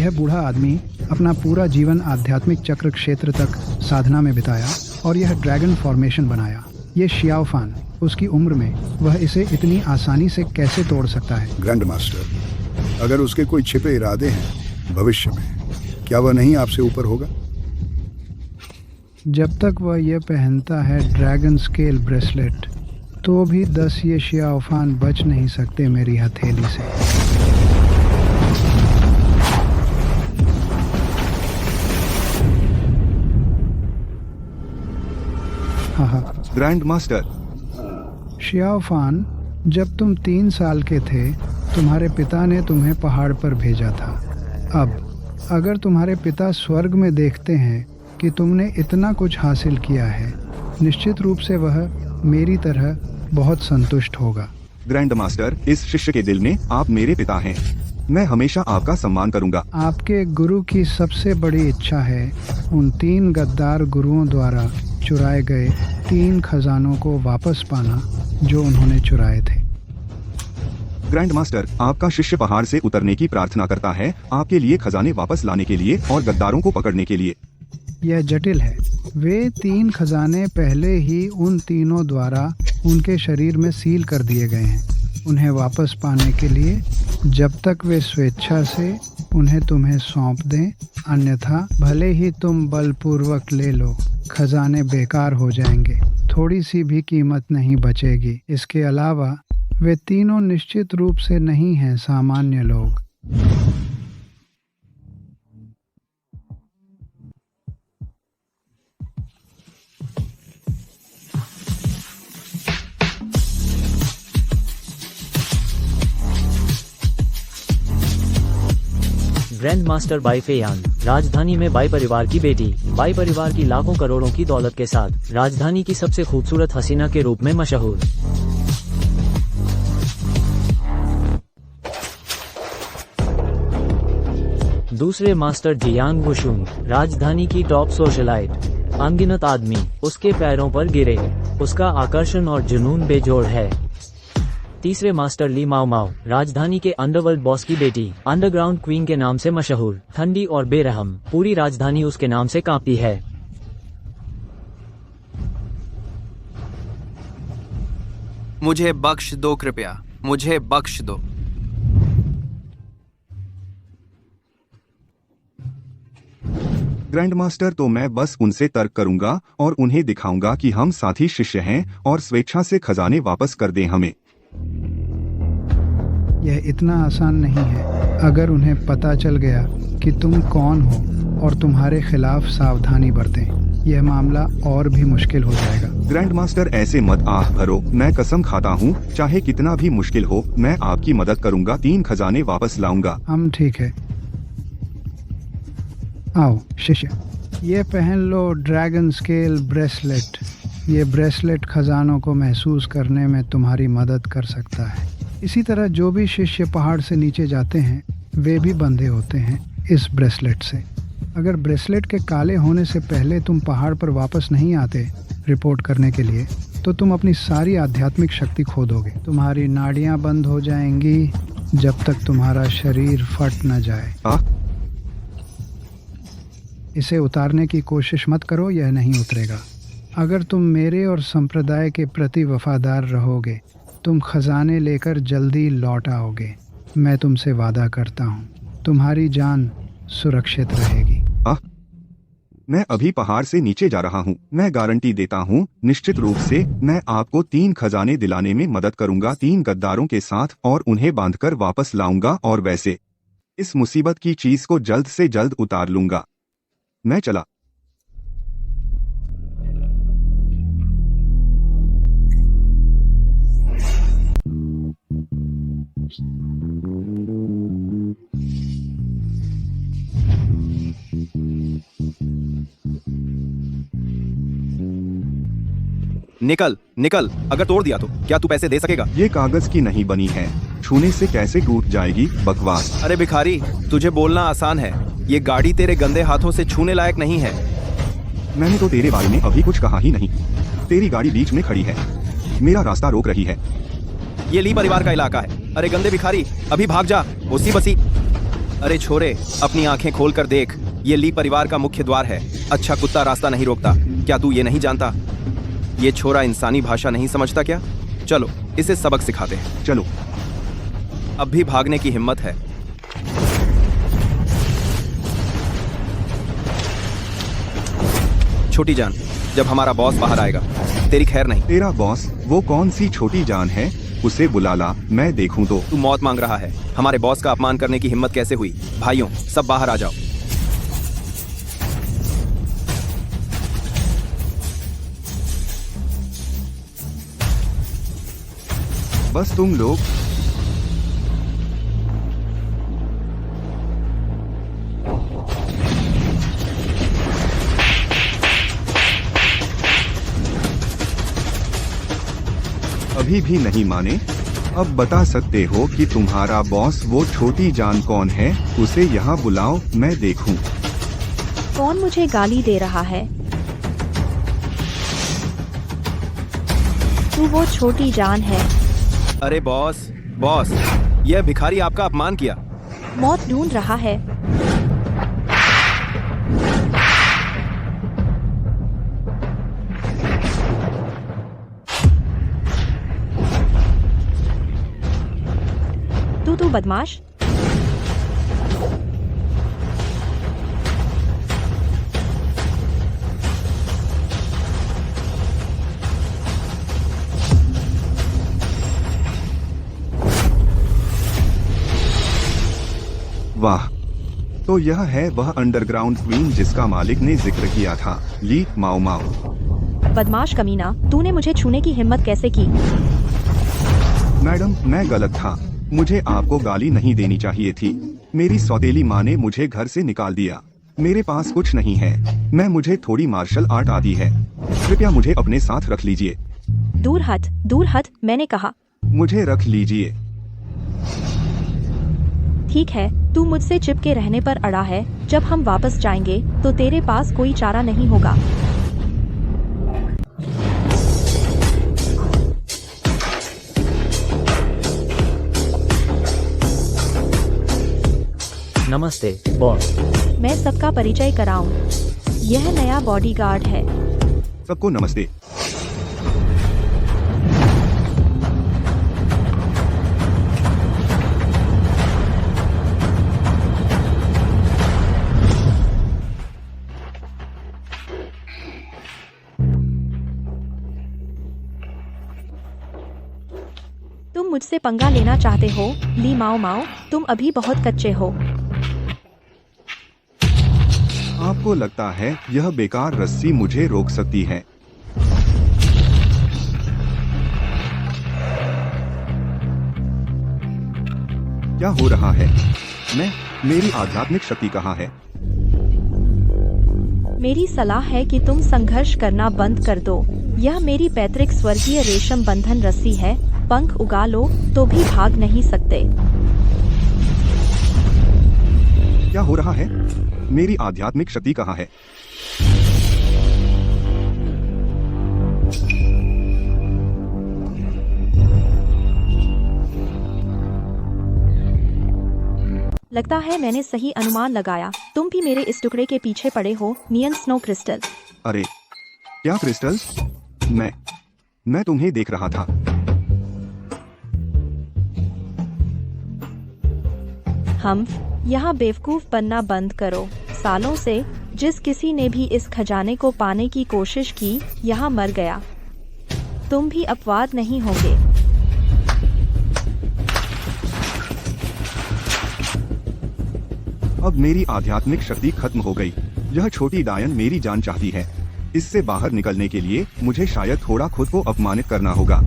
यह बूढ़ा आदमी अपना पूरा जीवन आध्यात्मिक चक्र क्षेत्र तक साधना में बिताया और यह ड्रैगन फॉर्मेशन बनाया। ये शियाओफान, उसकी उम्र में वह इसे इतनी आसानी से कैसे तोड़ सकता है? ग्रैंड मास्टर, अगर उसके कोई छिपे इरादे हैं भविष्य में, क्या वह नहीं आपसे ऊपर होगा? जब तक वह यह पहनता है ड्रैगन स्केल ब्रेसलेट, तो भी 10 ये शियाओफान बच नहीं सकते मेरी हथेली से। हाँ, ग्रैंड मास्टर। शियाओफान, जब तुम 3 साल के थे, तुम्हारे पिता ने तुम्हें पहाड़ पर भेजा था। अब अगर तुम्हारे पिता स्वर्ग में देखते हैं कि तुमने इतना कुछ हासिल किया है, निश्चित रूप से वह मेरी तरह बहुत संतुष्ट होगा। ग्रैंड मास्टर, इस शिष्य के दिल में आप मेरे पिता हैं। मैं हमेशा आपका सम्मान करूंगा। आपके गुरु की सबसे बड़ी इच्छा है उन 3 गद्दार गुरुओं द्वारा चुराए गए 3 खजानों को वापस पाना जो उन्होंने चुराए थे। ग्रैंड मास्टर, आपका शिष्य पहाड़ से उतरने की प्रार्थना करता है, आपके लिए खजाने वापस लाने के लिए और गद्दारों को पकड़ने के लिए। यह जटिल है। वे 3 खजाने पहले ही उन तीनों द्वारा उनके शरीर में सील कर दिए गए हैं। उन्हें वापस पाने के लिए जब तक वे स्वेच्छा से उन्हें तुम्हें सौंप दें, अन्यथा भले ही तुम बलपूर्वक ले लो, खजाने बेकार हो जाएंगे, थोड़ी सी भी कीमत नहीं बचेगी। इसके अलावा वे तीनों निश्चित रूप से नहीं हैं सामान्य लोग। ग्रैंड मास्टर बाई फेयान, राजधानी में बाई परिवार की बेटी। बाई परिवार की लाखों करोड़ों की दौलत के साथ राजधानी की सबसे खूबसूरत हसीना के रूप में मशहूर। दूसरे मास्टर जियांग वुशुंग, राजधानी की टॉप सोशलाइट। अनगिनत आदमी उसके पैरों पर गिरे, उसका आकर्षण और जुनून बेजोड़ है। तीसरे मास्टर ली माओ माओ, राजधानी के अंडरवर्ल्ड बॉस की बेटी, अंडरग्राउंड क्वीन के नाम से मशहूर, ठंडी और बेरहम, पूरी राजधानी उसके नाम से कांपती है। मुझे बख्श दो कृपया, मुझे बख्श दो। ग्रैंड मास्टर, तो मैं बस उनसे तर्क करूंगा और उन्हें दिखाऊंगा कि हम साथी शिष्य हैं और स्वेच्छा से खजाने वापस कर दें हमें। यह इतना आसान नहीं है। अगर उन्हें पता चल गया कि तुम कौन हो और तुम्हारे खिलाफ सावधानी बरतें, यह मामला और भी मुश्किल हो जाएगा। ग्रैंड मास्टर, ऐसे मत आह भरो। मैं कसम खाता हूँ, चाहे कितना भी मुश्किल हो, मैं आपकी मदद करूंगा। 3 खजाने वापस लाऊंगा। हम ठीक है। आओ शिष्य, ये पहन लो ड्रैगन स्केल ब्रेसलेट। ये ब्रेसलेट खजानों को महसूस करने में तुम्हारी मदद कर सकता है। इसी तरह जो भी शिष्य पहाड़ से नीचे जाते हैं, वे भी बंधे होते हैं इस ब्रेसलेट से। अगर ब्रेसलेट के काले होने से पहले तुम पहाड़ पर वापस नहीं आते रिपोर्ट करने के लिए, तो तुम अपनी सारी आध्यात्मिक शक्ति खो दोगे। तुम्हारी नाड़ियां बंद हो जाएंगी जब तक तुम्हारा शरीर फट न जाए। इसे उतारने की कोशिश मत करो, यह नहीं उतरेगा। अगर तुम मेरे और संप्रदाय के प्रति वफादार रहोगे, तुम खजाने लेकर जल्दी लौट आओगे। मैं तुमसे वादा करता हूँ, तुम्हारी जान सुरक्षित रहेगी। मैं अभी पहाड़ से नीचे जा रहा हूँ। मैं गारंटी देता हूँ, निश्चित रूप से मैं आपको 3 खजाने दिलाने में मदद करूंगा, 3 गद्दारों के साथ, और उन्हें बांधकर वापस लाऊंगा, और वैसे इस मुसीबत की चीज को जल्द से जल्द उतार लूंगा। मैं चला। निकल निकल, अगर तोड़ दिया तो क्या तू पैसे दे सकेगा? ये कागज की नहीं बनी है, छूने से कैसे टूट जाएगी? बकवास। अरे भिखारी, तुझे बोलना आसान है, ये गाड़ी तेरे गंदे हाथों से छूने लायक नहीं है। मैंने तो तेरे बारे में अभी कुछ कहा ही नहीं। तेरी गाड़ी बीच में खड़ी है, मेरा रास्ता रोक रही है। ये ली परिवार का इलाका है। अरे गंदे भिखारी, अभी भाग जा, उसी बसी। अरे छोरे, अपनी आंखें खोल कर देख, ये ली परिवार का मुख्य द्वार है। अच्छा कुत्ता रास्ता नहीं रोकता, क्या तू ये नहीं जानता? ये छोरा इंसानी भाषा नहीं समझता क्या? चलो इसे सबक सिखाते हैं। चलो। अब भी भागने की हिम्मत है? छोटी जान, जब हमारा बॉस बाहर आएगा तेरी खैर नहीं। तेरा बॉस वो कौन सी छोटी जान है? उसे बुला ला, मैं देखूं तो। तू मौत मांग रहा है, हमारे बॉस का अपमान करने की हिम्मत कैसे हुई? भाइयों सब बाहर आ जाओ। बस तुम लोग। अभी भी नहीं माने? अब बता सकते हो कि तुम्हारा बॉस वो छोटी जान कौन है? उसे यहाँ बुलाओ, मैं देखूं। कौन मुझे गाली दे रहा है? तू वो छोटी जान है। अरे बॉस, बॉस, यह भिखारी आपका अपमान किया। मौत ढूंढ रहा है। तू बदमाश। वाह, तो यह है वह अंडरग्राउंड क्वीन जिसका मालिक ने जिक्र किया था, ली माओ माओ। बदमाश कमीना, तूने मुझे छूने की हिम्मत कैसे की? मैडम, मैं गलत था। मुझे आपको गाली नहीं देनी चाहिए थी। मेरी सौतेली माँ ने मुझे घर से निकाल दिया। मेरे पास कुछ नहीं है। मुझे थोड़ी मार्शल आर्ट आती है। कृपया मुझे अपने साथ रख लीजिए। दूर हट, मैंने कहा। मुझे रख लीजिए। ठीक है, तू मुझसे चिपके रहने पर अड़ा है। जब हम वापस जाएंगे तो तेरे पास कोई चारा नहीं होगा। नमस्ते बॉस। मैं सबका परिचय कराऊं। यह नया बॉडीगार्ड है। सबको नमस्ते। तुम मुझसे पंगा लेना चाहते हो, ली माओ माओ? तुम अभी बहुत कच्चे हो। आपको लगता है यह बेकार रस्सी मुझे रोक सकती है? क्या हो रहा है? मेरी आध्यात्मिक शक्ति कहाँ है? मेरी सलाह है कि तुम संघर्ष करना बंद कर दो। यह मेरी पैतृक स्वर्गीय रेशम बंधन रस्सी है। पंख उगा लो तो भी भाग नहीं सकते। क्या हो रहा है? मेरी आध्यात्मिक शक्ति कहाँ है? लगता है मैंने सही अनुमान लगाया। तुम भी मेरे इस टुकड़े के पीछे पड़े हो, नियन स्नो क्रिस्टल। अरे क्या क्रिस्टल? मैं तुम्हें देख रहा था। हम यहाँ बेवकूफ बनना बंद करो। सालों से जिस किसी ने भी इस खजाने को पाने की कोशिश की, यहाँ मर गया। तुम भी अपवाद नहीं होंगे। अब मेरी आध्यात्मिक शक्ति खत्म हो गई। यह छोटी डायन मेरी जान चाहती है। इससे बाहर निकलने के लिए मुझे शायद थोड़ा खुद को अपमानित करना होगा।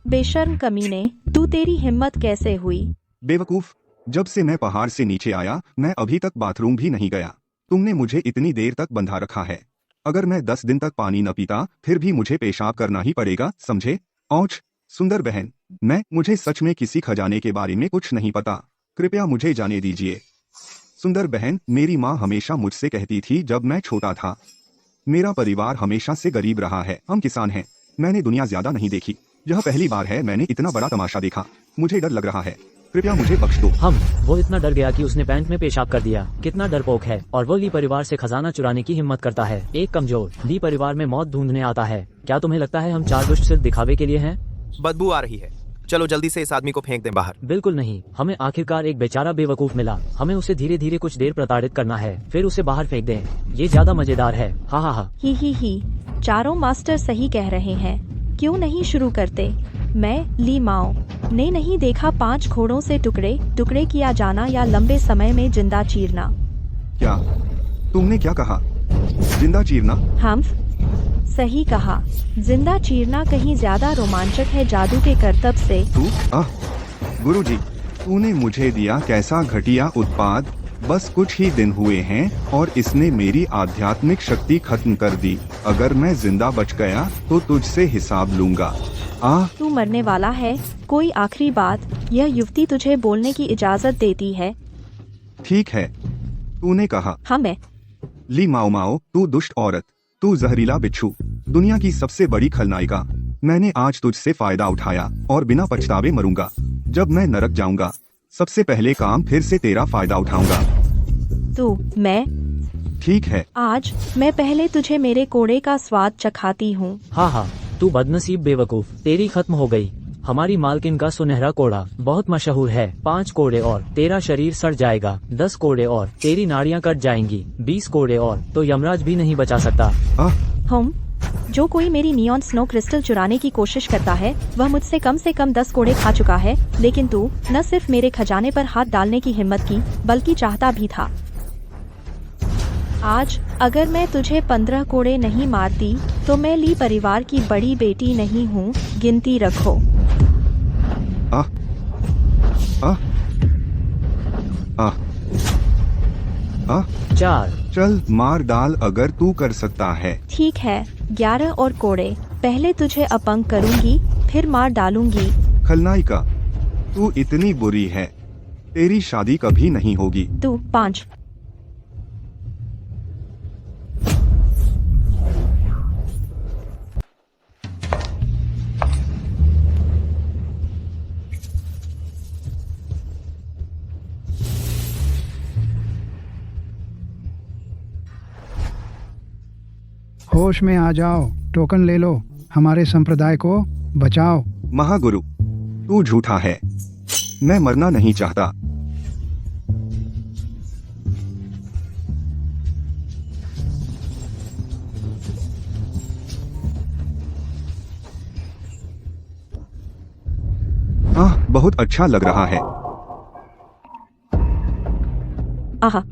बेशर्म कमीने, तू तेरी हिम्मत कैसे हुई? बेवकूफ, जब से मैं पहाड़ से नीचे आया, मैं अभी तक बाथरूम भी नहीं गया। तुमने मुझे इतनी देर तक बंधा रखा है। अगर मैं 10 दिन तक पानी न पीता, फिर भी मुझे पेशाब करना ही पड़ेगा, समझे? औच! सुंदर बहन, मुझे सच में किसी खजाने के बारे में कुछ नहीं पता। कृपया मुझे जाने दीजिए। सुंदर बहन, मेरी माँ हमेशा मुझसे कहती थी जब मैं छोटा था, मेरा परिवार हमेशा से गरीब रहा है। हम किसान हैं। मैंने दुनिया ज्यादा नहीं देखी। यह पहली बार है मैंने इतना बड़ा तमाशा देखा। मुझे डर लग रहा है, कृपया मुझे बख्श दो। वो इतना डर गया कि उसने पैंट में पेशाब कर दिया। कितना डरपोक है। और वो ली परिवार से खजाना चुराने की हिम्मत करता है। एक कमजोर ली परिवार में मौत ढूंढने आता है। क्या तुम्हें लगता है हम 4 दुष्ट सिर्फ दिखावे के लिए हैं? बदबू आ रही है, चलो जल्दी से इस आदमी को फेंक दें बाहर। बिल्कुल नहीं, हमें आखिरकार एक बेचारा बेवकूफ मिला। हमें उसे धीरे धीरे कुछ देर प्रताड़ित करना है, फिर उसे बाहर फेंक दें। ये ज्यादा मजेदार है। हा हा हा। ही। चारों मास्टर सही कह रहे हैं। क्यों नहीं शुरू करते? मैं ली माओ ने नहीं देखा 5 घोड़ों से टुकड़े किया जाना या लंबे समय में जिंदा चीरना। क्या तुमने क्या कहा? जिंदा चीरना? हम सही कहा। जिंदा चीरना कहीं ज्यादा रोमांचक है जादू के करतब से। गुरुजी, तूने मुझे दिया कैसा घटिया उत्पाद। बस कुछ ही दिन हुए हैं और इसने मेरी आध्यात्मिक शक्ति खत्म कर दी। अगर मैं जिंदा बच गया तो तुझसे हिसाब लूंगा। तू मरने वाला है। कोई आखिरी बात, यह युवती तुझे बोलने की इजाजत देती है। ठीक है, तूने कहा। हमें ली माओ माओ, तू दुष्ट औरत, तू जहरीला बिच्छू, दुनिया की सबसे बड़ी खलनायिका। मैंने आज तुझसे फायदा उठाया और बिना पछतावे मरूंगा। जब मैं नरक जाऊंगा सबसे पहले काम फिर से तेरा फायदा उठाऊंगा। मैं ठीक है। आज मैं पहले तुझे मेरे कोड़े का स्वाद चखाती हूँ। हाँ, तू बदनसीब बेवकूफ, तेरी खत्म हो गई। हमारी मालकिन का सुनहरा कोड़ा बहुत मशहूर है। 5 कोड़े और तेरा शरीर सड़ जाएगा। 10 कोड़े और तेरी नाड़ियाँ कट जाएंगी। 20 कोड़े और तो यमराज भी नहीं बचा सकता। हम जो कोई मेरी नियॉन स्नो क्रिस्टल चुराने की कोशिश करता है वह मुझसे कम से कम 10 कोड़े खा चुका है। लेकिन तू न सिर्फ मेरे खजाने पर हाथ डालने की हिम्मत की बल्कि चाहता भी था। आज अगर मैं तुझे 15 कोड़े नहीं मारती तो मैं ली परिवार की बड़ी बेटी नहीं हूँ। गिनती रखो। 4। चल मार डाल अगर तू कर सकता है। ठीक है, 11 और कोड़े। पहले तुझे अपंग करूँगी फिर मार डालूंगी। खलनायिका, तू इतनी बुरी है, तेरी शादी कभी नहीं होगी। तू 5। होश में आ जाओ, टोकन ले लो, हमारे संप्रदाय को बचाओ। महागुरु, तू झूठा है, मैं मरना नहीं चाहता। बहुत अच्छा लग रहा है। आहा,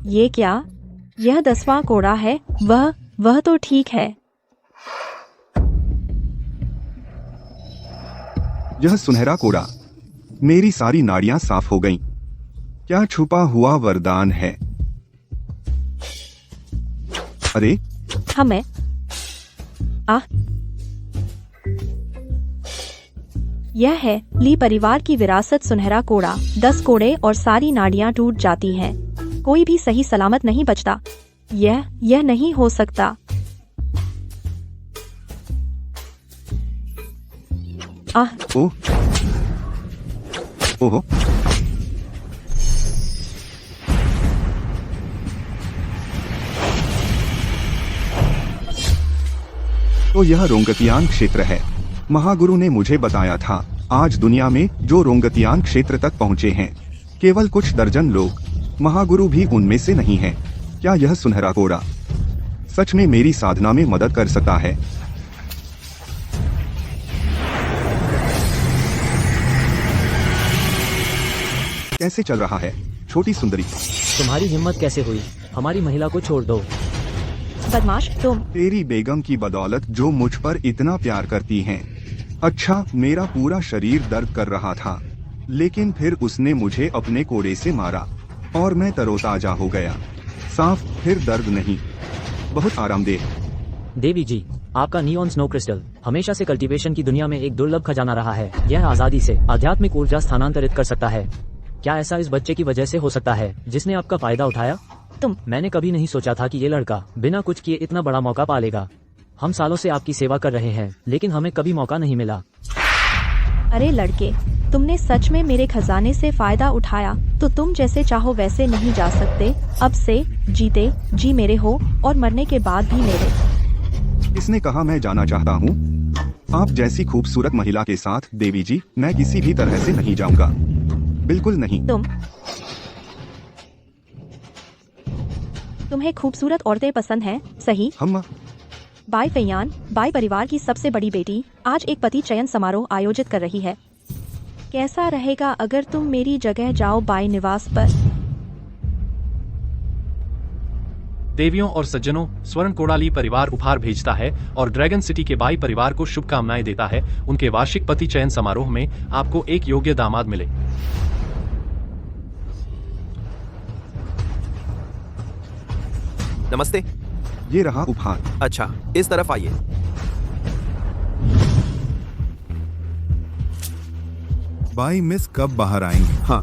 ये क्या? यह 10वां कोड़ा है। वह तो ठीक है। यह सुनहरा कोड़ा, मेरी सारी नाड़ियां साफ हो गईं। क्या छुपा हुआ वरदान है? अरे हमें यह है ली परिवार की विरासत सुनहरा कोड़ा। 10 कोड़े और सारी नाड़ियां टूट जाती हैं। कोई भी सही सलामत नहीं बचता। यह नहीं हो सकता। ओहो, तो यह रोंगतियान क्षेत्र है। महागुरु ने मुझे बताया था आज दुनिया में जो रोंगतियान क्षेत्र तक पहुँचे हैं केवल कुछ दर्जन लोग। महागुरु भी उनमें से नहीं है। क्या यह सुनहरा कोड़ा सच में मेरी साधना में मदद कर सकता है? कैसे चल रहा है छोटी सुंदरी? तुम्हारी हिम्मत कैसे हुई? हमारी महिला को छोड़ दो। बदमाश तुम। तेरी बेगम की बदौलत जो मुझ पर इतना प्यार करती हैं। अच्छा, मेरा पूरा शरीर दर्द कर रहा था लेकिन फिर उसने मुझे अपने कोड़े से मारा और मैं तरोताजा हो गया। साफ, फिर दर्द नहीं। बहुत आरामदेह। देवी जी, आपका नियॉन स्नो क्रिस्टल हमेशा से कल्टीवेशन की दुनिया में एक दुर्लभ खजाना रहा है। यह आजादी से आध्यात्मिक ऊर्जा स्थानांतरित कर सकता है। क्या ऐसा इस बच्चे की वजह से हो सकता है जिसने आपका फायदा उठाया? मैंने कभी नहीं सोचा था कि ये लड़का बिना कुछ किए इतना बड़ा मौका पालेगा। हम सालों से आपकी सेवा कर रहे हैं, लेकिन हमें कभी मौका नहीं मिला। अरे लड़के, तुमने सच में मेरे खजाने से फायदा उठाया तो तुम जैसे चाहो वैसे नहीं जा सकते। अब से जीते जी मेरे हो और मरने के बाद भी मेरे। इसने कहा मैं जाना चाहता हूँ। आप जैसी खूबसूरत महिला के साथ देवी जी, मैं किसी भी तरह से नहीं जाऊंगा, बिल्कुल नहीं। तुम्हें खूबसूरत औरतें पसंद हैं, सही? हम बाई फैयान, बाई परिवार की सबसे बड़ी बेटी, आज एक पति चयन समारोह आयोजित कर रही है। कैसा रहेगा अगर तुम मेरी जगह जाओ बाई निवास पर? देवियों और सज्जनों, स्वर्ण कोडाली परिवार उपहार भेजता है और ड्रैगन सिटी के बाई परिवार को शुभकामनाएं देता है उनके वार्षिक पति चयन समारोह में आपको एक योग्य दामाद मिले। नमस्ते। ये रहा उपहार। अच्छा, इस तरफ आइए। भाई मिस कब बाहर आएंगी? हाँ,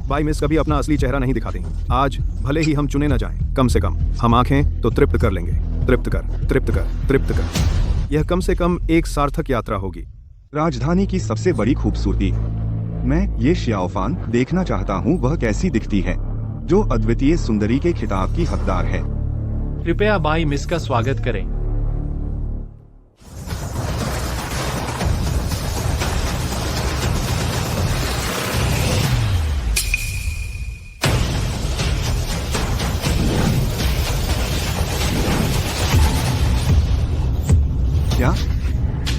भाई मिस कभी अपना असली चेहरा नहीं दिखाते। आज भले ही हम चुने न जाएं, कम से कम हम आंखें तो तृप्त कर लेंगे। तृप्त कर, तृप्त कर, तृप्त कर। यह कम से कम एक सार्थक यात्रा होगी। राजधानी की सबसे बड़ी खूबसूरती। मैं ये श्याओफान देखना चाहता हूँ, वह कैसी दिखती है, जो अद्वितीय सुंदरी के खिताब की हकदार है। कृपया बाई मिस का स्वागत करें। क्या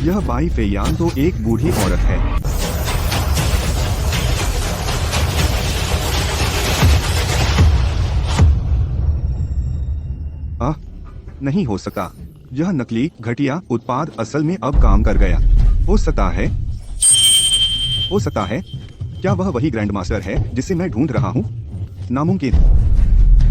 यह बाई फेयान तो एक बूढ़ी औरत है? नहीं हो सकता। यह नकली घटिया उत्पाद असल में अब काम कर गया। हो सकता है क्या वह वही ग्रैंड मास्टर है जिसे मैं ढूंढ रहा हूँ? नामुमकिन।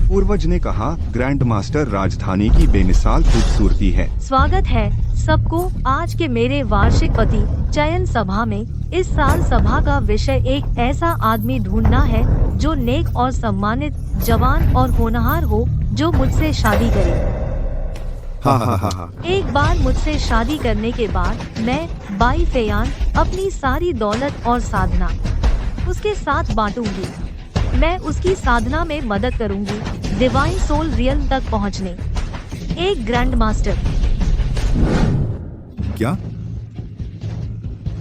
पूर्वज ने कहा ग्रैंड मास्टर राजधानी की बेमिसाल खूबसूरती है। स्वागत है सबको आज के मेरे वार्षिक पति चयन सभा में। इस साल सभा का विषय एक ऐसा आदमी ढूंढना है जो नेक और सम्मानित, जवान और होनहार हो, जो मुझसे शादी करे। हाँ। एक बार मुझसे शादी करने के बाद मैं बाई फेयान अपनी सारी दौलत और साधना उसके साथ बांटूंगी। मैं उसकी साधना में मदद करूंगी डिवाइन सोल रियल तक पहुंचने। एक ग्रैंड मास्टर। क्या?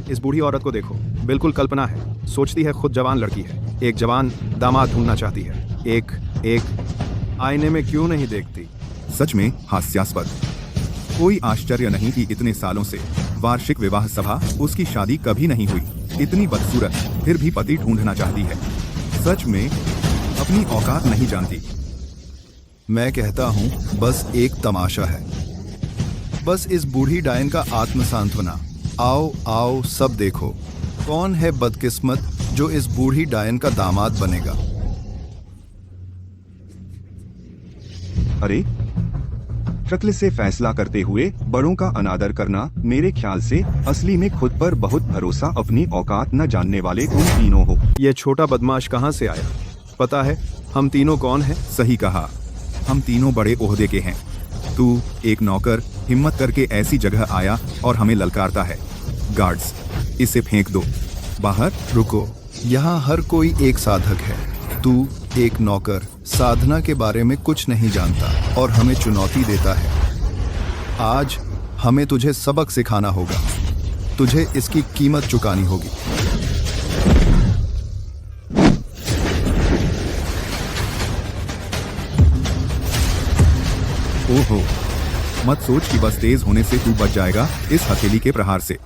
इस बूढ़ी औरत को देखो, बिल्कुल कल्पना है। सोचती है खुद जवान लड़की है, एक जवान दामाद ढूंढना चाहती है। एक आईने में क्यों नहीं देखती? सच में हास्यास्पद। कोई आश्चर्य नहीं कि इतने सालों से वार्षिक विवाह सभा उसकी शादी कभी नहीं हुई। इतनी बदसूरत फिर भी पति ढूंढना चाहती है। सच में अपनी औकात नहीं जानती। मैं कहता हूँ बस एक तमाशा है, बस इस बूढ़ी डायन का आत्म सांत्वना। आओ आओ सब देखो, कौन है बदकिस्मत जो इस बूढ़ी डायन का दामाद बनेगा। अरे, शक्ल से फैसला करते हुए बड़ों का अनादर करना, मेरे ख्याल से असली में खुद पर बहुत भरोसा, अपनी औकात न जानने वाले तुम तीनों हो। ये छोटा बदमाश कहाँ से आया? पता है हम तीनों कौन हैं? सही कहा, हम तीनों बड़े ओहदे के हैं। तू एक नौकर हिम्मत करके ऐसी जगह आया और हमें ललकारता है। गार्ड्स, इसे फेंक दो। बाहर रुको, यहाँ हर कोई एक साधक है। तू एक नौकर साधना के बारे में कुछ नहीं जानता और हमें चुनौती देता है। आज हमें तुझे सबक सिखाना होगा। तुझे इसकी कीमत चुकानी होगी। ओहो, मत सोच कि बस तेज होने से तू बच जाएगा इस हथेली के प्रहार से।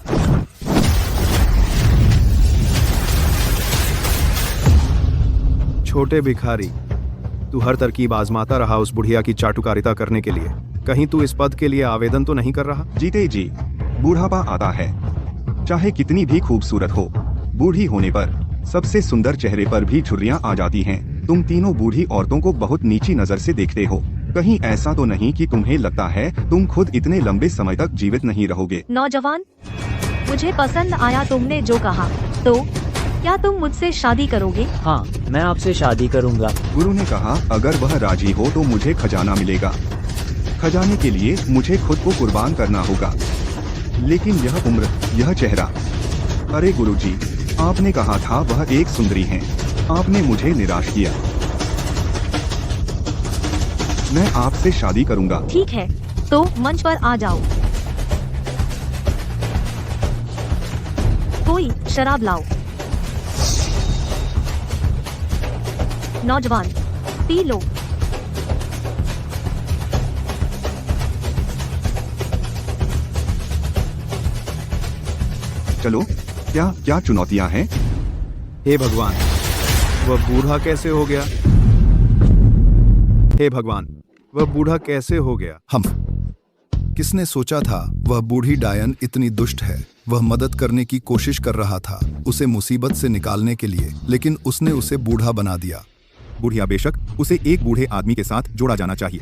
छोटे भिखारी, तू हर तरकीब आजमाता रहा उस बुढ़िया की चाटुकारिता करने के लिए। कहीं तू इस पद के लिए आवेदन तो नहीं कर रहा? जीते जी बूढ़ापा आता है, चाहे कितनी भी खूबसूरत हो। बूढ़ी होने पर सबसे सुंदर चेहरे पर भी झुर्रियां आ जाती हैं। तुम तीनों बूढ़ी औरतों को बहुत नीची नजर से देखते हो। कहीं ऐसा तो नहीं कि तुम्हें लगता है तुम खुद इतने लंबे समय तक जीवित नहीं रहोगे? नौजवान, मुझे पसंद आया तुमने जो कहा। तो क्या तुम मुझसे शादी करोगे? हाँ, मैं आपसे शादी करूंगा। गुरु ने कहा अगर वह राजी हो तो मुझे खजाना मिलेगा। खजाने के लिए मुझे खुद को कुर्बान करना होगा। लेकिन यह उम्र, यह चेहरा। अरे गुरुजी, आपने कहा था वह एक सुंदरी हैं। आपने मुझे निराश किया। मैं आपसे शादी करूंगा। ठीक है, तो मंच पर आ जाओ। कोई शराब लाओ। नौजवान, पी लो। चलो, क्या क्या चुनौतियां हैं? हे भगवान, वह बूढ़ा कैसे हो गया? हे भगवान, वह बूढ़ा कैसे हो गया? हम किसने सोचा था वह बूढ़ी डायन इतनी दुष्ट है। वह मदद करने की कोशिश कर रहा था उसे मुसीबत से निकालने के लिए, लेकिन उसने उसे बूढ़ा बना दिया। बुढ़िया बेशक, उसे एक बूढ़े आदमी के साथ जोड़ा जाना चाहिए।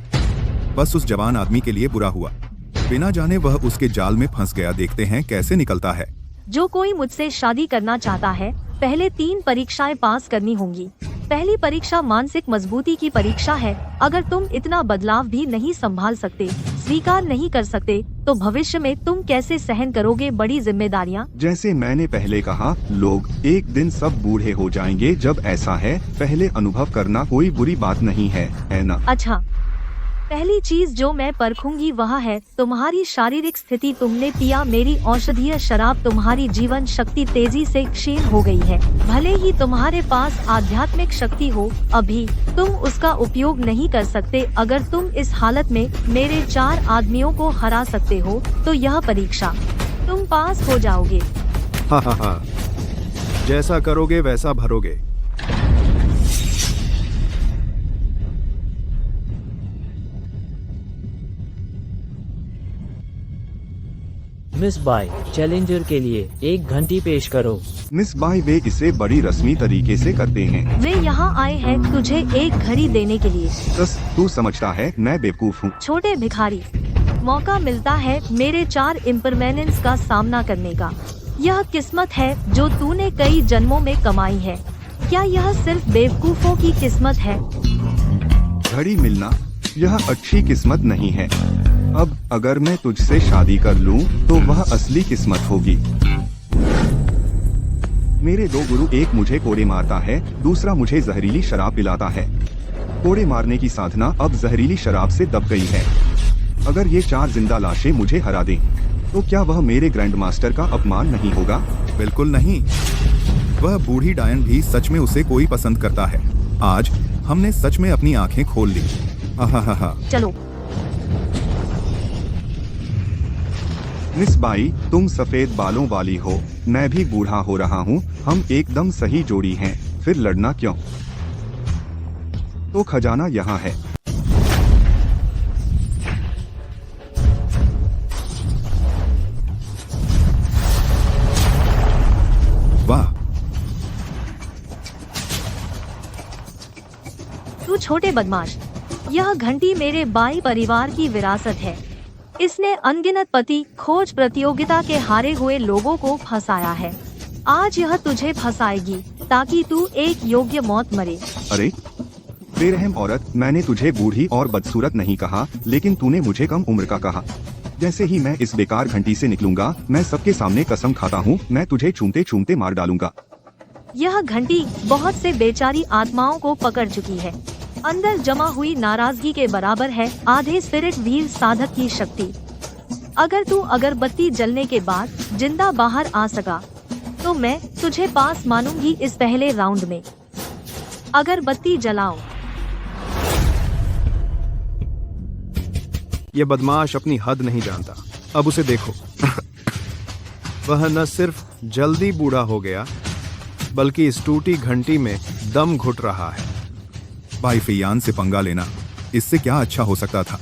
बस उस जवान आदमी के लिए बुरा हुआ। बिना जाने वह उसके जाल में फंस गया। देखते हैं कैसे निकलता है। जो कोई मुझसे शादी करना चाहता है, पहले 3 परीक्षाएं पास करनी होंगी। पहली परीक्षा मानसिक मजबूती की परीक्षा है। अगर तुम इतना बदलाव भी नहीं संभाल सकते, स्वीकार नहीं कर सकते, तो भविष्य में तुम कैसे सहन करोगे बड़ी जिम्मेदारियां? जैसे मैंने पहले कहा, लोग एक दिन सब बूढ़े हो जाएंगे। जब ऐसा है, पहले अनुभव करना कोई बुरी बात नहीं है ना? अच्छा, पहली चीज जो मैं परखूंगी वह है तुम्हारी शारीरिक स्थिति। तुमने पिया मेरी औषधीय शराब, तुम्हारी जीवन शक्ति तेजी से क्षीण हो गई है। भले ही तुम्हारे पास आध्यात्मिक शक्ति हो, अभी तुम उसका उपयोग नहीं कर सकते। अगर तुम इस हालत में मेरे 4 आदमियों को हरा सकते हो, तो यह परीक्षा तुम पास हो जाओगे। हा हा हा, जैसा करोगे वैसा भरोगे। मिस बाई, चैलेंजर के लिए 1 घंटी पेश करो। मिस बाई, वे इसे बड़ी रस्मी तरीके से करते हैं। वे यहाँ आए हैं तुझे एक घड़ी देने के लिए। बस तू समझता है मैं बेवकूफ हूँ। छोटे भिखारी, मौका मिलता है मेरे 4 इम्परमेनेंस का सामना करने का। यह किस्मत है जो तूने कई जन्मों में कमाई है। क्या यह सिर्फ बेवकूफों की किस्मत है? घड़ी मिलना यह अच्छी किस्मत नहीं है। अब अगर मैं तुझसे शादी कर लूं, तो वह असली किस्मत होगी। मेरे 2 गुरु, एक मुझे कोड़े मारता है, दूसरा मुझे जहरीली शराब पिलाता है। कोड़े मारने की साधना अब जहरीली शराब से दब गई है। अगर ये 4 जिंदा लाशें मुझे हरा दें, तो क्या वह मेरे ग्रैंड मास्टर का अपमान नहीं होगा? बिल्कुल नहीं। वह बूढ़ी डायन भी सच में उसे कोई पसंद करता है। आज हमने सच में अपनी आंखें खोल ली। हा। चलो। मिस बाई, तुम सफेद बालों वाली हो, मैं भी बूढ़ा हो रहा हूँ। हम एकदम सही जोड़ी हैं। फिर लड़ना क्यों? तो खजाना यहाँ है। वाह, तू छोटे बदमाश, यह घंटी मेरे बाई परिवार की विरासत है। इसने अनगिनत पति खोज प्रतियोगिता के हारे हुए लोगों को फंसाया है। आज यह तुझे फंसाएगी ताकि तू एक योग्य मौत मरे। अरे बेरहम औरत, मैंने तुझे बूढ़ी और बदसूरत नहीं कहा, लेकिन तूने मुझे कम उम्र का कहा। जैसे ही मैं इस बेकार घंटी से निकलूंगा, मैं सबके सामने कसम खाता हूँ, मैं तुझे चूमते चूमते मार डालूंगा। यह घंटी बहुत से बेचारी आत्माओं को पकड़ चुकी है। अंदर जमा हुई नाराजगी के बराबर है आधे स्पिरिट वीर साधक की शक्ति। अगर तू अगरबत्ती जलने के बाद जिंदा बाहर आ सका, तो मैं तुझे पास मानूंगी इस पहले राउंड में। अगरबत्ती जलाओ। ये बदमाश अपनी हद नहीं जानता। अब उसे देखो। वह न सिर्फ जल्दी बूढ़ा हो गया, बल्कि इस टूटी घंटी में दम घुट रहा है। भाई फेयान से पंगा लेना, इससे क्या अच्छा हो सकता था।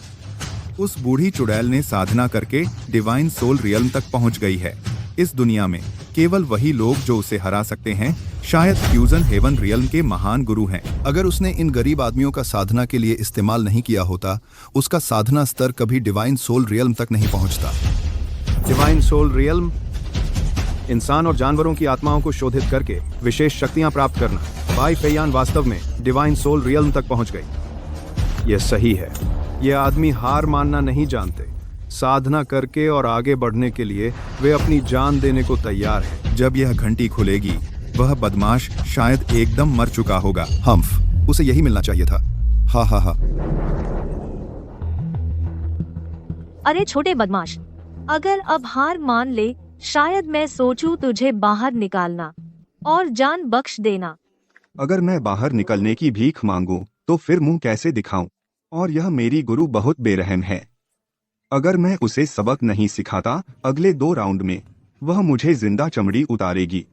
उस बूढ़ी चुड़ैल ने साधना करके डिवाइन सोल रियल्म तक पहुंच गई है। इस दुनिया में केवल वही लोग जो उसे हरा सकते हैं शायद फ्यूजन हेवन रियल्म के महान गुरु हैं। अगर उसने इन गरीब आदमियों का साधना के लिए इस्तेमाल नहीं किया होता, उसका साधना स्तर कभी डिवाइन सोल रियल्म तक नहीं पहुंचता। डिवाइन सोल रियल्म इंसान और जानवरों की आत्माओं को शोधित करके विशेष शक्तियां प्राप्त करना। बाई फेयान वास्तव में डिवाइन सोल रियल्म तक पहुंच गई। यह सही है। ये आदमी हार मानना नहीं जानते। साधना करके और आगे बढ़ने के लिए वे अपनी जान देने को तैयार हैं। जब यह घंटी खुलेगी वह बदमाश शायद एकदम मर चुका होगा। हम्फ, उसे यही मिलना चाहिए था। हा हा हा। अरे छोटे बदमाश, अगर अब हार मान ले, शायद मैं सोचूं तुझे बाहर निकालना और जान बख्श देना। अगर मैं बाहर निकलने की भीख मांगूं तो फिर मुंह कैसे दिखाऊं? और यह मेरी गुरु बहुत बेरहम है। अगर मैं उसे सबक नहीं सिखाता, अगले 2 राउंड में वह मुझे जिंदा चमड़ी उतारेगी।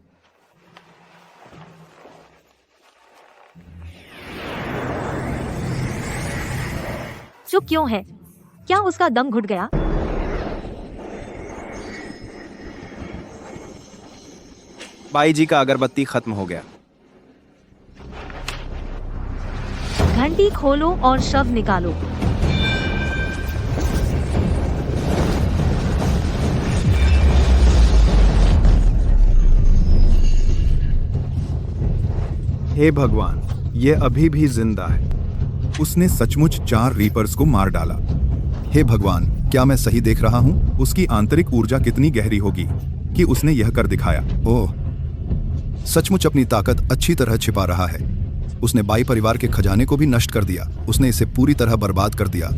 चुप क्यों है? क्या उसका दम घुट गया? बाई जी का अगरबत्ती खत्म हो गया। घंटी खोलो और शव निकालो। हे भगवान, ये अभी भी जिंदा है। उसने सचमुच 4 रीपर्स को मार डाला। हे भगवान, क्या मैं सही देख रहा हूँ? उसकी आंतरिक ऊर्जा कितनी गहरी होगी कि उसने यह कर दिखाया। ओह, सचमुच अपनी ताकत अच्छी तरह छिपा रहा है। उसने बाई परिवार के खजाने को भी नष्ट कर दिया। उसने इसे पूरी तरह बर्बाद कर दिया।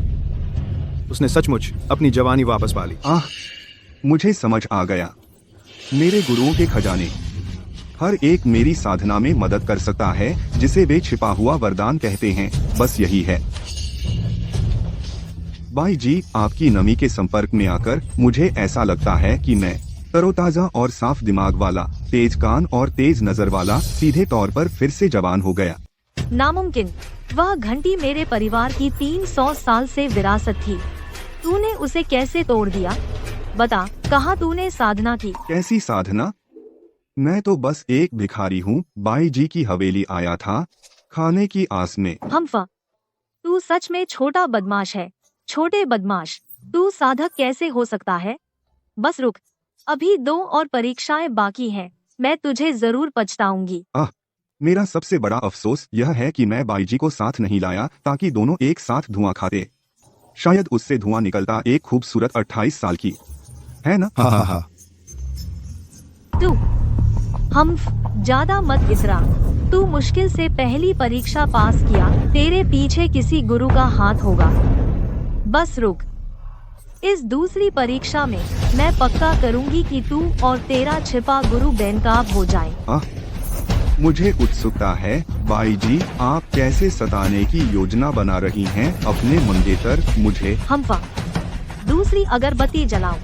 उसने सचमुच अपनी जवानी वापस पा ली। मुझे समझ आ गया। मेरे गुरुओं के खजाने, हर एक मेरी साधना में मदद कर सकता है, जिसे वे छिपा हुआ वरदान कहते हैं। बस यही है। बाई जी, आपकी नमी के संपर्क में आकर मुझे ऐसा लगता है कि मैं तरोताजा और साफ दिमाग वाला, तेज कान और तेज नजर वाला, सीधे तौर पर फिर से जवान हो गया। नामुमकिन। वह घंटी मेरे परिवार की 300 साल से विरासत थी। तूने उसे कैसे तोड़ दिया? बता, कहाँ तूने साधना की? कैसी साधना? मैं तो बस एक भिखारी हूँ। बाई जी की हवेली आया था, खाने की आस में। हम्फा, तू सच में छोटा बदमाश है। छोटे बदमाश, तू साधक कैसे हो सकता है? बस रुक, अभी 2 और परीक्षाएं बाकी हैं। मैं तुझे जरूर पछताऊंगी। मेरा सबसे बड़ा अफसोस यह है कि मैं बाई जी को साथ नहीं लाया, ताकि दोनों एक साथ धुआं खाते। शायद उससे धुआं निकलता एक खूबसूरत 28 साल की, है ना? हा हा हा। तू हम ज्यादा मत इतरा। तू मुश्किल से पहली परीक्षा पास किया। तेरे पीछे किसी गुरु का हाथ होगा। बस रुक, इस दूसरी परीक्षा में मैं पक्का करूंगी कि तू और तेरा छिपा गुरु बेनकाब हो जाए। मुझे उत्सुकता है, बाई जी, आप कैसे सताने की योजना बना रही हैं अपने मंगेतर मुझे? हम्फा, दूसरी अगरबत्ती जलाओ।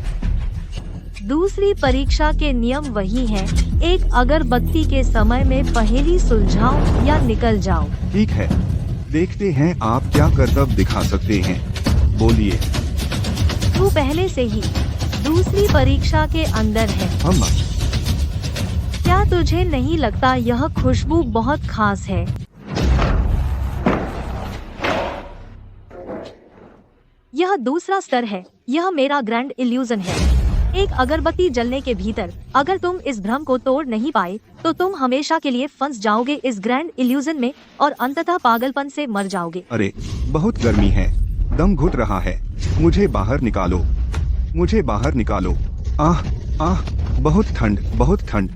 दूसरी परीक्षा के नियम वही हैं। एक अगरबत्ती के समय में पहेली सुलझाओ या निकल जाओ। ठीक है, देखते हैं आप क्या करतब दिखा सकते हैं। बोलिए। तू पहले से ही दूसरी परीक्षा के अंदर है। अम्मा, क्या तुझे नहीं लगता यह खुशबू बहुत खास है? यह दूसरा स्तर है। यह मेरा ग्रैंड इल्यूजन है। एक अगरबत्ती जलने के भीतर अगर तुम इस भ्रम को तोड़ नहीं पाए तो तुम हमेशा के लिए फंस जाओगे इस ग्रैंड इल्यूजन में और अंततः पागलपन से मर जाओगे। अरे, बहुत गर्मी है, दम घुट रहा है। मुझे बाहर निकालो, मुझे बाहर निकालो। आह आह, बहुत ठंड, बहुत ठंड।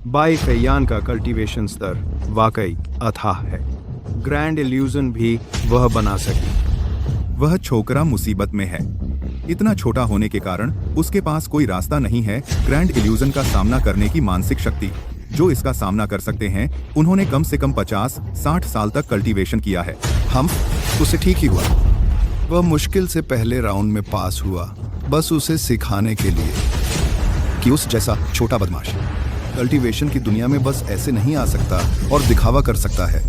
बाई फैयान का कल्टीवेशन स्तर वाकई अथाह है। ग्रैंड इल्यूजन भी वह बना सकी। वह छोकरा मुसीबत में है। इतना छोटा होने के कारण उसके पास कोई रास्ता नहीं है ग्रैंड इल्यूजन का सामना करने की मानसिक शक्ति। जो इसका सामना कर सकते हैं, उन्होंने कम से कम 50-60 साल तक कल्टीवेशन किया है। हम उसे ठीक ही हुआ। वह मुश्किल से पहले राउंड में पास हुआ, बस उसे सिखाने के लिए कि उस जैसा छोटा बदमाश कल्टीवेशन की दुनिया में बस ऐसे नहीं आ सकता और दिखावा कर सकता है।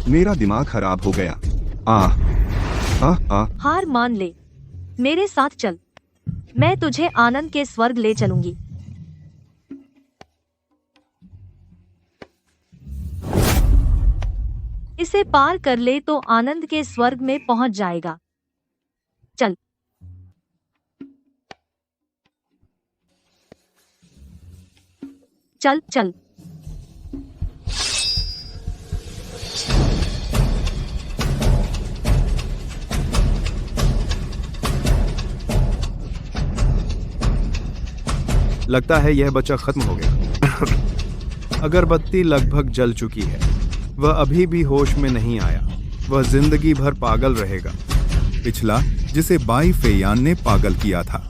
मेरा दिमाग खराब हो गया। हार मान ले, मेरे साथ चल। मैं तुझे आनंद के स्वर्ग ले चलूंगी। इसे पार कर ले तो आनंद के स्वर्ग में पहुंच जाएगा। चल। चल चल। लगता है यह बच्चा खत्म हो गया। अगरबत्ती लगभग जल चुकी है। वह अभी भी होश में नहीं आया। वह जिंदगी भर पागल रहेगा। पिछला जिसे बाई फेयान ने पागल किया था,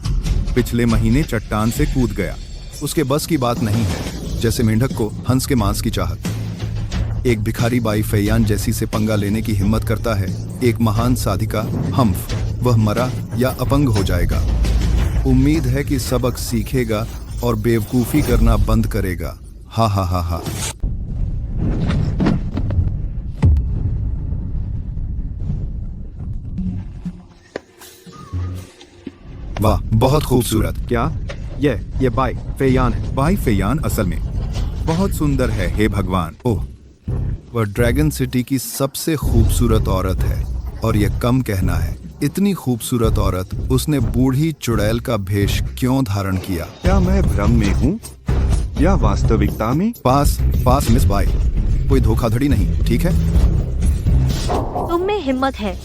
पिछले महीने चट्टान से कूद गया। उसके बस की बात नहीं है, जैसे मेंढक को हंस के मांस की चाहत। एक भिखारी बाई फेयान जैसी से पंगा लेने की हिम्मत करता है। एक महान साधिका हम्फ, वह मरा या अपंग हो जाएगा। उम्मीद है कि सबक सीखेगा और बेवकूफी करना बंद करेगा। हा हा हा हा। वाह, बहुत खूबसूरत। क्या ये बाई फेयान है? बाई फेयान असल में बहुत सुंदर है। हे भगवान, ओह, वह ड्रैगन सिटी की सबसे खूबसूरत औरत है। और यह कम कहना है, इतनी खूबसूरत औरत, उसने बूढ़ी चुड़ैल का भेष क्यों धारण किया? क्या मैं भ्रम में हूँ या वास्तविकता में? पास पास मिस बाई, कोई धोखाधड़ी नहीं, ठीक है? तुम में हिम्मत है।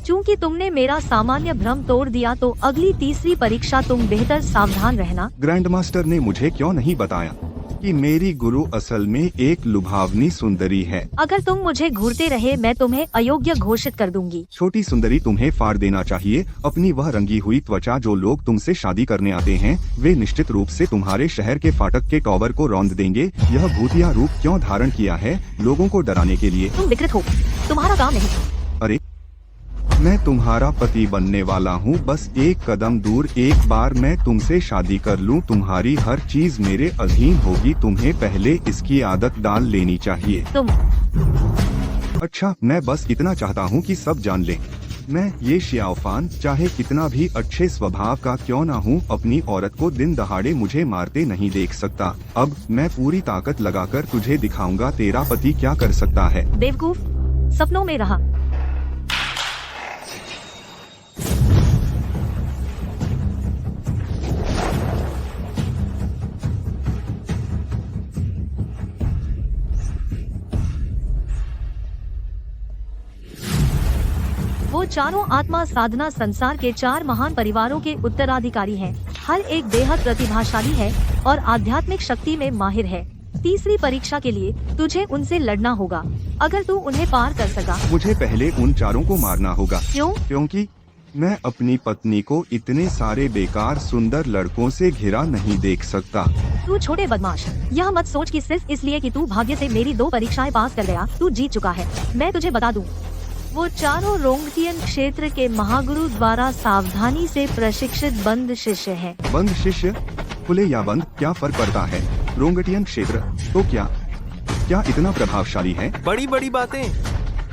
चूंकि तुमने मेरा सामान्य भ्रम तोड़ दिया तो अगली तीसरी परीक्षा तुम बेहतर सावधान रहना। ग्रैंड मास्टर ने मुझे क्यों नहीं बताया कि मेरी गुरु असल में एक लुभावनी सुंदरी है? अगर तुम मुझे घूरते रहे मैं तुम्हें अयोग्य घोषित कर दूंगी। छोटी सुंदरी, तुम्हें फाड़ देना चाहिए। अपनी वह रंगी हुई त्वचा, जो लोग तुमसे शादी करने आते हैं, वे निश्चित रूप से तुम्हारे शहर के फाटक के टॉवर को रौंद देंगे। यह भूतिया रूप क्यों धारण किया है? लोगों को डराने के लिए। तुम विकृत हो, तुम्हारा काम नहीं। अरे, मैं तुम्हारा पति बनने वाला हूँ। बस एक कदम दूर। एक बार मैं तुमसे शादी कर लूँ, तुम्हारी हर चीज मेरे अधीन होगी। तुम्हें पहले इसकी आदत डाल लेनी चाहिए। तुम अच्छा, मैं बस इतना चाहता हूँ कि सब जान लें। मैं ये शियाओफान, चाहे कितना भी अच्छे स्वभाव का क्यों ना हूँ, अपनी औरत को दिन दहाड़े मुझे मारते नहीं देख सकता। अब मैं पूरी ताकत लगाकर तुझे दिखाऊंगा तेरा पति क्या कर सकता है। बेवकूफ, सपनों में रहा। वो चारों आत्मा साधना संसार के 4 महान परिवारों के उत्तराधिकारी हैं। हर एक बेहद प्रतिभाशाली है और आध्यात्मिक शक्ति में माहिर है। तीसरी परीक्षा के लिए तुझे उनसे लड़ना होगा। अगर तू उन्हें पार कर सका, मुझे पहले उन चारों को मारना होगा। क्यों? क्योंकि मैं अपनी पत्नी को इतने सारे बेकार सुंदर लड़कों से घिरा नहीं देख सकता। तू छोटे बदमाश, यह मत सोच कि सिर्फ इसलिए कि तू भाग्य से मेरी 2 परीक्षाएं पास कर गया तू जीत चुका है। मैं तुझे बता दूं, वो चारों रोंगटियन क्षेत्र के महागुरु द्वारा सावधानी से प्रशिक्षित बंद शिष्य हैं। बंद शिष्य? खुले या बंद, क्या फर्क पड़ता है? रोंगटियन क्षेत्र तो क्या इतना प्रभावशाली है? बड़ी बड़ी बातें।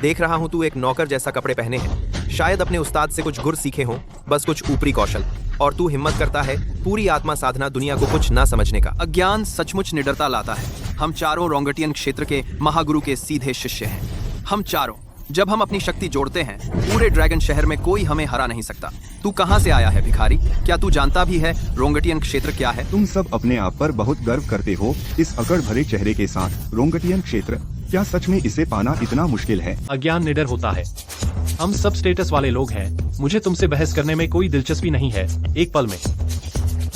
देख रहा हूँ तू एक नौकर जैसा कपड़े पहने हैं। शायद अपने उस्ताद से कुछ गुर सीखे हों, बस कुछ ऊपरी कौशल। और तू हिम्मत करता है पूरी आत्मा साधना दुनिया को कुछ ना समझने का। अज्ञान सचमुच निडरता लाता है। हम चारों रोंगटियन क्षेत्र के महागुरु के सीधे शिष्य हैं। हम चारों, जब हम अपनी शक्ति जोड़ते हैं, पूरे ड्रैगन शहर में कोई हमें हरा नहीं सकता। तू कहाँ से आया है भिखारी? क्या तू जानता भी है रोंगटियन क्षेत्र क्या है? तुम सब अपने आप पर बहुत गर्व करते हो, इस अकड़ भरे चेहरे के साथ। रोंगटियन क्षेत्र, क्या सच में इसे पाना इतना मुश्किल है? अज्ञान निडर होता है। हम सब स्टेटस वाले लोग हैं। मुझे तुमसे बहस करने में कोई दिलचस्पी नहीं है। एक पल में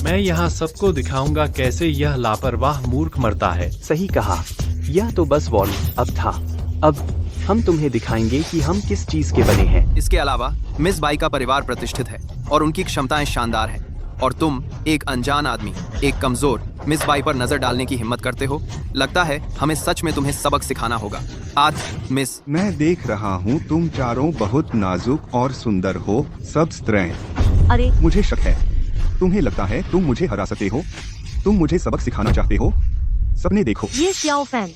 मैं यहाँ सबको दिखाऊंगा कैसे यह लापरवाह मूर्ख मरता है। सही कहा, यह तो बस वॉर्म अप था। अब हम तुम्हें दिखाएंगे कि हम किस चीज के बने हैं। इसके अलावा मिस बाई का परिवार प्रतिष्ठित है और उनकी क्षमताएं शानदार हैं। और तुम एक अनजान आदमी, एक कमजोर मिस बाई पर नजर डालने की हिम्मत करते हो। लगता है हमें सच में तुम्हें सबक सिखाना होगा। आज मिस, मैं देख रहा हूँ तुम चारों बहुत नाजुक और सुंदर हो, सब स्त्रियां। अरे, मुझे शक है। तुम्हें लगता है तुम मुझे हरा सकते हो? तुम मुझे सबक सिखाना चाहते हो? सपने देखो। ये श्याओ फैन,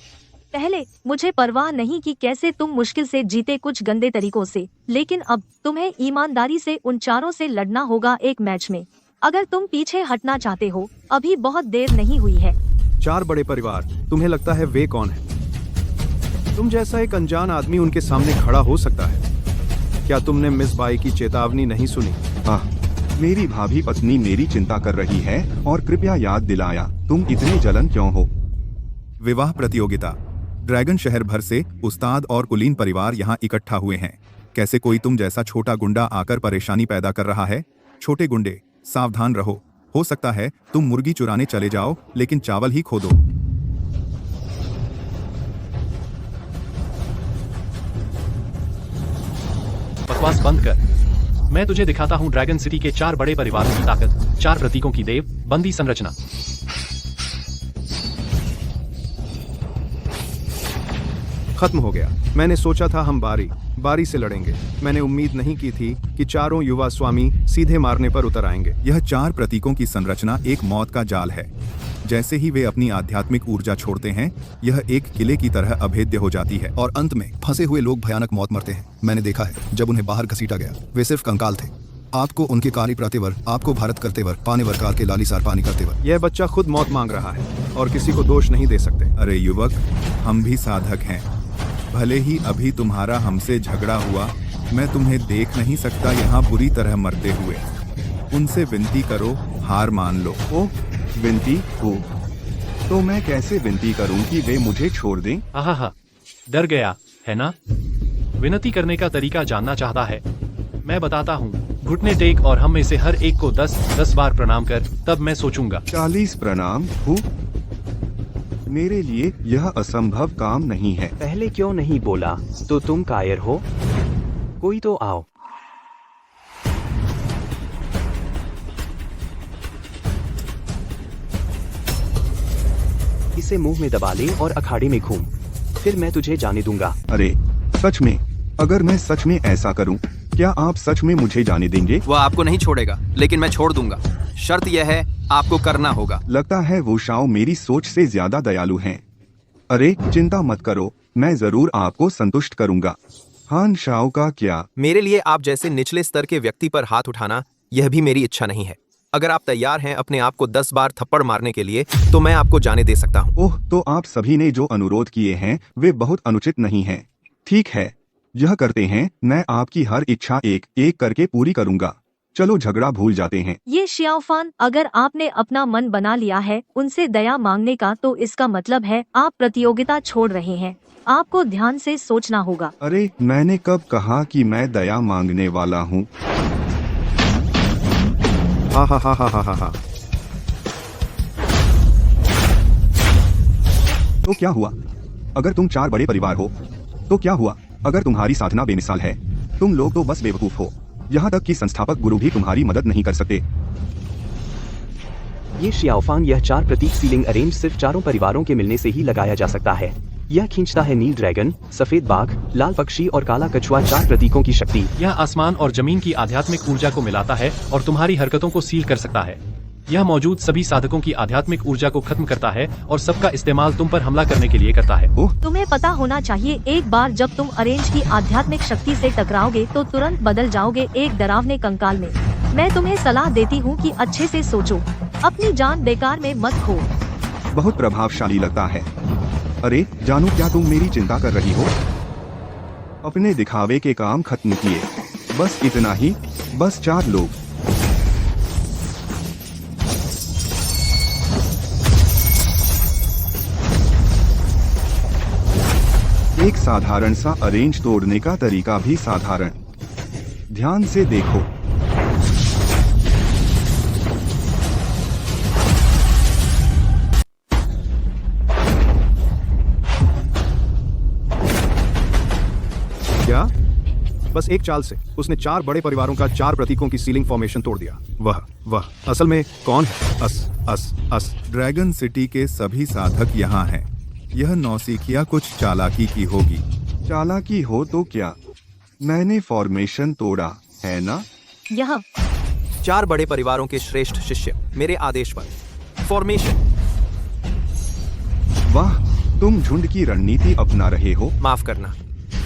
पहले मुझे परवाह नहीं कि कैसे तुम मुश्किल से जीते कुछ गंदे तरीकों से, लेकिन अब तुम्हें ईमानदारी से उन चारों से लड़ना होगा एक मैच में। अगर तुम पीछे हटना चाहते हो, अभी बहुत देर नहीं हुई है। 4 बड़े परिवार, तुम्हें लगता है वे कौन है? तुम जैसा एक अनजान आदमी उनके सामने खड़ा हो सकता है? क्या तुमने मिस बाई की चेतावनी नहीं सुनी? मेरी भाभी पत्नी मेरी चिंता कर रही है और कृपया याद दिलाया, तुम इतने जलन क्यों हो? विवाह प्रतियोगिता। ड्रैगन शहर भर से उस्ताद और कुलीन परिवार यहाँ इकट्ठा हुए हैं। कैसे कोई तुम जैसा छोटा गुंडा आकर परेशानी पैदा कर रहा है? छोटे गुंडे, सावधान रहो। हो सकता है तुम मुर्गी चुराने चले जाओ लेकिन चावल ही खो दो। बकवास बंद कर। मैं तुझे दिखाता हूँ ड्रैगन सिटी के 4 बड़े परिवारों की ताकत, 4 प्रतीकों की देव बंदी संरचना। खत्म हो गया। मैंने सोचा था हम बारी से लड़ेंगे। मैंने उम्मीद नहीं की थी कि चारों युवा स्वामी सीधे मारने पर उतर आएंगे। यह 4 प्रतीकों की संरचना एक मौत का जाल है। जैसे ही वे अपनी आध्यात्मिक ऊर्जा छोड़ते हैं, यह एक किले की तरह अभेद्य हो जाती है और अंत में फंसे हुए लोग भयानक मौत मरते हैं। मैंने देखा है जब उन्हें बाहर घसीटा गया, वे सिर्फ कंकाल थे। आपको उनके कार्य प्रतिवर, आपको भारत करते वर, पाने वरकार के लाली सार पानी करते वर। यह बच्चा खुद मौत मांग रहा है और किसी को दोष नहीं दे सकते। अरे युवक, हम भी साधक हैं। भले ही अभी तुम्हारा हमसे झगड़ा हुआ, मैं तुम्हें देख नहीं सकता यहाँ बुरी तरह मरते हुए। उनसे विनती करो, हार मान लो। ओह, विनती हो तो मैं कैसे विनती करूं कि वे मुझे छोड़ दें? आहा, डर गया है ना? विनती करने का तरीका जानना चाहता है? मैं बताता हूँ। घुटने टेक और हम में से हर एक को 10 बार प्रणाम कर, तब मैं सोचूंगा। 40 प्रणाम हूँ? मेरे लिए यह असंभव काम नहीं है। पहले क्यों नहीं बोला? तो तुम कायर हो? कोई तो आओ। इसे मुंह में दबा ले और अखाड़े में घूम, फिर मैं तुझे जाने दूंगा। अरे सच में? अगर मैं सच में ऐसा करूं, क्या आप सच में मुझे जाने देंगे? वह आपको नहीं छोड़ेगा, लेकिन मैं छोड़ दूंगा। शर्त यह है, आपको करना होगा। लगता है वो शाओ मेरी सोच से ज्यादा दयालु हैं। अरे चिंता मत करो, मैं जरूर आपको संतुष्ट करूंगा। हान शाओ का क्या? मेरे लिए आप जैसे निचले स्तर के व्यक्ति पर हाथ उठाना, यह भी मेरी इच्छा नहीं है। अगर आप तैयार हैं अपने आप को 10 बार थप्पड़ मारने के लिए, तो मैं आपको जाने दे सकता हूँ। ओह, तो आप सभी ने जो अनुरोध किए हैं वे बहुत अनुचित नहीं हैं। ठीक है, यह करते हैं। मैं आपकी हर इच्छा एक एक करके पूरी करूंगा। चलो झगड़ा भूल जाते हैं। ये शियाओफान, अगर आपने अपना मन बना लिया है उनसे दया मांगने का, तो इसका मतलब है आप प्रतियोगिता छोड़ रहे हैं। आपको ध्यान से सोचना होगा। अरे मैंने कब कहा कि मैं दया मांगने वाला हूँ? हा। तो क्या हुआ अगर तुम 4 बड़े परिवार हो? तो क्या हुआ अगर तुम्हारी साधना बेमिसाल है? तुम लोग तो बस बेवकूफ हो। यहाँ तक कि संस्थापक गुरु भी तुम्हारी मदद नहीं कर सकते। ये शियाओफान, यह 4 प्रतीक सीलिंग अरेंज सिर्फ 4 परिवारों के मिलने से ही लगाया जा सकता है। यह खींचता है नील ड्रैगन, सफेद बाघ, लाल पक्षी और काला कछुआ, 4 प्रतीकों की शक्ति। यह आसमान और जमीन की आध्यात्मिक ऊर्जा को मिलाता है और तुम्हारी हरकतों को सील कर सकता है। यह मौजूद सभी साधकों की आध्यात्मिक ऊर्जा को खत्म करता है और सबका इस्तेमाल तुम पर हमला करने के लिए करता है। तुम्हें पता होना चाहिए, एक बार जब तुम अरेंज की आध्यात्मिक शक्ति से टकराओगे तो तुरंत बदल जाओगे एक डरावने कंकाल में। मैं तुम्हें सलाह देती हूँ कि अच्छे से सोचो, अपनी जान बेकार में मत खो। बहुत प्रभावशाली लगता है। अरे जानू, क्या तुम मेरी चिंता कर रही हो? अपने दिखावे के काम खत्म किए। बस इतना ही, बस 4 लोग। एक साधारण सा अरेंज तोड़ने का तरीका भी साधारण। ध्यान से देखो। क्या? बस एक चाल से उसने 4 बड़े परिवारों का 4 प्रतीकों की सीलिंग फॉर्मेशन तोड़ दिया। वह असल में कौन है? अस ड्रैगन सिटी के सभी साधक यहाँ हैं। यह नौसिखिया कुछ चालाकी की होगी। चालाकी हो तो क्या? मैंने फॉर्मेशन तोड़ा है ना? यह 4 बड़े परिवारों के श्रेष्ठ शिष्य मेरे आदेश पर फॉर्मेशन। वाह, तुम झुंड की रणनीति अपना रहे हो। माफ करना,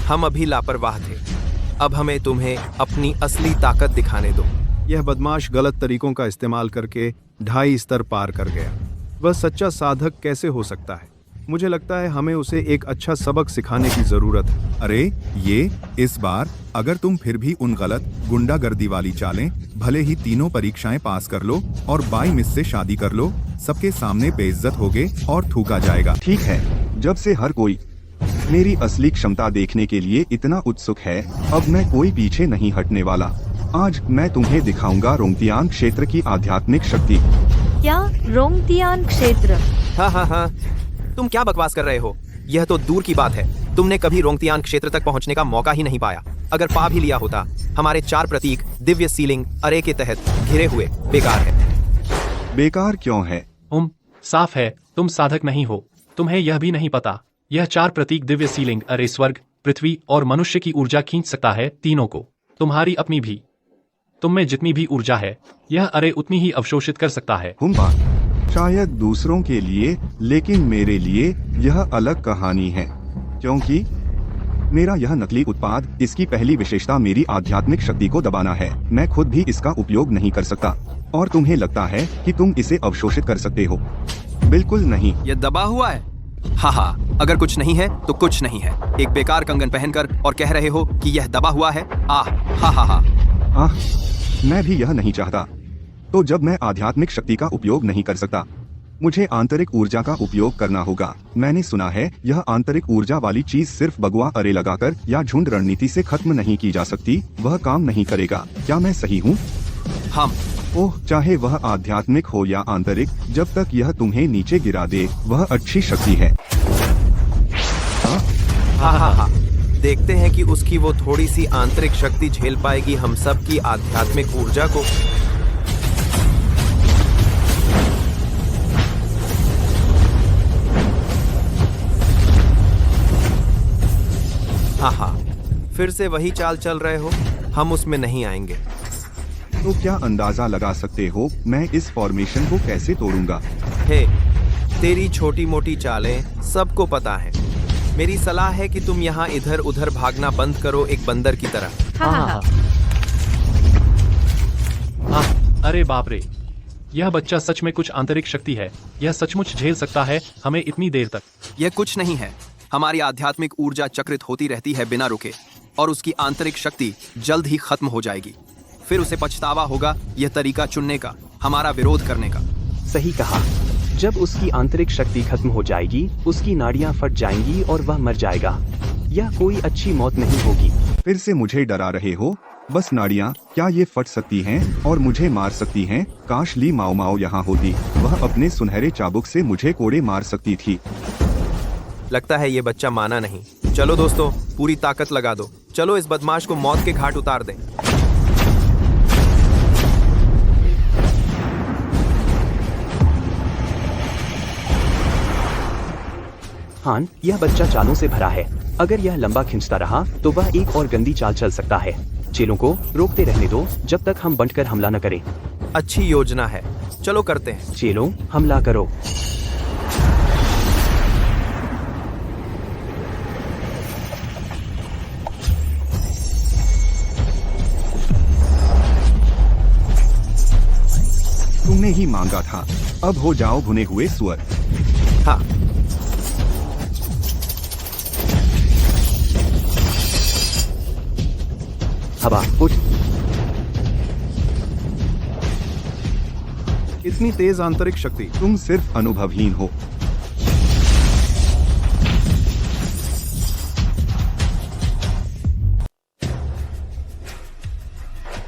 हम अभी लापरवाह थे। अब हमें तुम्हें अपनी असली ताकत दिखाने दो। यह बदमाश गलत तरीकों का इस्तेमाल करके 2.5 स्तर पार कर गया। वह सच्चा साधक कैसे हो सकता है? मुझे लगता है हमें उसे एक अच्छा सबक सिखाने की जरूरत है। अरे ये इस बार अगर तुम फिर भी उन गलत गुंडागर्दी वाली चालें, भले ही तीनों परीक्षाएं पास कर लो और बाई मिस से शादी कर लो, सबके सामने बेइज्जत होगे और थूका जाएगा। ठीक है, जब से हर कोई मेरी असली क्षमता देखने के लिए इतना उत्सुक है, अब मैं कोई पीछे नहीं हटने वाला। आज मैं तुम्हें दिखाऊंगा रोंगतियान क्षेत्र की आध्यात्मिक शक्ति। क्या रोंगतियान क्षेत्र? हाँ, तुम क्या बकवास कर रहे हो? यह तो दूर की बात है, तुमने कभी रोंगतियान क्षेत्र तक पहुंचने का मौका ही नहीं पाया। अगर पा भी लिया होता, हमारे 4 प्रतीक दिव्य सीलिंग अरे के तहत घिरे हुए बेकार है। बेकार क्यों है? साफ है तुम साधक नहीं हो। तुम्हें यह भी नहीं पता, यह 4 प्रतीक दिव्य सीलिंग अरे स्वर्ग, पृथ्वी और मनुष्य की ऊर्जा खींच सकता है, तीनों को, तुम्हारी अपनी भी। तुम में जितनी भी ऊर्जा है, यह अरे उतनी ही अवशोषित कर सकता है। शायद दूसरों के लिए, लेकिन मेरे लिए यह अलग कहानी है, क्योंकि मेरा यह नकली उत्पाद, इसकी पहली विशेषता मेरी आध्यात्मिक शक्ति को दबाना है। मैं खुद भी इसका उपयोग नहीं कर सकता, और तुम्हें लगता है कि तुम इसे अवशोषित कर सकते हो? बिल्कुल नहीं। यह दबा हुआ है। हाँ, अगर कुछ नहीं है तो कुछ नहीं है। एक बेकार कंगन पहनकर और कह रहे हो कि यह दबा हुआ है। आह, मैं भी यह नहीं चाहता। तो जब मैं आध्यात्मिक शक्ति का उपयोग नहीं कर सकता, मुझे आंतरिक ऊर्जा का उपयोग करना होगा। मैंने सुना है यह आंतरिक ऊर्जा वाली चीज सिर्फ बगुआ अरे लगाकर या झुंड रणनीति से खत्म नहीं की जा सकती। वह काम नहीं करेगा। क्या मैं सही हूँ? ओह, चाहे वह आध्यात्मिक हो या आंतरिक, जब तक यह तुम्हें नीचे गिरा दे, वह अच्छी शक्ति है। हाँ, देखते हैं कि उसकी वो थोड़ी सी आंतरिक शक्ति झेल पाएगी हम सब की आध्यात्मिक ऊर्जा को। हाँ, फिर से वही चाल चल रहे हो, हम उसमें नहीं आएंगे। तो क्या अंदाजा लगा सकते हो मैं इस फॉर्मेशन को कैसे तोड़ूंगा? हे, तेरी छोटी मोटी चालें सबको पता है। मेरी सलाह है कि तुम यहाँ इधर उधर भागना बंद करो, एक बंदर की तरह। हाँ। अरे बाप रे, यह बच्चा सच में कुछ आंतरिक शक्ति है। यह सचमुच झेल सकता है हमें इतनी देर तक। यह कुछ नहीं है। हमारी आध्यात्मिक ऊर्जा चक्रित होती रहती है बिना रुके, और उसकी आंतरिक शक्ति जल्द ही खत्म हो जाएगी। फिर उसे पछतावा होगा यह तरीका चुनने का, हमारा विरोध करने का। सही कहा। जब उसकी आंतरिक शक्ति खत्म हो जाएगी, उसकी नाड़ियां फट जाएंगी और वह मर जाएगा। यह कोई अच्छी मौत नहीं होगी। फिर से मुझे डरा रहे हो? बस नाड़ियाँ क्या ये फट सकती हैं और मुझे मार सकती हैं? काश ली माओ माओ यहाँ होती, वह अपने सुनहरे चाबुक से मुझे कोड़े मार सकती थी। लगता है ये बच्चा माना नहीं। चलो दोस्तों, पूरी ताकत लगा दो। चलो इस बदमाश को मौत के घाट उतार दें। हान, यह बच्चा चालों से भरा है। अगर यह लंबा खिंचता रहा तो वह एक और गंदी चाल चल सकता है। चेलों को रोकते रहने दो जब तक हम बंटकर हमला न करें। अच्छी योजना है, चलो करते हैं। चेलों, हमला करो। तुमने ही मांगा था, अब हो जाओ भुने हुए सुअर। हाँ, हवा उठ। इतनी तेज आंतरिक शक्ति। तुम सिर्फ अनुभवहीन हो।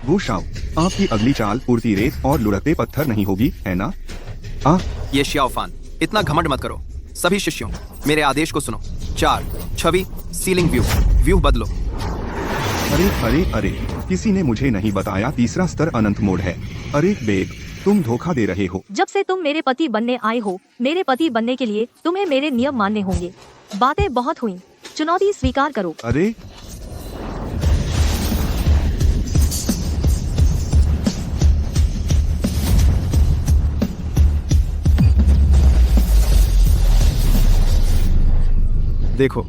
वुशाओ, आपकी अगली चाल उड़ती रेत और लुढ़कते पत्थर नहीं होगी, है ना? ये श्याओफान, इतना घमंड मत करो। सभी शिष्यों, मेरे आदेश को सुनो। 4 छवि सीलिंग व्यू बदलो। अरे अरे अरे, किसी ने मुझे नहीं बताया तीसरा स्तर अनंत मोड है। अरे बेग, तुम धोखा दे रहे हो। जब से तुम मेरे पति बनने आए हो, मेरे पति बनने के लिए तुम्हें मेरे नियम मानने होंगे। बातें बहुत हुई, चुनौती स्वीकार करो। अरे देखो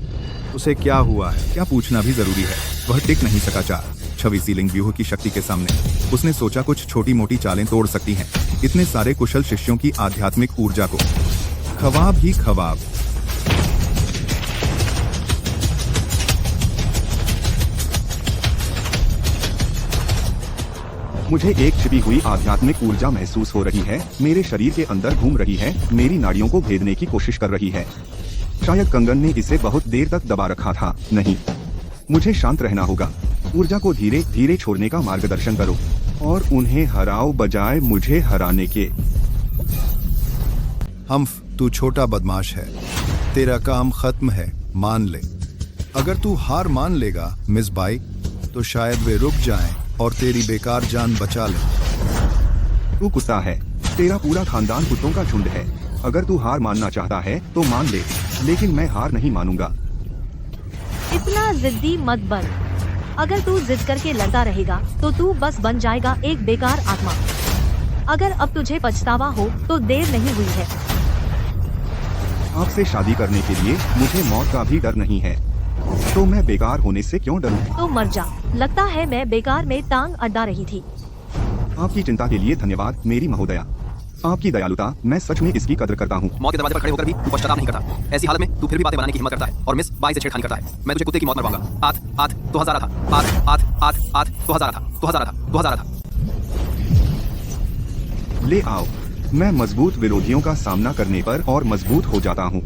उसे क्या हुआ है। क्या पूछना भी जरूरी है? वह टिक नहीं सका 4 छवि सीलिंग व्यूह की शक्ति के सामने। उसने सोचा कुछ छोटी मोटी चालें तोड़ सकती हैं इतने सारे कुशल शिष्यों की आध्यात्मिक ऊर्जा को। ख्वाब ही ख्वाब। मुझे एक छिपी हुई आध्यात्मिक ऊर्जा महसूस हो रही है, मेरे शरीर के अंदर घूम रही है, मेरी नाड़ियों को भेदने की कोशिश कर रही है। शायद कंगन ने इसे बहुत देर तक दबा रखा था। नहीं, मुझे शांत रहना होगा। ऊर्जा को धीरे धीरे छोड़ने का मार्गदर्शन करो और उन्हें हराओ बजाय मुझे हराने के। हम्फ, तू छोटा बदमाश है, तेरा काम खत्म है, मान ले। अगर तू हार मान लेगा मिस बाई, तो शायद वे रुक जाएं और तेरी बेकार जान बचा ले। तू कुत्ता है, तेरा पूरा खानदान कुत्तों का झुंड है। अगर तू हार मानना चाहता है तो मान ले, लेकिन मैं हार नहीं मानूंगा। इतना जिद्दी मत बन। अगर तू जिद करके लड़ता रहेगा तो तू बस बन जाएगा एक बेकार आत्मा। अगर अब तुझे पछतावा हो तो देर नहीं हुई है। आपसे शादी करने के लिए मुझे मौत का भी डर नहीं है, तो मैं बेकार होने से क्यों डरूं? तो मर जा। लगता है मैं बेकार में टांग अड्डा रही थी। आपकी चिंता के लिए धन्यवाद मेरी महोदया। आपकी दयालुता, मैं सच में इसकी कदर करता हूँ। मौत के दरवाजे पर खड़े होकर भी तू पश्चाताप नहीं करता। ऐसी हालत में तू फिर भी बातें बनाने की हिम्मत करता है और मिस बाई से छेड़खानी करता है। मैं तुझे कुत्ते की मौत मरवाऊंगा। आठ आठ तो हजारा था, आठ आठ आठ आठ तो हजारा था, तो हजारा था, तो हजारा था। ले आओ, मैं मजबूत विरोधियों का सामना करने पर और मजबूत हो जाता हूँ।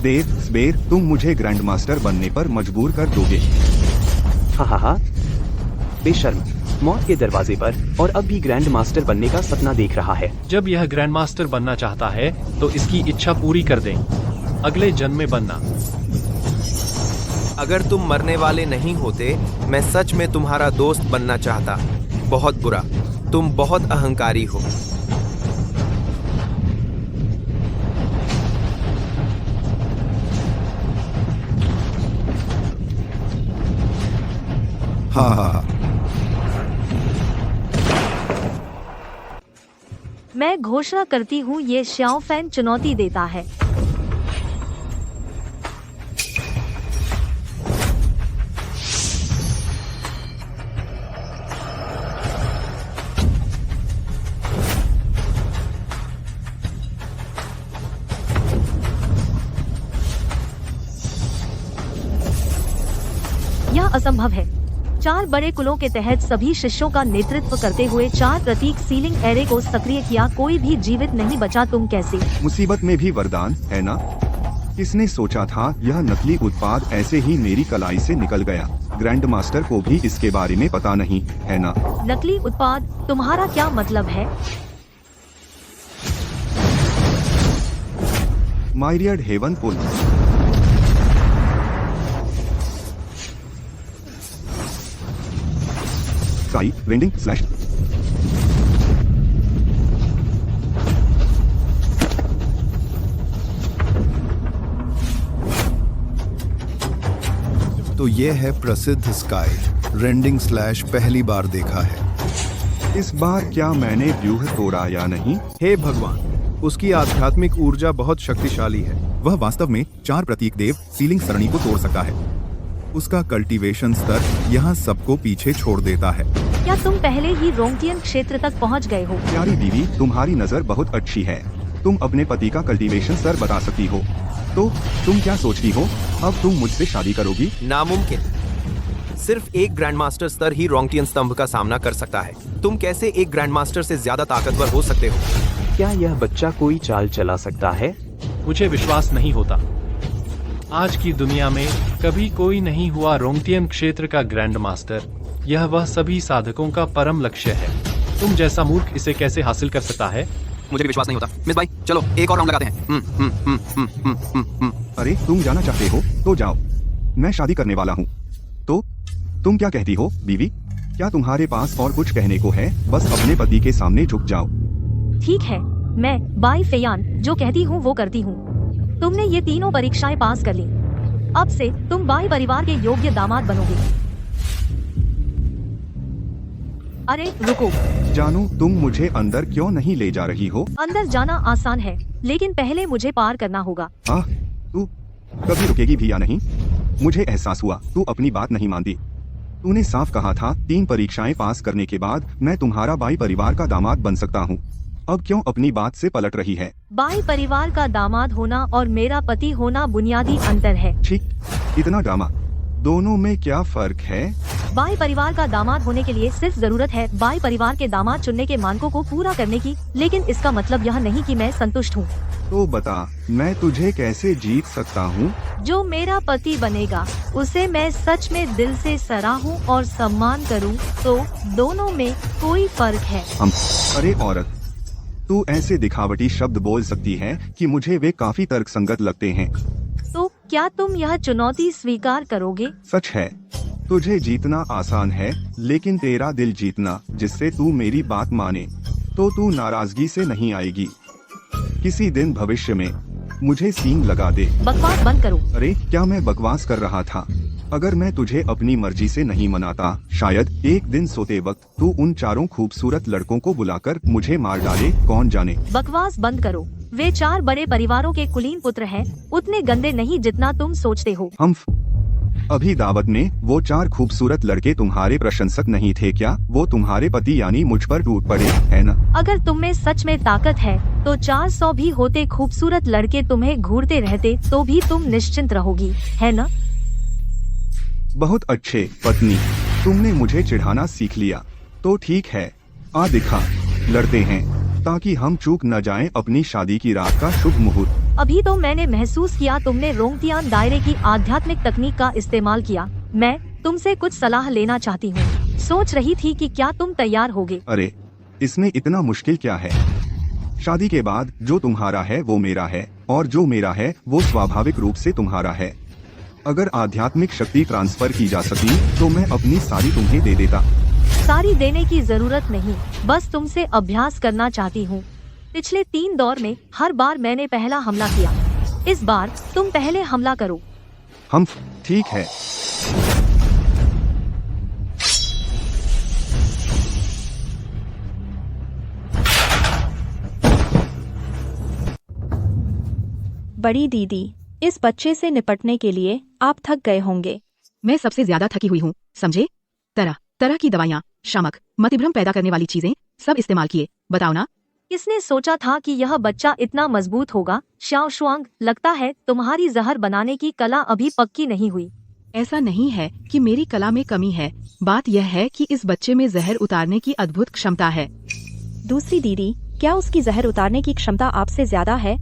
देव स्बेर, तुम मुझे ग्रैंड मास्टर बनने पर मजबूर कर दोगे। हा बेशर्म, मौत के दरवाजे पर और अब भी ग्रैंड मास्टर बनने का सपना देख रहा है। जब यह ग्रैंड मास्टर बनना चाहता है तो इसकी इच्छा पूरी कर दें। अगले जन्म में बनना। अगर तुम मरने वाले नहीं होते, मैं सच में तुम्हारा दोस्त बनना चाहता। बहुत बुरा, तुम बहुत अहंकारी हो। हाँ, मैं घोषणा करती हूँ ये श्याओ फैन चुनौती देता है। यह असंभव है। 4 बड़े कुलों के तहत सभी शिष्यों का नेतृत्व करते हुए 4 प्रतीक सीलिंग एरे को सक्रिय किया, कोई भी जीवित नहीं बचा। तुम कैसे? मुसीबत में भी वरदान है ना? किसने सोचा था यह नकली उत्पाद ऐसे ही मेरी कलाई से निकल गया? ग्रैंड मास्टर को भी इसके बारे में पता नहीं है ना? नकली उत्पाद, तुम्हारा क्या मतलब है? Myriad heaven pull. साई वेंडिंग स्लैश। तो ये है प्रसिद्ध स्काई रेंडिंग स्लैश, पहली बार देखा है। इस बार क्या मैंने व्यूह तोड़ा या नहीं? हे भगवान, उसकी आध्यात्मिक ऊर्जा बहुत शक्तिशाली है। वह वास्तव में 4 प्रतीक देव सीलिंग सरणी को तोड़ सकता है। उसका कल्टीवेशन स्तर यहाँ सबको पीछे छोड़ देता है। क्या तुम पहले ही रोंगटियन क्षेत्र तक पहुँच गए हो? प्यारी बीवी, तुम्हारी नजर बहुत अच्छी है। तुम अपने पति का कल्टीवेशन स्तर बता सकती हो। तो तुम क्या सोचती हो, अब तुम मुझसे शादी करोगी? नामुमकिन। सिर्फ एक ग्रैंड मास्टर स्तर ही रोंगटियन स्तंभ का सामना कर सकता है। तुम कैसे एक ग्रैंड मास्टर से ज्यादा ताकतवर हो सकते हो? क्या यह बच्चा कोई चाल चला सकता है? मुझे विश्वास नहीं होता। आज की दुनिया में कभी कोई नहीं हुआ रोंगटियन क्षेत्र का ग्रैंड मास्टर। यह वह सभी साधकों का परम लक्ष्य है। तुम जैसा मूर्ख इसे कैसे हासिल कर सकता है? मुझे भी विश्वास नहीं होता। मिस बाई, चलो एक और राउंड लगाते हैं। अरे तुम जाना चाहते हो तो जाओ, मैं शादी करने वाला हूँ। तो तुम क्या कहती हो बीवी? क्या तुम्हारे पास और कुछ कहने को है? बस अपने पति के सामने झुक जाओ। ठीक है, मैं बाई फेयान जो कहती हूँ वो करती हूँ। तुमने ये तीनों परीक्षाएं पास कर ली। अब से तुम बाई परिवार के योग्य दामाद बनोगे। अरे रुको, जानू, तुम मुझे अंदर क्यों नहीं ले जा रही हो? अंदर जाना आसान है, लेकिन पहले मुझे पार करना होगा। तू कभी रुकेगी भी या नहीं? मुझे एहसास हुआ तू अपनी बात नहीं मानती। तूने साफ कहा था 3 परीक्षाएं पास करने के बाद मैं तुम्हारा बाई परिवार का दामाद बन सकता हूँ। अब क्यों अपनी बात से पलट रही है? बाई परिवार का दामाद होना और मेरा पति होना बुनियादी अंतर है। ठीक, इतना ड्रामा। दोनों में क्या फर्क है? बाई परिवार का दामाद होने के लिए सिर्फ जरूरत है बाई परिवार के दामाद चुनने के मानकों को पूरा करने की, लेकिन इसका मतलब यह नहीं कि मैं संतुष्ट हूँ। तो बता, मैं तुझे कैसे जीत सकता हूँ? जो मेरा पति बनेगा उसे मैं सच में दिल से सराहूं और सम्मान करूं, तो दोनों में कोई फर्क है। अरे औरत, तू ऐसे दिखावटी शब्द बोल सकती है कि मुझे वे काफी तर्कसंगत लगते हैं। तो क्या तुम यह चुनौती स्वीकार करोगे? सच है, तुझे जीतना आसान है, लेकिन तेरा दिल जीतना, जिससे तू मेरी बात माने, तो तू नाराजगी से नहीं आएगी। किसी दिन भविष्य में मुझे सींग लगा दे। बकवास बंद करो। अरे क्या मैं बकवास कर रहा था? अगर मैं तुझे अपनी मर्जी से नहीं मनाता, शायद एक दिन सोते वक्त तू उन चारों खूबसूरत लड़कों को बुलाकर मुझे मार डाले, कौन जाने। बकवास बंद करो। वे 4 बड़े परिवारों के कुलीन पुत्र हैं, उतने गंदे नहीं जितना तुम सोचते हो। अभी दावत में वो 4 खूबसूरत लड़के तुम्हारे प्रशंसक नहीं थे क्या? वो तुम्हारे पति यानी मुझ पर टूट पड़े, है न? अगर तुम में सच में ताकत है तो 400 भी होते खूबसूरत लड़के तुम्हें घूरते रहते तो भी तुम निश्चिंत रहोगी, है न? बहुत अच्छे पत्नी, तुमने मुझे चिढ़ाना सीख लिया। तो ठीक है, आ दिखा, लड़ते हैं, ताकि हम चूक न जाएं अपनी शादी की रात का शुभ मुहूर्त। अभी तो मैंने महसूस किया तुमने रोंगतियान दायरे की आध्यात्मिक तकनीक का इस्तेमाल किया। मैं तुमसे कुछ सलाह लेना चाहती हूँ। सोच रही थी कि क्या तुम तैयार होगे। अरे इसमें इतना मुश्किल क्या है? शादी के बाद जो तुम्हारा है वो मेरा है, और जो मेरा है वो स्वाभाविक रूप से तुम्हारा है। अगर आध्यात्मिक शक्ति ट्रांसफर की जा सकी तो मैं अपनी सारी तुम्हें दे देता। सारी देने की जरूरत नहीं, बस तुमसे अभ्यास करना चाहती हूँ। पिछले 3 दौर में हर बार मैंने पहला हमला किया, इस बार तुम पहले हमला करो। ठीक है। बड़ी दीदी, इस बच्चे से निपटने के लिए आप थक गए होंगे। मैं सबसे ज्यादा थकी हुई हूँ, समझे? तरह तरह की दवाइयाँ, शामक, मतिभ्रम पैदा करने वाली चीजें सब इस्तेमाल किए। बताओ ना, किसने सोचा था कि यह बच्चा इतना मजबूत होगा? शाओ शुआंग, लगता है तुम्हारी जहर बनाने की कला अभी पक्की नहीं हुई। ऐसा नहीं है कि मेरी कला में कमी है, बात यह है कि इस बच्चे में जहर उतारने की अद्भुत क्षमता है। दूसरी दीदी, क्या उसकी जहर उतारने की क्षमता आपसे ज्यादा है?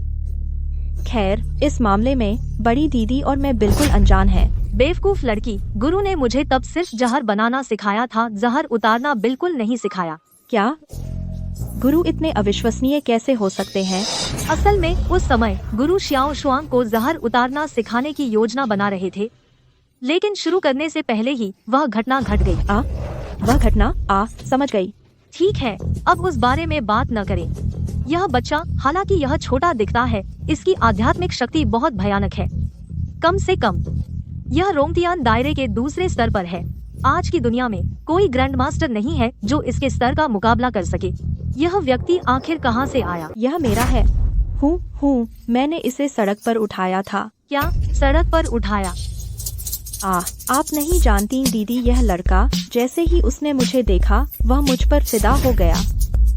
खैर, इस मामले में बड़ी दीदी और मैं बिल्कुल अनजान हैं। बेवकूफ लड़की, गुरु ने मुझे तब सिर्फ जहर बनाना सिखाया था, जहर उतारना बिल्कुल नहीं सिखाया। क्या गुरु इतने अविश्वसनीय कैसे हो सकते हैं? असल में उस समय गुरु शाओ शुआंग को जहर उतारना सिखाने की योजना बना रहे थे, लेकिन शुरू करने से पहले ही वह घटना घट गई। वह घटना? समझ गई। ठीक है, अब उस बारे में बात न करें। यह बच्चा, हालांकि यह छोटा दिखता है, इसकी आध्यात्मिक शक्ति बहुत भयानक है। कम से कम यह रोंगतियान दायरे के दूसरे स्तर पर है। आज की दुनिया में कोई ग्रैंड मास्टर नहीं है जो इसके स्तर का मुकाबला कर सके। यह व्यक्ति आखिर कहाँ से आया? यह मेरा है। हूँ, मैंने इसे सड़क पर उठाया था। क्या सड़क पर उठाया? आप नहीं जानती दीदी, यह लड़का जैसे ही उसने मुझे देखा वह मुझ पर फिदा हो गया,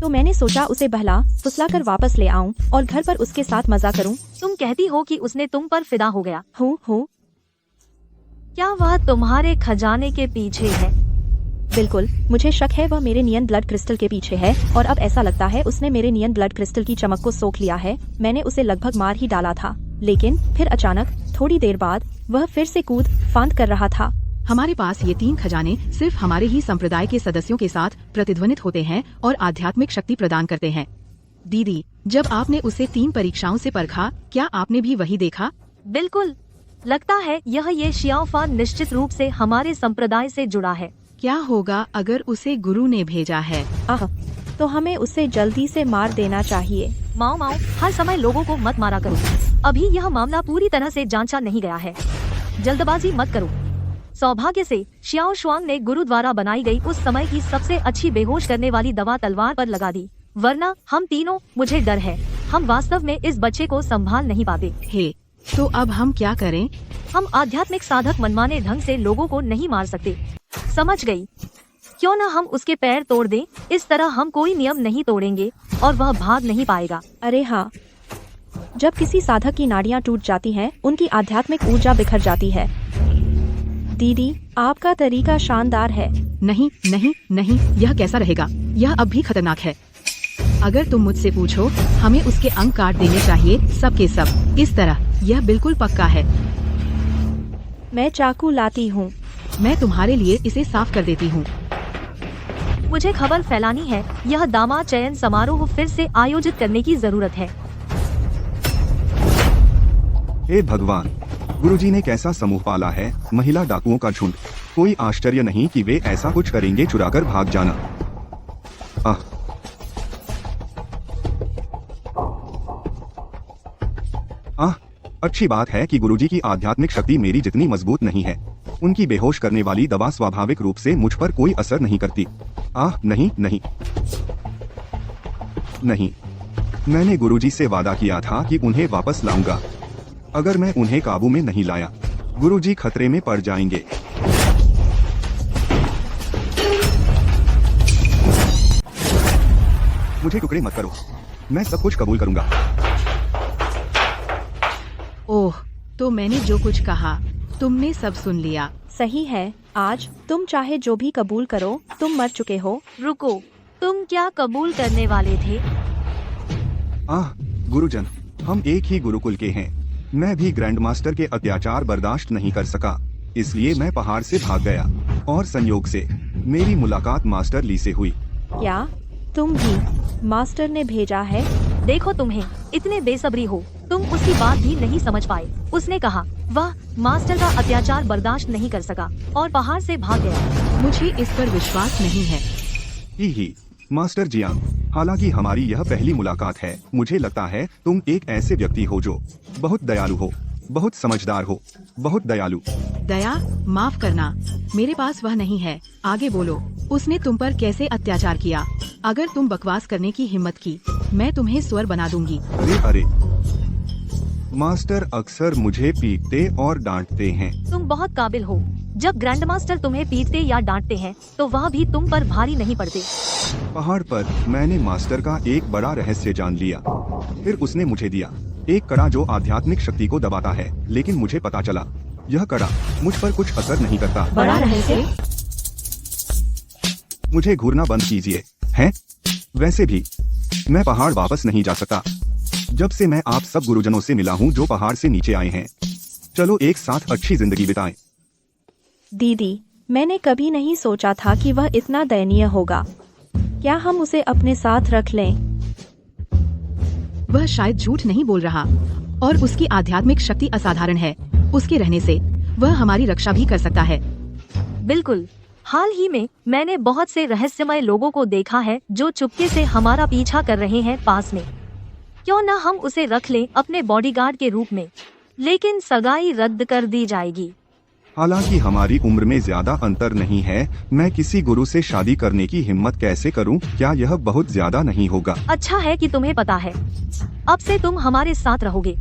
तो मैंने सोचा उसे बहला फुसलाकर वापस ले आऊं और घर पर उसके साथ मजा करूं। तुम कहती हो कि उसने तुम पर फिदा हो गया? हूँ। क्या वह तुम्हारे खजाने के पीछे है? बिल्कुल, मुझे शक है वह मेरे नियन ब्लड क्रिस्टल के पीछे है, और अब ऐसा लगता है उसने मेरे नियन ब्लड क्रिस्टल की चमक को सोख लिया है। मैंने उसे लगभग मार ही डाला था, लेकिन फिर अचानक थोड़ी देर बाद वह फिर से कूद फांद कर रहा था। हमारे पास ये 3 खजाने सिर्फ हमारे ही संप्रदाय के सदस्यों के साथ प्रतिध्वनित होते हैं और आध्यात्मिक शक्ति प्रदान करते हैं। दीदी, जब आपने उसे 3 परीक्षाओं से परखा, क्या आपने भी वही देखा? बिल्कुल, लगता है ये शियाओफान निश्चित रूप से हमारे संप्रदाय से जुड़ा है। क्या होगा अगर उसे गुरु ने भेजा है? तो हमें उसे जल्दी से मार देना चाहिए। माओ, हर समय लोगों को मत मारा करो। अभी यह मामला पूरी तरह से जांचा नहीं गया है, जल्दबाजी मत करो। सौभाग्य से शाओ शुआंग ने गुरु द्वारा बनाई गई उस समय की सबसे अच्छी बेहोश करने वाली दवा तलवार पर लगा दी, वरना हम तीनों, मुझे डर है, हम वास्तव में इस बच्चे को संभाल नहीं पाते। तो अब हम क्या करें? हम आध्यात्मिक साधक मनमाने ढंग से लोगों को नहीं मार सकते। समझ गई? क्यों न हम उसके पैर तोड़ दें, इस तरह हम कोई नियम नहीं तोड़ेंगे और वह भाग नहीं पाएगा। अरे हाँ, जब किसी साधक की नाड़ियाँ टूट जाती हैं, उनकी आध्यात्मिक ऊर्जा बिखर जाती है। दीदी, आपका तरीका शानदार है। नहीं नहीं नहीं, यह कैसा रहेगा? यह अब भी खतरनाक है। अगर तुम मुझसे पूछो, हमें उसके अंग काट देने चाहिए, सब के सब, इस तरह। यह बिल्कुल पक्का है। मैं चाकू लाती हूँ। मैं तुम्हारे लिए इसे साफ कर देती हूँ। मुझे खबर फैलानी है, यह दामाद चयन समारोह फिर से आयोजित करने की जरूरत है। हे भगवान, गुरुजी ने कैसा समूह पाला है, महिला डाकुओं का झुंड। कोई आश्चर्य नहीं कि वे ऐसा कुछ करेंगे, चुराकर भाग जाना। अच्छी बात है कि गुरुजी की आध्यात्मिक शक्ति मेरी जितनी मजबूत नहीं है। उनकी बेहोश करने वाली दवा स्वाभाविक रूप से मुझ पर कोई असर नहीं करती। नहीं नहीं नहीं, मैंने गुरुजी से वादा किया था कि उन्हें वापस लाऊंगा। अगर मैं उन्हें काबू में नहीं लाया, गुरुजी खतरे में पड़ जाएंगे। मुझे टुकड़े मत करो, मैं सब कुछ कबूल करूंगा। ओह, तो मैंने जो कुछ कहा तुमने सब सुन लिया। सही है, आज तुम चाहे जो भी कबूल करो, तुम मर चुके हो। रुको, तुम क्या कबूल करने वाले थे? गुरुजन, हम एक ही गुरुकुल के हैं। मैं भी ग्रैंड मास्टर के अत्याचार बर्दाश्त नहीं कर सका, इसलिए मैं पहाड़ से भाग गया और संयोग से मेरी मुलाकात मास्टर ली से हुई। क्या तुम भी मास्टर ने भेजा है? देखो, तुम्हें इतने बेसब्री हो, तुम उसकी बात भी नहीं समझ पाए। उसने कहा वह मास्टर का अत्याचार बर्दाश्त नहीं कर सका और पहाड़ से भाग गया। मुझे इस पर विश्वास नहीं है। ही मास्टर जियांग, हालांकि हमारी यह पहली मुलाकात है, मुझे लगता है तुम एक ऐसे व्यक्ति हो जो बहुत दयालु हो, बहुत समझदार हो, बहुत दयालु। दया? माफ करना, मेरे पास वह नहीं है। आगे बोलो, उसने तुम पर कैसे अत्याचार किया? अगर तुम बकवास करने की हिम्मत की, मैं तुम्हें स्वर बना दूंगी। अरे मास्टर अक्सर मुझे पीटते और डांटते हैं। तुम बहुत काबिल हो। जब ग्रैंड मास्टर तुम्हें पीटते या डांटते हैं, तो वह भी तुम पर भारी नहीं पड़ते। पहाड़ पर मैंने मास्टर का एक बड़ा रहस्य जान लिया। फिर उसने मुझे दिया एक कड़ा जो आध्यात्मिक शक्ति को दबाता है, लेकिन मुझे पता चला यह कड़ा मुझ पर कुछ असर नहीं करता। बड़ा रहस्य? मुझे घूरना बंद कीजिए। हैं? वैसे भी मैं पहाड़ वापस नहीं जा सकता जब से मैं आप सब गुरुजनों से मिला हूँ जो पहाड़ से नीचे आए हैं। चलो एक साथ अच्छी जिंदगी बिताएं। दीदी, मैंने कभी नहीं सोचा था कि वह इतना दयनीय होगा। क्या हम उसे अपने साथ रख लें? वह शायद झूठ नहीं बोल रहा और उसकी आध्यात्मिक शक्ति असाधारण है। उसके रहने से वह हमारी रक्षा भी कर सकता है। बिल्कुल। हाल ही में मैंने बहुत से रहस्यमय लोगों को देखा है जो चुपके से हमारा पीछा कर रहे हैं पास में। क्यों न हम उसे रख लें अपने बॉडीगार्ड के रूप में, लेकिन सगाई रद्द कर दी जाएगी। हालांकि हमारी उम्र में ज्यादा अंतर नहीं है, मैं किसी गुरु से शादी करने की हिम्मत कैसे करूं? क्या यह बहुत ज्यादा नहीं होगा? अच्छा है कि तुम्हें पता है। अब से तुम हमारे साथ रहोगे।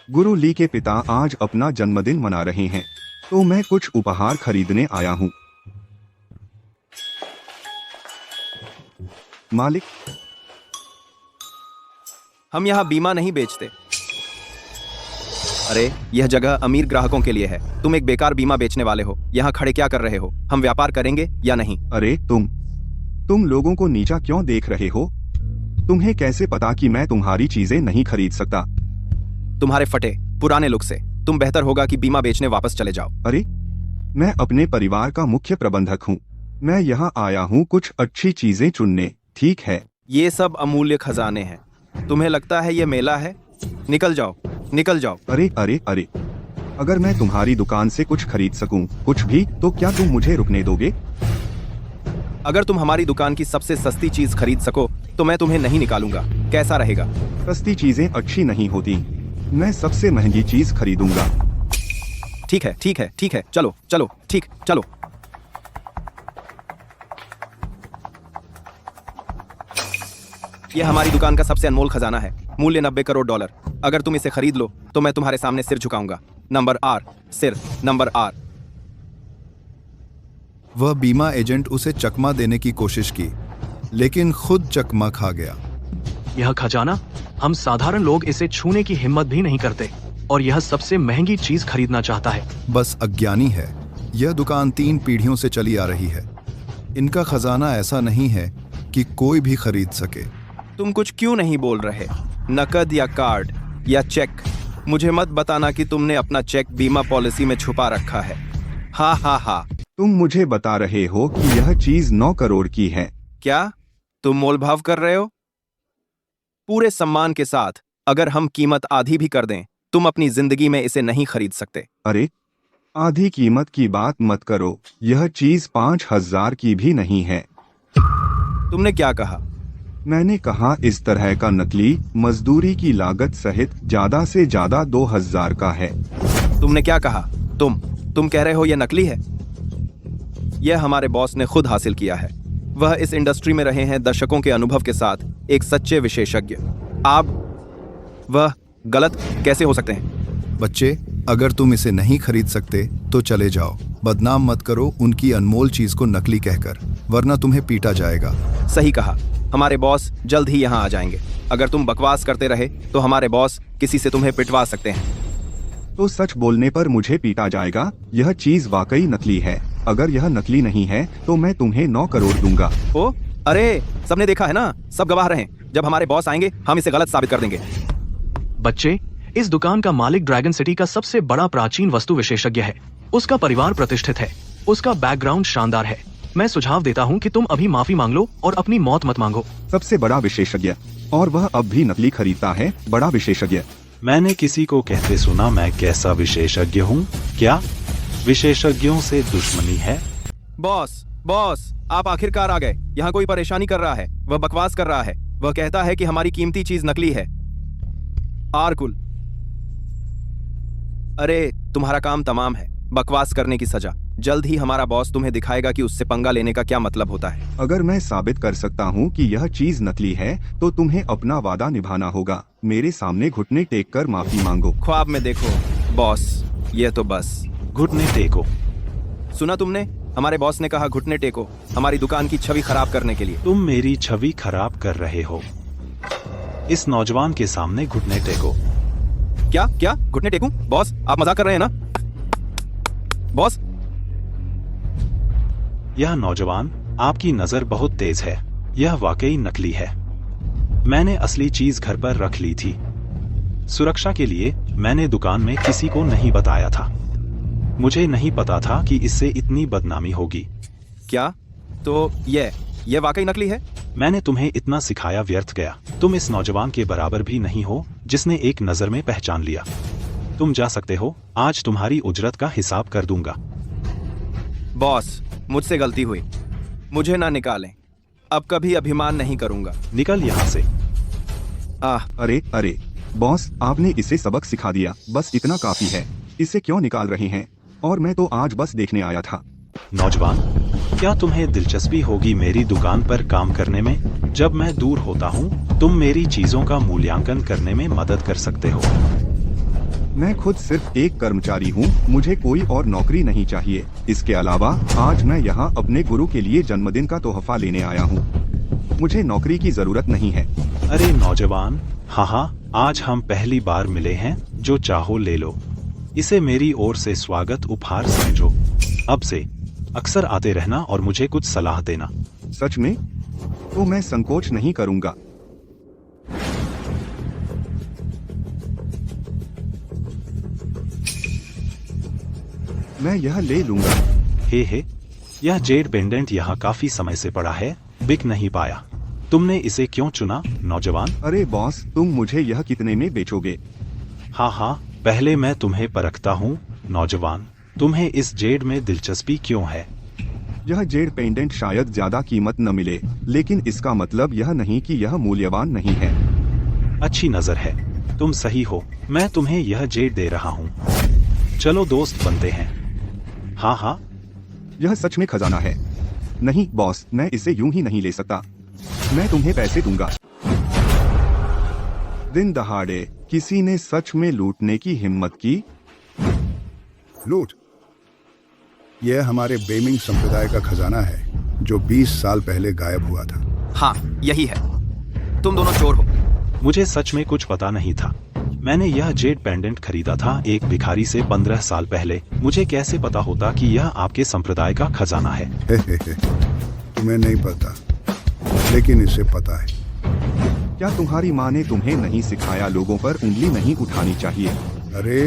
गुरु ली के पिता आज अपना जन्मदिन मना रहे हैं, तो मैं कुछ उपहार खरीदने आया हूँ। मालिक, हम यहाँ बीमा नहीं बेचते। अरे, यह जगह अमीर ग्राहकों के लिए है। तुम एक बेकार बीमा बेचने वाले हो। यहाँ खड़े क्या कर रहे हो? हम व्यापार करेंगे या नहीं? अरे तुम लोगों को नीचा क्यों देख रहे हो? तुम्हें कैसे पता कि मैं तुम्हारी चीजें नहीं खरीद सकता? तुम्हारे फटे पुराने लुक से तुम बेहतर होगा कि बीमा बेचने वापस चले जाओ। अरे, मैं अपने परिवार का मुख्य प्रबंधक हूँ। मैं यहाँ आया हूँ कुछ अच्छी चीजें चुनने, ठीक है? ये सब अमूल्य खजाने हैं। तुम्हें लगता है ये मेला है? निकल जाओ, निकल जाओ। अरे अरे अरे, अगर मैं तुम्हारी दुकान से कुछ खरीद सकूं, कुछ भी, तो क्या तुम मुझे रुकने दोगे? अगर तुम हमारी दुकान की सबसे सस्ती चीज खरीद सको तो मैं तुम्हें नहीं निकालूंगा। कैसा रहेगा? सस्ती चीजें अच्छी नहीं होती। मैं सबसे महंगी चीज खरीदूंगा। ठीक है, ठीक है, ठीक है, चलो चलो, ठीक, चलो। यह हमारी दुकान का सबसे अनमोल खजाना है, मूल्य 90 करोड़ डॉलर। अगर तुम इसे खरीद लो तो मैं तुम्हारे सामने सिर झुकाऊंगा। नंबर आर, सिर, नंबर आर। वह बीमा एजेंट उसे चकमा देने की कोशिश की, लेकिन खुद चकमा खा गया। यह खजाना, हम साधारण लोग इसे छूने की हिम्मत भी नहीं करते, और यह सबसे महंगी चीज खरीदना चाहता है। बस अज्ञानी है। यह दुकान 3 पीढ़ियों से चली आ रही है। इनका खजाना ऐसा नहीं है कि कोई भी खरीद सके। तुम कुछ क्यों नहीं बोल रहे? नकद या कार्ड या चेक? मुझे मत बताना कि तुमने अपना चेक बीमा पॉलिसी में छुपा रखा है। हा हा हा। तुम मुझे बता रहे हो कि यह चीज 9 करोड़ की है। क्या तुम मोलभाव कर रहे हो? पूरे सम्मान के साथ, अगर हम कीमत आधी भी कर दें, तुम अपनी जिंदगी में इसे नहीं खरीद सकते। अरे, आधी कीमत की बात मत करो। यह चीज 5,000 की भी नहीं है। तुमने क्या कहा? मैंने कहा इस तरह का नकली मजदूरी की लागत सहित ज्यादा से ज्यादा 2,000 का है। तुमने क्या कहा? तुम कह रहे हो यह नकली है? यह हमारे बॉस ने खुद हासिल किया है। वह इस इंडस्ट्री में रहे हैं दशकों के अनुभव के साथ, एक सच्चे विशेषज्ञ। वह गलत कैसे हो सकते हैं? बच्चे, अगर तुम इसे नहीं खरीद सकते तो चले जाओ। बदनाम मत करो उनकी अनमोल चीज को नकली कहकर, वरना तुम्हें पीटा जाएगा। सही कहा। हमारे बॉस जल्द ही यहाँ आ जाएंगे। अगर तुम बकवास करते रहे तो हमारे बॉस किसी से तुम्हें पिटवा सकते हैं। तो सच बोलने पर मुझे पीटा जाएगा? यह चीज वाकई नकली है। अगर यह नकली नहीं है तो मैं तुम्हें 9 करोड़ दूंगा। ओ, अरे, सबने देखा है ना, सब गवाह रहे। जब हमारे बॉस आएंगे हम इसे गलत साबित कर देंगे। बच्चे, इस दुकान का मालिक ड्रैगन सिटी का सबसे बड़ा प्राचीन वस्तु विशेषज्ञ है। उसका परिवार प्रतिष्ठित है। उसका बैकग्राउंड शानदार है। मैं सुझाव देता हूँ कि तुम अभी माफी मांग लो और अपनी मौत मत मांगो। सबसे बड़ा विशेषज्ञ, और वह अब भी नकली खरीदता है। बड़ा विशेषज्ञ। मैंने किसी को कहते सुना मैं कैसा विशेषज्ञ हूँ? क्या विशेषज्ञों से दुश्मनी है? बॉस, आप आखिरकार आ गए। यहाँ कोई परेशानी कर रहा है। वह बकवास कर रहा है। वह कहता है कि हमारी कीमती चीज नकली है। आरकुल, अरे, तुम्हारा काम तमाम है। बकवास करने की सजा। जल्द ही हमारा बॉस तुम्हें दिखाएगा कि उससे पंगा लेने का क्या मतलब होता है। अगर मैं साबित कर सकता हूँ कि यह चीज नकली है तो तुम्हें अपना वादा निभाना होगा। मेरे सामने घुटने टेक कर माफी मांगो। ख्वाब में देखो बॉस, ये तो बस। घुटने टेको? सुना तुमने? हमारे बॉस ने कहा घुटने टेको, हमारी दुकान की छवि खराब करने के लिए। तुम मेरी छवि खराब कर रहे हो। इस नौजवान के सामने घुटने टेको। क्या घुटने टेकूं? बॉस, आप मजाक कर रहे हैं ना? बॉस, यह नौजवान, आपकी नजर बहुत तेज है। यह वाकई नकली है। मैंने असली चीज घर पर रख ली थी। सुरक्षा के लिए मैंने दुकान में किसी को नहीं बताया था। मुझे नहीं पता था कि इससे इतनी बदनामी होगी। क्या? तो यह वाकई नकली है? मैंने तुम्हें इतना सिखाया व्यर्थ गया। तुम इस नौजवान के बराबर भी नहीं हो जिसने एक नजर में पहचान लिया। तुम जा सकते हो। आज तुम्हारी उजरत का हिसाब कर दूंगा। बॉस, मुझसे गलती हुई। मुझे ना निकालें। अब कभी अभिमान नहीं करूंगा। निकल यहाँ से। अरे बॉस, आपने इसे सबक सिखा दिया। बस इतना काफी है। इसे क्यों निकाल रहे हैं? और मैं तो आज बस देखने आया था। नौजवान, क्या तुम्हें दिलचस्पी होगी मेरी दुकान पर काम करने में? जब मैं दूर होता हूँ तुम मेरी चीजों का मूल्यांकन करने में मदद कर सकते हो। मैं खुद सिर्फ एक कर्मचारी हूँ। मुझे कोई और नौकरी नहीं चाहिए। इसके अलावा आज मैं यहाँ अपने गुरु के लिए जन्मदिन का तोहफा लेने आया हूँ। मुझे नौकरी की जरूरत नहीं है। अरे नौजवान, हाँ, आज हम पहली बार मिले हैं। जो चाहो ले लो। इसे मेरी ओर से स्वागत उपहार समझो। अब से अक्सर आते रहना और मुझे कुछ सलाह देना। सच में? तो मैं संकोच नहीं करूंगा। मैं यह ले लूंगा। हे, यह जेड पेंडेंट यहाँ काफी समय से पड़ा है, बिक नहीं पाया। तुमने इसे क्यों चुना नौजवान? अरे बॉस, तुम मुझे यह कितने में बेचोगे? हाँ, पहले मैं तुम्हें परखता हूँ। नौजवान, तुम्हें इस जेड में दिलचस्पी क्यों है? यह जेड पेंडेंट शायद ज्यादा कीमत न मिले, लेकिन इसका मतलब यह नहीं कि यह मूल्यवान नहीं है। अच्छी नजर है। तुम सही हो। मैं तुम्हें यह जेड दे रहा हूँ। चलो दोस्त बनते हैं। हाँ, यह सच में खजाना है। नहीं बॉस, मैं इसे यूं ही नहीं ले सकता। मैं तुम्हें पैसे दूंगा। दिन दहाड़े किसी ने सच में लूटने की हिम्मत की? लूट? यह हमारे बेमिंग संप्रदाय का खजाना है जो 20 साल पहले गायब हुआ था। हाँ, यही है। तुम दोनों चोर हो। मुझे सच में कुछ पता नहीं था। मैंने यह जेड पेंडेंट खरीदा था एक भिखारी से 15 साल पहले। मुझे कैसे पता होता कि यह आपके संप्रदाय का खजाना है? तुम्हें नहीं पता, लेकिन इसे पता है। क्या तुम्हारी माँ ने तुम्हें नहीं सिखाया लोगों पर उंगली नहीं उठानी चाहिए? अरे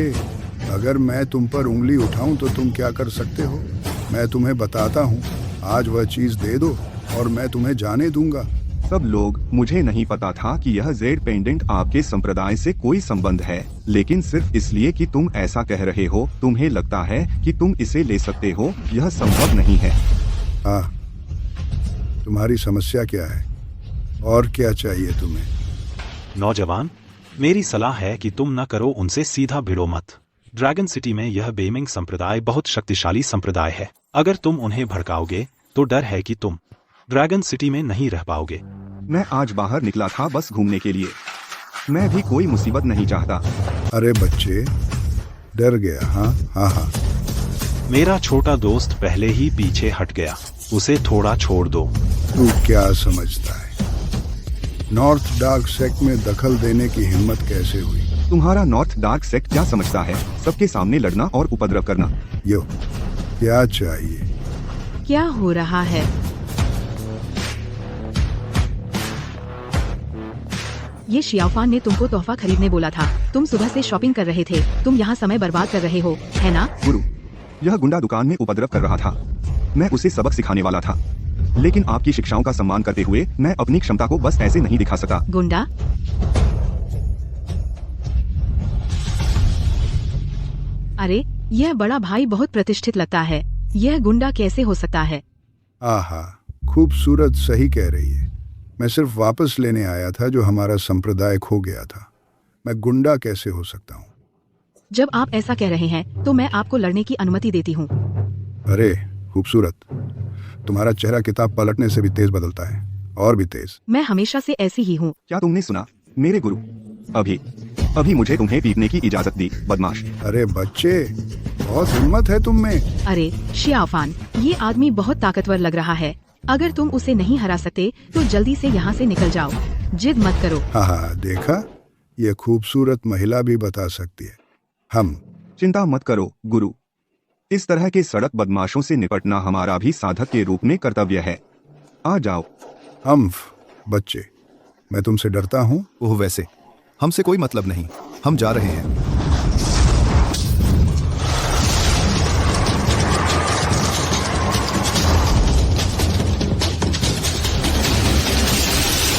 अगर मैं तुम पर उंगली उठाऊं तो तुम क्या कर सकते हो? मैं तुम्हें बताता हूँ, आज वह चीज दे दो और मैं तुम्हें जाने दूंगा। सब लोग, मुझे नहीं पता था कि यह जेड पेंडेंट आपके संप्रदाय से कोई संबंध है, लेकिन सिर्फ इसलिए कि तुम ऐसा कह रहे हो, तुम्हें लगता है कि तुम इसे ले सकते हो, यह संभव नहीं है। हाँ, तुम्हारी समस्या क्या है और क्या चाहिए तुम्हें? नौजवान, मेरी सलाह है कि तुम न करो उनसे सीधा भिड़ो मत। ड्रैगन सिटी में यह बेमिंग संप्रदाय बहुत शक्तिशाली संप्रदाय है। अगर तुम उन्हें भड़काओगे तो डर है कि तुम ड्रैगन सिटी में नहीं रह पाओगे। मैं आज बाहर निकला था बस घूमने के लिए। मैं भी कोई मुसीबत नहीं चाहता। अरे बच्चे, डर गया? हाँ हाँ हाँ। मेरा छोटा दोस्त पहले ही पीछे हट गया, उसे थोड़ा छोड़ दो। तू क्या समझता है? नॉर्थ डार्क सेक्ट में दखल देने की हिम्मत कैसे हुई? तुम्हारा नॉर्थ डार्क सेक्ट क्या समझता है? सबके सामने लड़ना और उपद्रव करना। यो, क्या चाहिए? क्या हो रहा है? ये शियाओफान ने तुमको तोहफा खरीदने बोला था। तुम सुबह से शॉपिंग कर रहे थे। तुम यहाँ समय बर्बाद कर रहे हो, है ना? गुरु, यह गुंडा दुकान में उपद्रव कर रहा था। मैं उसे सबक सिखाने वाला था, लेकिन आपकी शिक्षाओं का सम्मान करते हुए मैं अपनी क्षमता को बस ऐसे नहीं दिखा सकता। गुंडा? अरे, यह बड़ा भाई बहुत प्रतिष्ठित लगता है। यह गुंडा कैसे हो सकता है? आहा, खूबसूरत सही कह रही है। मैं सिर्फ वापस लेने आया था जो हमारा संप्रदाय खो गया था। मैं गुंडा कैसे हो सकता हूँ? जब आप ऐसा कह रहे हैं तो मैं आपको लड़ने की अनुमति देती हूँ। अरे खूबसूरत, तुम्हारा चेहरा किताब पलटने से भी तेज बदलता है, और भी तेज। मैं हमेशा से ऐसी ही हूँ। क्या तुमने सुना मेरे गुरु? अभी मुझे तुम्हें पीटने की इजाजत दी, बदमाश। अरे बच्चे, बहुत हिम्मत है तुम में। अरे शियाओफान, ये आदमी बहुत ताकतवर लग रहा है। अगर तुम उसे नहीं हरा सकते तो जल्दी से यहाँ से निकल जाओ। जिद मत करो। हाँ, देखा, ये खूबसूरत महिला भी बता सकती है। हम चिंता मत करो गुरु, इस तरह के सड़क बदमाशों से निपटना हमारा भी साधक के रूप में कर्तव्य है। आ जाओ। बच्चे, मैं तुमसे डरता हूँ। ओह, वैसे हमसे कोई मतलब नहीं, हम जा रहे हैं।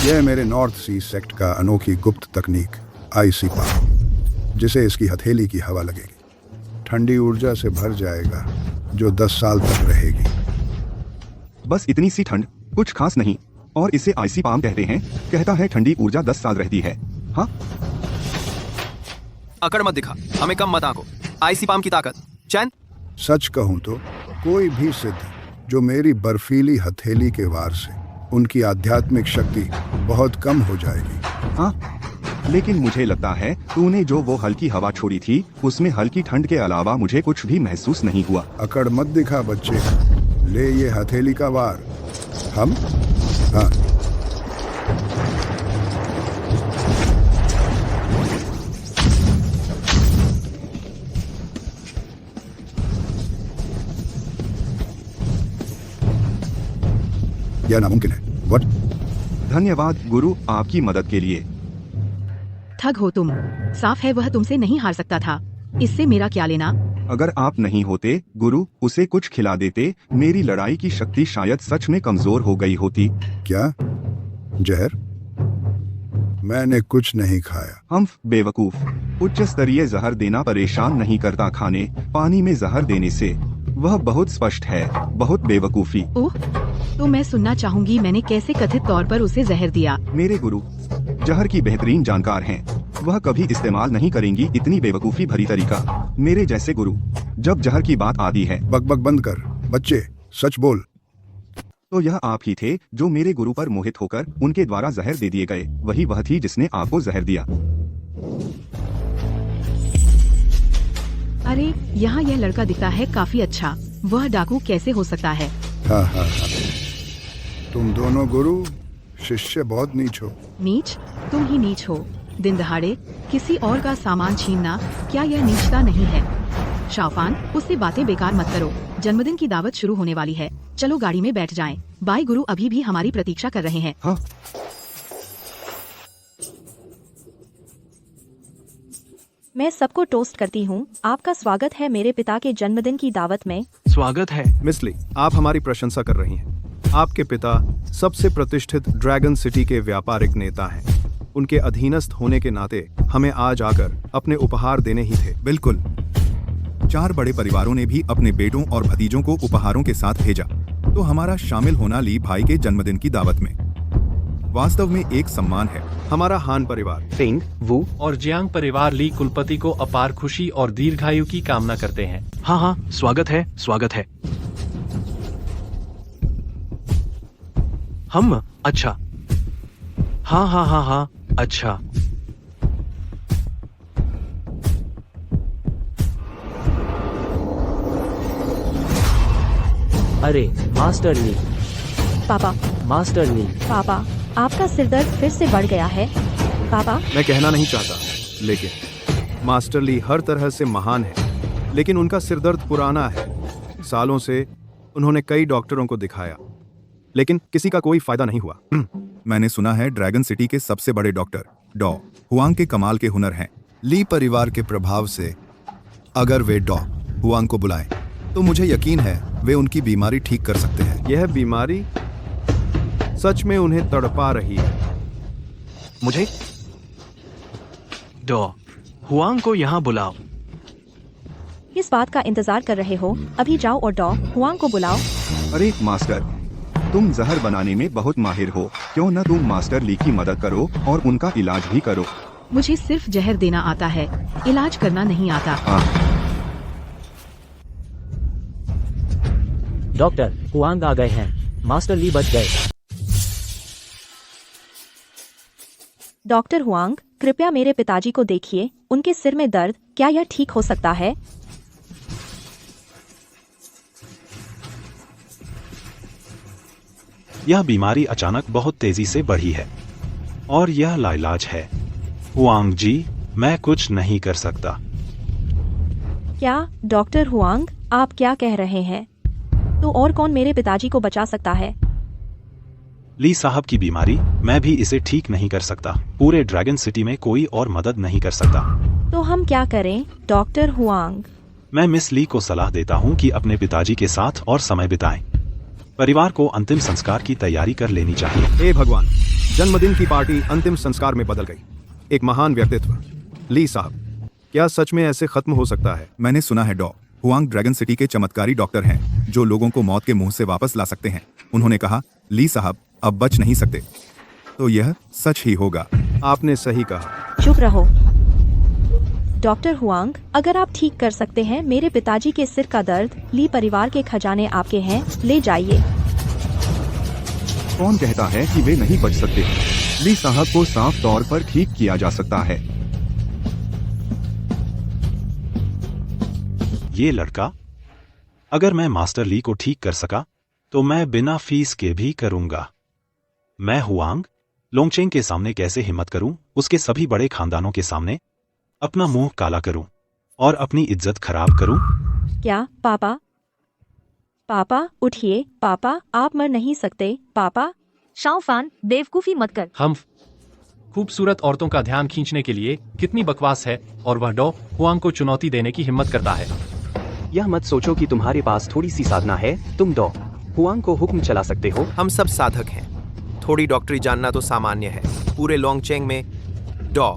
यह मेरे नॉर्थ सी सेक्ट का अनोखी गुप्त तकनीक आईसी पाम, जिसे इसकी हथेली की हवा लगेगी, ठंडी ऊर्जा से भर जाएगा जो 10 साल तक रहेगी। बस इतनी सी ठंड, कुछ खास नहीं, और इसे आईसी पाम कहते हैं। कहता है ठंडी ऊर्जा 10 साल रहती है। हाँ, अकड़ मत दिखा, हमें कम मत आंको। आईसी पाम की ताकत। चैन, सच कहूं तो कोई भी सिद्ध जो मेरी बर्फीली हथेली के वार से, उनकी आध्यात्मिक शक्ति बहुत कम हो जाएगी। हाँ, लेकिन मुझे लगता है तूने जो वो हल्की हवा छोड़ी थी, उसमें हल्की ठंड के अलावा मुझे कुछ भी महसूस नहीं हुआ। अकड़ मत दिखा बच्चे, ले ये हथेली का वार। हम हाँ, यह नामुमकिन है। व्हाट? धन्यवाद गुरु आपकी मदद के लिए। ठग हो तुम। साफ है वह तुमसे नहीं हार सकता था। इससे मेरा क्या लेना? अगर आप नहीं होते गुरु, उसे कुछ खिला देते, मेरी लड़ाई की शक्ति शायद सच में कमजोर हो गई होती। क्या? जहर? मैंने कुछ नहीं खाया। हम बेवकूफ, उच्च स्तरीय जहर देना परेशान नहीं करता, खाने पानी में जहर देने से। वह बहुत स्पष्ट है, बहुत बेवकूफी। ओह, तो मैं सुनना चाहूंगी मैंने कैसे कथित तौर पर उसे जहर दिया। मेरे गुरु जहर की बेहतरीन जानकार हैं, वह कभी इस्तेमाल नहीं करेंगी इतनी बेवकूफी भरी तरीका। मेरे जैसे गुरु, जब जहर की बात आती है। बकबक बंद कर बच्चे, सच बोल। तो यह आप ही थे जो मेरे गुरु पर मोहित होकर उनके द्वारा जहर दे दिए गए। वही वह थी जिसने आपको जहर दिया। अरे, यहाँ यह लड़का दिखता है काफी अच्छा। वह डाकू कैसे हो सकता है? हाँ हाँ हाँ, तुम दोनों गुरु शिष्य बहुत नीच हो। नीच? तुम ही नीच हो। दिन दहाड़े किसी और का सामान छीनना क्या यह नीचता नहीं है? शाओफान, उससे बातें बेकार मत करो। जन्मदिन की दावत शुरू होने वाली है। चलो गाड़ी में बैठ जाएं। बाई गुरु अभी भी हमारी प्रतीक्षा कर रहे हैं। हाँ। मैं सबको टोस्ट करती हूँ। आपका स्वागत है मेरे पिता के जन्मदिन की दावत में। स्वागत है। मिस ली, आप हमारी प्रशंसा कर रही हैं। आपके पिता सबसे प्रतिष्ठित ड्रैगन सिटी के व्यापारिक नेता हैं। उनके अधीनस्थ होने के नाते हमें आज आकर अपने उपहार देने ही थे। बिल्कुल। 4 बड़े परिवारों ने भी अपने बेटों और भतीजों को उपहारों के साथ भेजा, तो हमारा शामिल होना ली भाई के जन्मदिन की दावत में वास्तव में एक सम्मान है। हमारा हान परिवार, पिंग, वू और जियांग परिवार ली कुलपति को अपार खुशी और दीर्घायु की कामना करते हैं। हाँ हाँ, स्वागत है, स्वागत है। हम, अच्छा। हाँ हाँ हाँ हाँ, अच्छा। अरे मास्टर ली, पापा, मास्टर ली, पापा, आपका सिरदर्द फिर से बढ़ गया है। पापा, मैं कहना नहीं चाहता, लेकिन मास्टर ली हर तरह से महान है, लेकिन उनका सिरदर्द पुराना है। सालों से उन्होंने कई डॉक्टरों को दिखाया, लेकिन किसी का कोई फायदा नहीं हुआ। मैंने सुना है ड्रैगन सिटी के सबसे बड़े डॉक्टर डॉ हुआंग के कमाल के हुनर हैं। ली परिवार के प्रभाव से अगर वे डॉ हुआंग को बुलाएं, तो मुझे यकीन है वे उनकी बीमारी ठीक कर सकते हैं। यह बीमारी सच में उन्हें तड़पा रही है। मुझे डॉ हुआंग को यहाँ बुलाओ। इस बात का इंतजार कर रहे हो? अभी जाओ और डॉ हुआंग को बुलाओ। अरे मास्टर, तुम जहर बनाने में बहुत माहिर हो, क्यों न तुम मास्टर ली की मदद करो और उनका इलाज भी करो। मुझे सिर्फ जहर देना आता है, इलाज करना नहीं आता। हाँ। डॉक्टर हुआंग आ गए हैं। मास्टर ली बच गए। डॉक्टर हुआंग, कृपया मेरे पिताजी को देखिए। उनके सिर में दर्द, क्या यह ठीक हो सकता है? यह बीमारी अचानक बहुत तेजी से बढ़ी है और यह लाइलाज है। हुआंग जी, मैं कुछ नहीं कर सकता। क्या डॉक्टर हुआंग, आप क्या कह रहे हैं? तो और कौन मेरे पिताजी को बचा सकता है? ली साहब की बीमारी, मैं भी इसे ठीक नहीं कर सकता। पूरे ड्रैगन सिटी में कोई और मदद नहीं कर सकता। तो हम क्या करें डॉक्टर हुआंग? मैं मिस ली को सलाह देता हूँ कि अपने पिताजी के साथ और समय बिताएं। परिवार को अंतिम संस्कार की तैयारी कर लेनी चाहिए। हे भगवान, जन्मदिन की पार्टी अंतिम संस्कार में बदल गई। एक महान व्यक्तित्व, ली साहब, क्या सच में ऐसे खत्म हो सकता है? मैंने सुना है डॉ हुआंग ड्रैगन सिटी के चमत्कारी डॉक्टर हैं, जो लोगों को मौत के मुंह से वापस ला सकते हैं। उन्होंने कहा, ली साहब अब बच नहीं सकते, तो यह सच ही होगा। आपने सही कहा। चुप रहो डॉक्टर हुआंग, अगर आप ठीक कर सकते हैं मेरे पिताजी के सिर का दर्द, ली परिवार के खजाने आपके हैं, ले जाइए। कौन कहता है कि वे नहीं बच सकते? ली साहब को साफ तौर पर ठीक किया जा सकता है। ये लड़का, अगर मैं मास्टर ली को ठीक कर सका तो मैं बिना फीस के भी करूंगा। मैं हुआंग लोंगचेंग के सामने कैसे हिम्मत करूं, उसके सभी बड़े खानदानों के सामने अपना मुंह काला करूं और अपनी इज्जत खराब करूं? क्या पापा? पापा उठिए। पापा, आप मर नहीं सकते। पापा। शाओफान, बेवकूफी मत कर। हम खूबसूरत औरतों का ध्यान खींचने के लिए कितनी बकवास है, और वह डॉ हुआंग को चुनौती देने की हिम्मत करता है। यह मत सोचो कि तुम्हारे पास थोड़ी सी साधना है, तुम डॉ हुआंग को हुक्म चला सकते हो। हम सब साधक हैं। थोड़ी डॉक्टरी जानना तो सामान्य है। पूरे लोंगचेंग में डॉ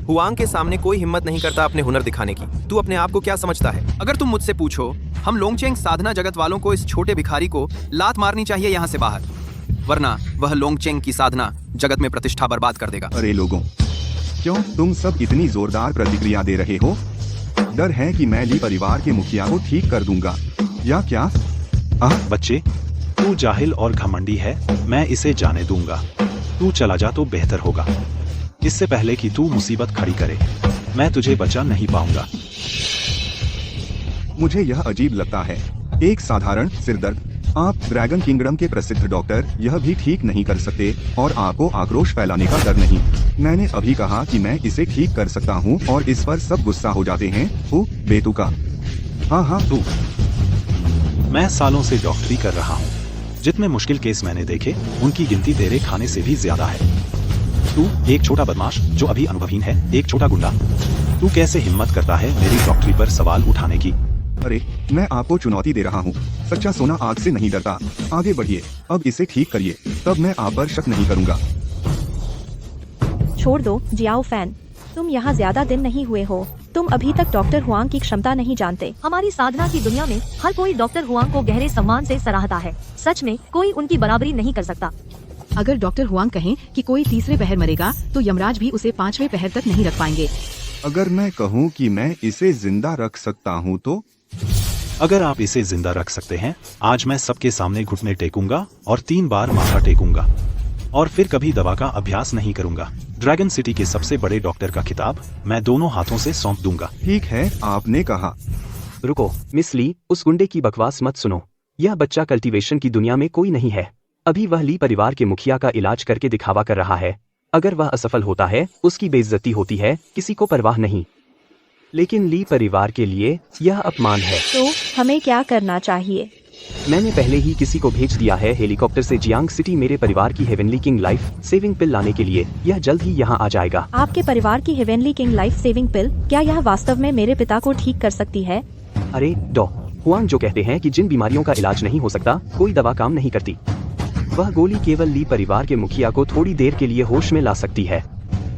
हुआंग के सामने कोई हिम्मत नहीं करता अपने हुनर दिखाने की। तू अपने आप को क्या समझता है? अगर तुम मुझसे पूछो, हम लोंगचेंग साधना जगत वालों को इस छोटे भिखारी को लात मारनी चाहिए यहाँ से बाहर, वरना वह लोंगचेंग की साधना जगत में प्रतिष्ठा बर्बाद कर देगा। अरे लोगों, क्यों तुम सब इतनी जोरदार प्रतिक्रिया दे रहे हो? डर है कि मैं ली परिवार के मुखिया को ठीक कर दूंगा, या क्या? बच्चे, तू जाहिल और घमंडी है, मैं इसे जाने दूंगा। तू चला जा तो बेहतर होगा, इससे पहले कि तू मुसीबत खड़ी करे। मैं तुझे बचा नहीं पाऊंगा। मुझे यह अजीब लगता है। एक साधारण सिरदर्द आप ड्रैगन किंगडम के प्रसिद्ध डॉक्टर यह भी ठीक नहीं कर सकते और आपको आक्रोश फैलाने का डर नहीं। मैंने अभी कहा कि मैं इसे ठीक कर सकता हूँ और इस पर सब गुस्सा हो जाते हैं। बेतुका। हाँ तू। मैं सालों से डॉक्टरी कर रहा हूँ। जितने मुश्किल केस मैंने देखे उनकी गिनती तेरे खाने से भी ज्यादा है। तू एक छोटा बदमाश जो अभी अनुभवहीन है, एक छोटा गुंडा। तू कैसे हिम्मत करता है मेरी डॉक्टरी पर सवाल उठाने की? अरे मैं आपको चुनौती दे रहा हूँ। सच्चा सोना आग से नहीं डरता। आगे बढ़िए, अब इसे ठीक करिए, तब मैं आप पर शक नहीं करूँगा। छोड़ दो जियाओ फैन, तुम यहाँ ज्यादा दिन नहीं हुए हो। तुम अभी तक डॉक्टर हुआंग की क्षमता नहीं जानते। हमारी साधना की दुनिया में हर कोई डॉक्टर हुआंग को गहरे सम्मान से सराहता है। सच में कोई उनकी बराबरी नहीं कर सकता। अगर डॉक्टर हुआंग कहें कि कोई तीसरे पहर मरेगा तो यमराज भी उसे 5वें पहर तक नहीं रख पाएंगे। अगर मैं कहूँ कि मैं इसे जिंदा रख सकता हूँ तो? अगर आप इसे जिंदा रख सकते हैं, आज मैं सबके सामने घुटने टेकूंगा और 3 बार माथा टेकूंगा और फिर कभी दवा का अभ्यास नहीं करूंगा। ड्रैगन सिटी के सबसे बड़े डॉक्टर का खिताब मैं दोनों हाथों से सौंप दूंगा। ठीक है, आपने कहा। रुको मिस ली, उस गुंडे की बकवास मत सुनो। यह बच्चा कल्टीवेशन की दुनिया में कोई नहीं है। अभी वह ली परिवार के मुखिया का इलाज करके दिखावा कर रहा है। अगर वह असफल होता है, उसकी बेइज्जती होती है, किसी को परवाह नहीं। लेकिन ली परिवार के लिए यह अपमान है। तो हमें क्या करना चाहिए? मैंने पहले ही किसी को भेज दिया है हेलीकॉप्टर से जियांग सिटी मेरे परिवार की हेवनली किंग लाइफ सेविंग पिल लाने के लिए। यह जल्द ही यहाँ आ जाएगा। आपके परिवार की हेवनली किंग लाइफ सेविंग पिल, क्या यह वास्तव में मेरे पिता को ठीक कर सकती है? अरे डॉ हुआंग जो कहते हैं कि जिन बीमारियों का इलाज नहीं हो सकता, कोई दवा काम नहीं करती। वह गोली केवल ली परिवार के मुखिया को थोड़ी देर के लिए होश में ला सकती है,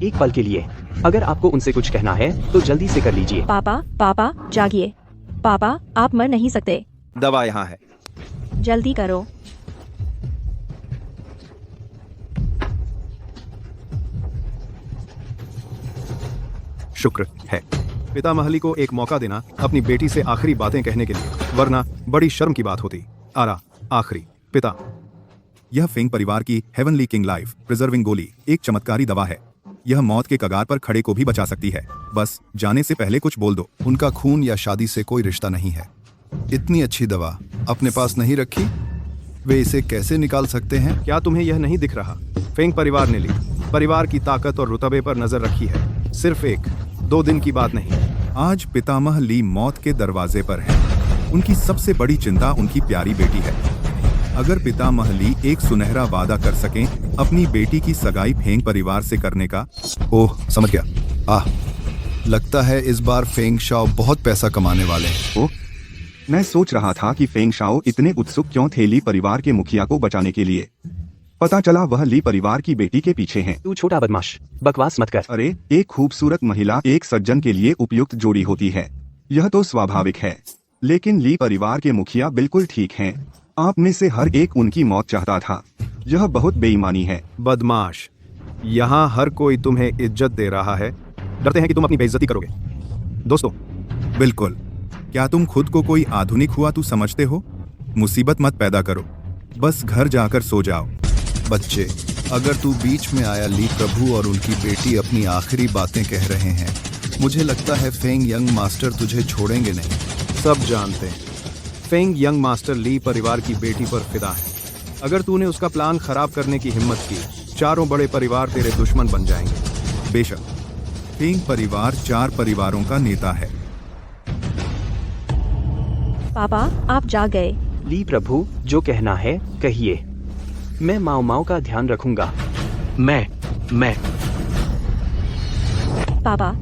एक पल के लिए। अगर आपको उनसे कुछ कहना है तो जल्दी से कर लीजिए। पापा जागिए। पापा, आप मर नहीं सकते। दवा यहाँ है, जल्दी करो। शुक्र है पितामहली को एक मौका देना अपनी बेटी से आखिरी बातें कहने के लिए, वरना बड़ी शर्म की बात होती। आखिरी पिता। यह फेंग परिवार की हेवनली किंग लाइफ प्रिजर्विंग गोली एक चमत्कारी दवा है। यह मौत के कगार पर खड़े को भी बचा सकती है। बस जाने से पहले कुछ बोल दो। उनका खून या शादी से कोई रिश्ता नहीं है। इतनी अच्छी दवा अपने पास नहीं रखी? वे इसे कैसे निकाल सकते हैं? क्या तुम्हें यह नहीं दिख रहा? फेंग परिवार ने ली परिवार की ताकत और रुतबे पर नजर रखी है। सिर्फ 1-2 दिन की बात नहीं। आज पितामह ली मौत के दरवाजे पर है। उनकी सबसे बड़ी चिंता उनकी प्यारी बेटी है। अगर पितामह ली एक सुनहरा वादा कर सकें अपनी बेटी की सगाई फेंग परिवार से करने का। ओह, समझ गया। लगता है इस बार फेंग शाओ बहुत पैसा कमाने वाले हैं। ओह, मैं सोच रहा था कि फेंग शाओ इतने उत्सुक क्यों थे ली परिवार के मुखिया को बचाने के लिए। पता चला वह ली परिवार की बेटी के पीछे हैं। तू छोटा बदमाश, बकवास मत कर। अरे, एक खूबसूरत महिला एक सज्जन के लिए उपयुक्त जोड़ी होती है, यह तो स्वाभाविक है। लेकिन ली परिवार के मुखिया बिल्कुल ठीक हैं। आप में से हर एक उनकी मौत चाहता था। यह बहुत बेईमानी है। बदमाश, यहाँ हर कोई तुम्हें इज्जत दे रहा है। डरते हैं कि तुम अपनी बेइज्जती करोगे। दोस्तों, बिल्कुल। क्या तुम खुद को कोई आधुनिक हुआ तू समझते हो? मुसीबत मत पैदा करो, बस घर जाकर सो जाओ। बच्चे, अगर तू बीच में आया ली प्रभु और उनकी बेटी अपनी आखिरी बातें कह रहे हैं, मुझे लगता है फेंग यंग मास्टर तुझे छोड़ेंगे नहीं। सब जानते हैं फेंग यंग मास्टर ली परिवार की बेटी पर फिदा है। अगर तूने उसका प्लान खराब करने की हिम्मत की, चारों बड़े परिवार तेरे दुश्मन बन जाएंगे। बेशक, फेंग परिवार 4 परिवारों का नेता है। पापा, आप जा गए। ली प्रभु, जो कहना है कहिए। मैं माओ का ध्यान रखूंगा। मैं पापा,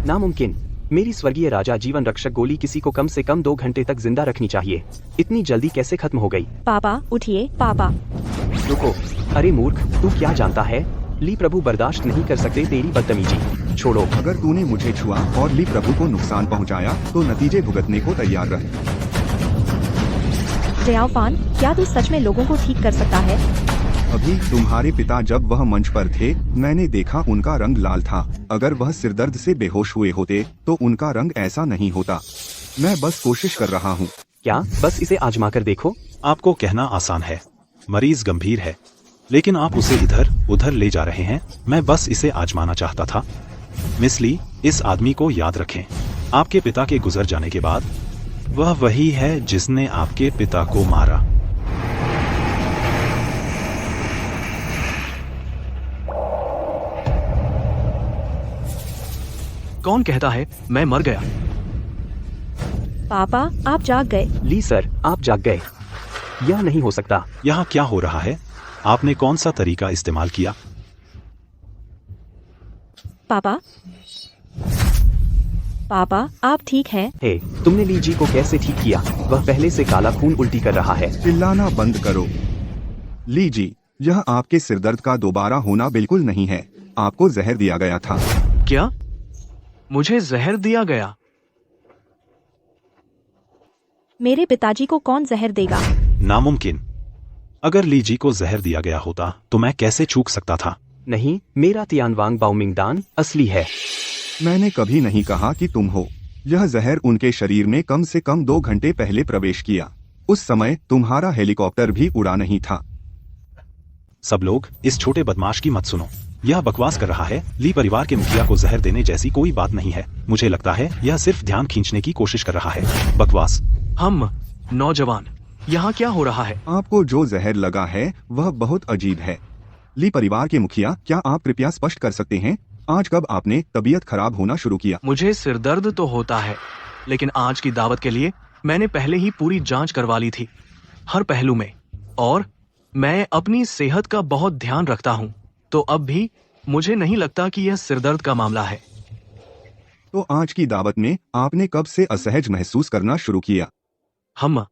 नामुमकिन। मेरी स्वर्गीय राजा जीवन रक्षक गोली किसी को कम से कम 2 घंटे तक जिंदा रखनी चाहिए। इतनी जल्दी कैसे खत्म हो गई? पापा उठिए। पापा, रुको। अरे मूर्ख, तू क्या जानता है? ली प्रभु बर्दाश्त नहीं कर सकते तेरी बदतमीजी। छोड़ो। अगर तूने मुझे छुआ और ली प्रभु को नुकसान पहुंचाया तो नतीजे भुगतने को तैयार रह। जयाओफान, क्या तू सच में लोगों को ठीक कर सकता है? अभी तुम्हारे पिता जब वह मंच पर थे, मैंने देखा उनका रंग लाल था। अगर वह सिरदर्द से बेहोश हुए होते तो उनका रंग ऐसा नहीं होता। मैं बस कोशिश कर रहा हूँ। क्या? बस इसे आजमा कर देखो। आपको कहना आसान है, मरीज गंभीर है, लेकिन आप उसे इधर उधर ले जा रहे हैं। मैं बस इसे आजमाना चाहता था। मिस ली, इस आदमी को याद रखें। आपके पिता के गुजर जाने के बाद वह वही है जिसने आपके पिता को मारा। कौन कहता है मैं मर गया? पापा, आप जाग गए। ली सर, आप जाग गए। यह नहीं हो सकता। यहाँ क्या हो रहा है? आपने कौन सा तरीका इस्तेमाल किया? पापा, पापा, आप ठीक हैं? हे, तुमने ली जी को कैसे ठीक किया? वह पहले से काला खून उल्टी कर रहा है। चिल्लाना बंद करो। ली जी, यह आपके सिरदर्द का दोबारा होना बिल्कुल नहीं है। आपको जहर दिया गया था। क्या? मुझे जहर दिया गया? मेरे पिताजी को कौन जहर देगा? नामुमकिन। अगर ली जी को जहर दिया गया होता तो मैं कैसे चूक सकता था? नहीं, मेरा तियानवांग बाओमिंगदान असली है। मैंने कभी नहीं कहा कि तुम हो। यह जहर उनके शरीर में कम से कम 2 घंटे पहले प्रवेश किया। उस समय तुम्हारा हेलीकॉप्टर भी उड़ा नहीं था। सब लोग इस छोटे बदमाश की मत सुनो। यह बकवास कर रहा है। ली परिवार के मुखिया को जहर देने जैसी कोई बात नहीं है। मुझे लगता है यह सिर्फ ध्यान खींचने की कोशिश कर रहा है। बकवास। हम नौजवान, यहाँ क्या हो रहा है? आपको जो जहर लगा है वह बहुत अजीब है। ली परिवार के मुखिया, क्या आप कृपया स्पष्ट कर सकते हैं आज कब आपने तबीयत खराब होना शुरू किया? मुझे सिरदर्द तो होता है, लेकिन आज की दावत के लिए मैंने पहले ही पूरी जांच करवा ली थी, हर पहलू में। और मैं अपनी सेहत का बहुत ध्यान रखता हूँ, तो अब भी मुझे नहीं लगता कि यह सिरदर्द का मामला है। तो आज की दावत में आपने कब से असहज महसूस करना शुरू किया? हम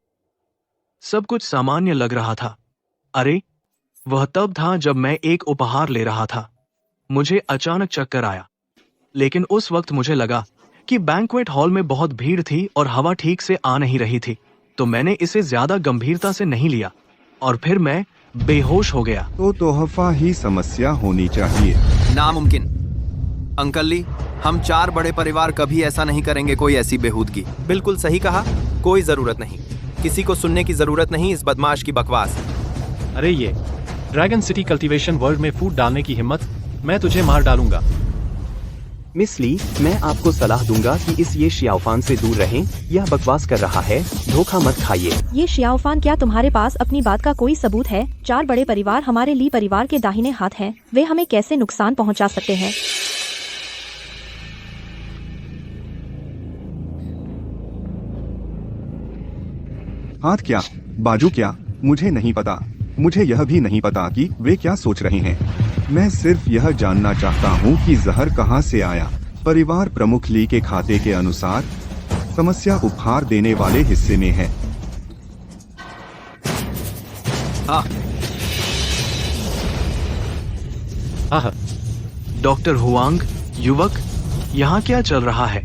सब कुछ सामान्य लग रहा था। अरे, वह तब था जब मैं एक उपहार ले रहा था। मुझे अचानक चक्कर आया, लेकिन उस वक्त मुझे लगा कि बैंक्वेट हॉल में बहुत भीड़ थी और हवा ठीक से आ नहीं रही थी, तो मैंने इसे ज्यादा गंभीरता से नहीं लिया और फिर मैं बेहोश हो गया। तो तोहफा ही समस्या होनी चाहिए। नामुमकिन। अंकल ली, हम 4 बड़े परिवार कभी ऐसा नहीं करेंगे। कोई ऐसी बेहूदगी। बिल्कुल सही कहा। कोई जरूरत नहीं, किसी को सुनने की जरूरत नहीं इस बदमाश की बकवास। अरे ये ड्रैगन सिटी कल्टीवेशन वर्ल्ड में फूड डालने की हिम्मत, मैं तुझे मार डालूंगा। मिस ली, मैं आपको सलाह दूंगा कि इस ये शियाओफान से दूर रहें। यह बकवास कर रहा है, धोखा मत खाइए। ये शियाओफान, क्या तुम्हारे पास अपनी बात का कोई सबूत है? 4 बड़े परिवार हमारे ली परिवार के दाहिने हाथ हैं। वे हमें कैसे नुकसान पहुंचा सकते हैं? हाथ क्या, बाजू क्या, मुझे नहीं पता। मुझे यह भी नहीं पता कि वे क्या सोच रहे हैं। मैं सिर्फ यह जानना चाहता हूँ कि जहर कहाँ से आया। परिवार प्रमुख ली के खाते के अनुसार समस्या उपहार देने वाले हिस्से में है। डॉक्टर हुआंग, युवक, यहाँ क्या चल रहा है?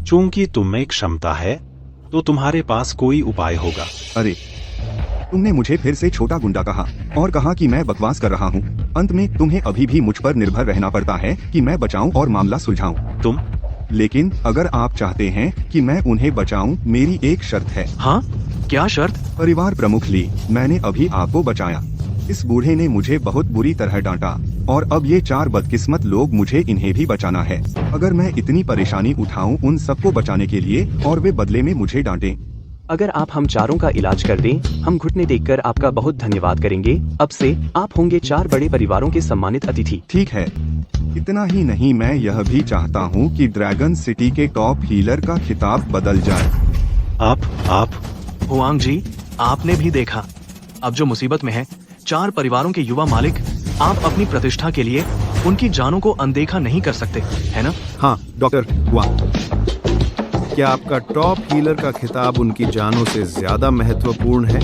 चूंकि तुम में क्षमता है तो तुम्हारे पास कोई उपाय होगा। अरे, तुमने मुझे फिर से छोटा गुंडा कहा और कहा कि मैं बकवास कर रहा हूँ। अंत में तुम्हें अभी भी मुझ पर निर्भर रहना पड़ता है कि मैं बचाऊं और मामला सुलझाऊं। लेकिन अगर आप चाहते हैं कि मैं उन्हें बचाऊं, मेरी एक शर्त है। हाँ, क्या शर्त? परिवार प्रमुख ली, मैंने अभी आपको बचाया। इस बूढ़े ने मुझे बहुत बुरी तरह डांटा और अब ये 4 बदकिस्मत लोग, मुझे इन्हें भी बचाना है। अगर मैं इतनी परेशानी उठाऊं उन सबको बचाने के लिए और वे बदले में मुझे डांटें। अगर आप हम चारों का इलाज कर दें, हम घुटने टेककर आपका बहुत धन्यवाद करेंगे। अब से आप होंगे 4 बड़े परिवारों के सम्मानित अतिथि। ठीक है। इतना ही नहीं, मैं यह भी चाहता हूँ कि ड्रैगन सिटी के टॉप हीलर का खिताब बदल जाए। आप हुआंग जी, आपने भी देखा, अब जो मुसीबत में है 4 परिवारों के युवा मालिक, आप अपनी प्रतिष्ठा के लिए उनकी जानों को अनदेखा नहीं कर सकते, है ना? हाँ, डॉक्टर वांग, क्या आपका टॉप हीलर का खिताब उनकी जानों से ज्यादा महत्वपूर्ण है?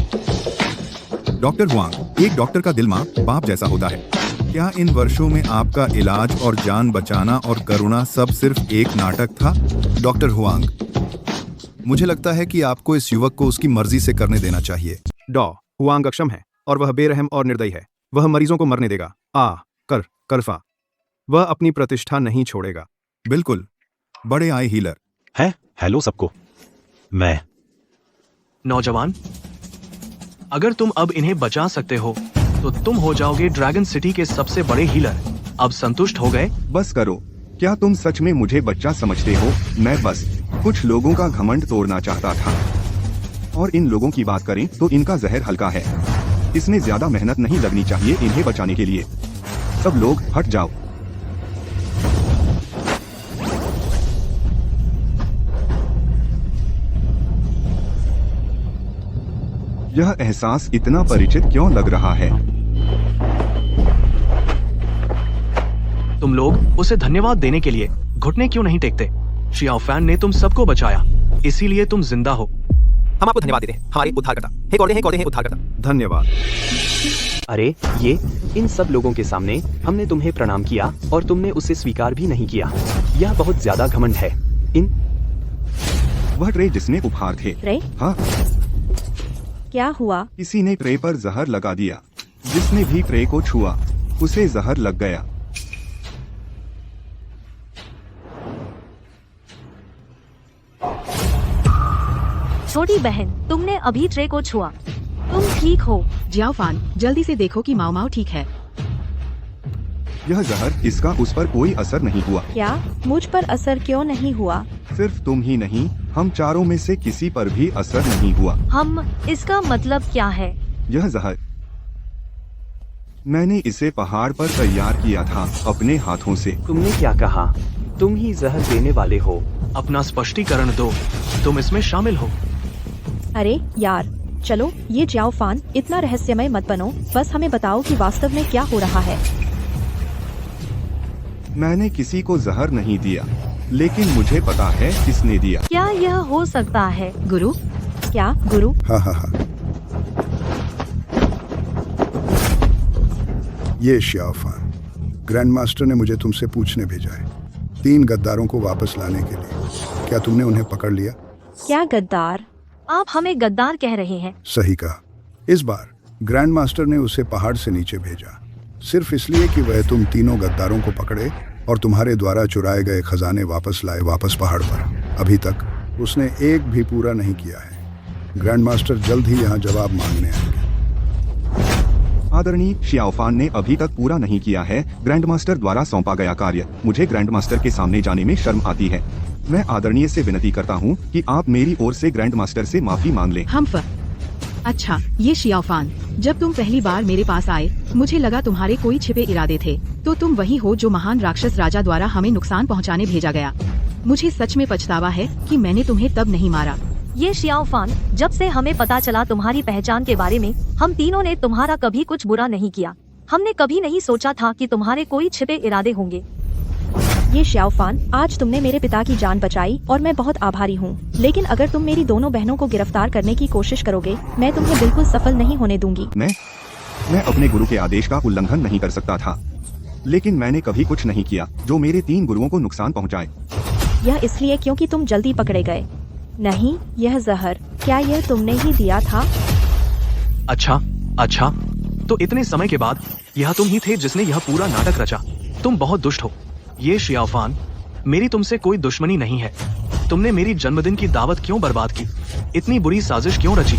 डॉक्टर हुआंग, एक डॉक्टर का दिल मां बाप जैसा होता है। क्या इन वर्षों में आपका इलाज और जान बचाना और करुणा सब सिर्फ एक नाटक था? डॉक्टर हुआंग, मुझे लगता है कि आपको इस युवक को उसकी मर्जी से करने देना चाहिए। हुआंग अक्षम है और वह बेरहम और निर्दयी है। वह मरीजों को मरने देगा। करफा। वह अपनी प्रतिष्ठा नहीं छोड़ेगा। बिल्कुल, बड़े आए हीलर है। हेलो सबको, मैं नौजवान, अगर तुम अब इन्हें बचा सकते हो तो तुम हो जाओगे ड्रैगन सिटी के सबसे बड़े हीलर। अब संतुष्ट हो गए? बस करो। क्या तुम सच में मुझे बच्चा समझते हो? मैं बस कुछ लोगों का घमंड तोड़ना चाहता था। और इन लोगों की बात करें तो इनका जहर हल्का है, इसमें ज्यादा मेहनत नहीं लगनी चाहिए इन्हें बचाने के लिए। सब लोग हट जाओ। यह एहसास इतना परिचित क्यों लग रहा है? तुम लोग उसे धन्यवाद देने के लिए घुटने क्यों नहीं टेकते? शियाओ फैन ने तुम सबको बचाया, इसीलिए तुम जिंदा हो। हम आपको धन्यवाद देते हैं, हमारे उद्धारकर्ता। हे गॉड हे उद्धारकर्ता। धन्यवाद। अरे ये इन सब लोगों के सामने हमने तुम्हें प्रणाम किया और तुमने उसे स्वीकार भी नहीं किया। यह बहुत ज्यादा घमंड है। वह ट्रे जिसने उपहार थे। रे? हाँ, क्या हुआ? किसी ने ट्रे पर जहर लगा दिया। जिसने भी ट्रे को छुआ उसे जहर लग गया। छोटी बहन, तुमने अभी ट्रे को छुआ, तुम ठीक हो? जियाओ फान, जल्दी से देखो कि माओ माओ ठीक है। यह जहर, इसका उस पर कोई असर नहीं हुआ। क्या? मुझ पर असर क्यों नहीं हुआ? सिर्फ तुम ही नहीं, हम चारों में से किसी पर भी असर नहीं हुआ। इसका मतलब क्या है? यह जहर, मैंने इसे पहाड़ पर तैयार किया था अपने हाथों से। तुमने क्या कहा? तुम ही जहर देने वाले हो। अपना स्पष्टीकरण दो, तुम इसमें शामिल हो। अरे यार, चलो ये जियाओ फान, इतना रहस्यमय मत बनो, बस हमें बताओ कि वास्तव में क्या हो रहा है। मैंने किसी को जहर नहीं दिया, लेकिन मुझे पता है किसने दिया। क्या यह हो सकता है? गुरु? क्या गुरु? हाँ हाँ हाँ, ये शियाओ फान, ग्रैंड मास्टर ने मुझे तुमसे पूछने भेजा है 3 गद्दारों को वापस लाने के लिए। क्या तुमने उन्हें पकड़ लिया? क्या गद्दार? आप हमें गद्दार कह रहे हैं? सही कहा। इस बार ग्रैंड मास्टर ने उसे पहाड़ से नीचे भेजा, सिर्फ इसलिए कि वह तुम तीनों गद्दारों को पकड़े और तुम्हारे द्वारा चुराए गए खजाने वापस लाए, वापस पहाड़ पर। अभी तक उसने एक भी पूरा नहीं किया है। ग्रैंड मास्टर जल्द ही यहाँ जवाब मांगने आएंगे। आदरणीय शियाओ फान ने अभी तक पूरा नहीं किया है ग्रैंड मास्टर द्वारा सौंपा गया कार्य। मुझे ग्रैंड मास्टर के सामने जाने में शर्म आती है। मैं आदरणीय से विनती करता हूँ कि आप मेरी ओर से ग्रैंड मास्टर से माफी मांग लें। अच्छा, ये शियाओ फान, जब तुम पहली बार मेरे पास आए, मुझे लगा तुम्हारे कोई छिपे इरादे थे। तो तुम वही हो जो महान राक्षस राजा द्वारा हमें नुकसान पहुंचाने भेजा गया। मुझे सच में पछतावा है कि मैंने तुम्हें तब नहीं मारा। ये शियाओ फान, जब से हमें पता चला तुम्हारी पहचान के बारे में, हम तीनों ने तुम्हारा कभी कुछ बुरा नहीं किया। हमने कभी नहीं सोचा था कि तुम्हारे कोई छिपे इरादे होंगे। ये शियाओ फान, आज तुमने मेरे पिता की जान बचाई और मैं बहुत आभारी हूँ। लेकिन अगर तुम मेरी दोनों बहनों को गिरफ्तार करने की कोशिश करोगे, मैं तुम्हें बिल्कुल सफल नहीं होने दूंगी। मैं अपने गुरु के आदेश का उल्लंघन नहीं कर सकता था, लेकिन मैंने कभी कुछ नहीं किया जो मेरे 3 गुरुओं को नुकसान पहुँचाए। यह इसलिए क्योंकि तुम जल्दी पकड़े गए। नहीं, यह जहर, क्या यह तुमने ही दिया था? अच्छा, तो इतने समय के बाद यह तुम ही थे जिसने यह पूरा नाटक रचा। तुम बहुत दुष्ट हो। ये शियाओ फान, मेरी तुमसे कोई दुश्मनी नहीं है। तुमने मेरी जन्मदिन की दावत क्यों बर्बाद की? इतनी बुरी साजिश क्यों रची?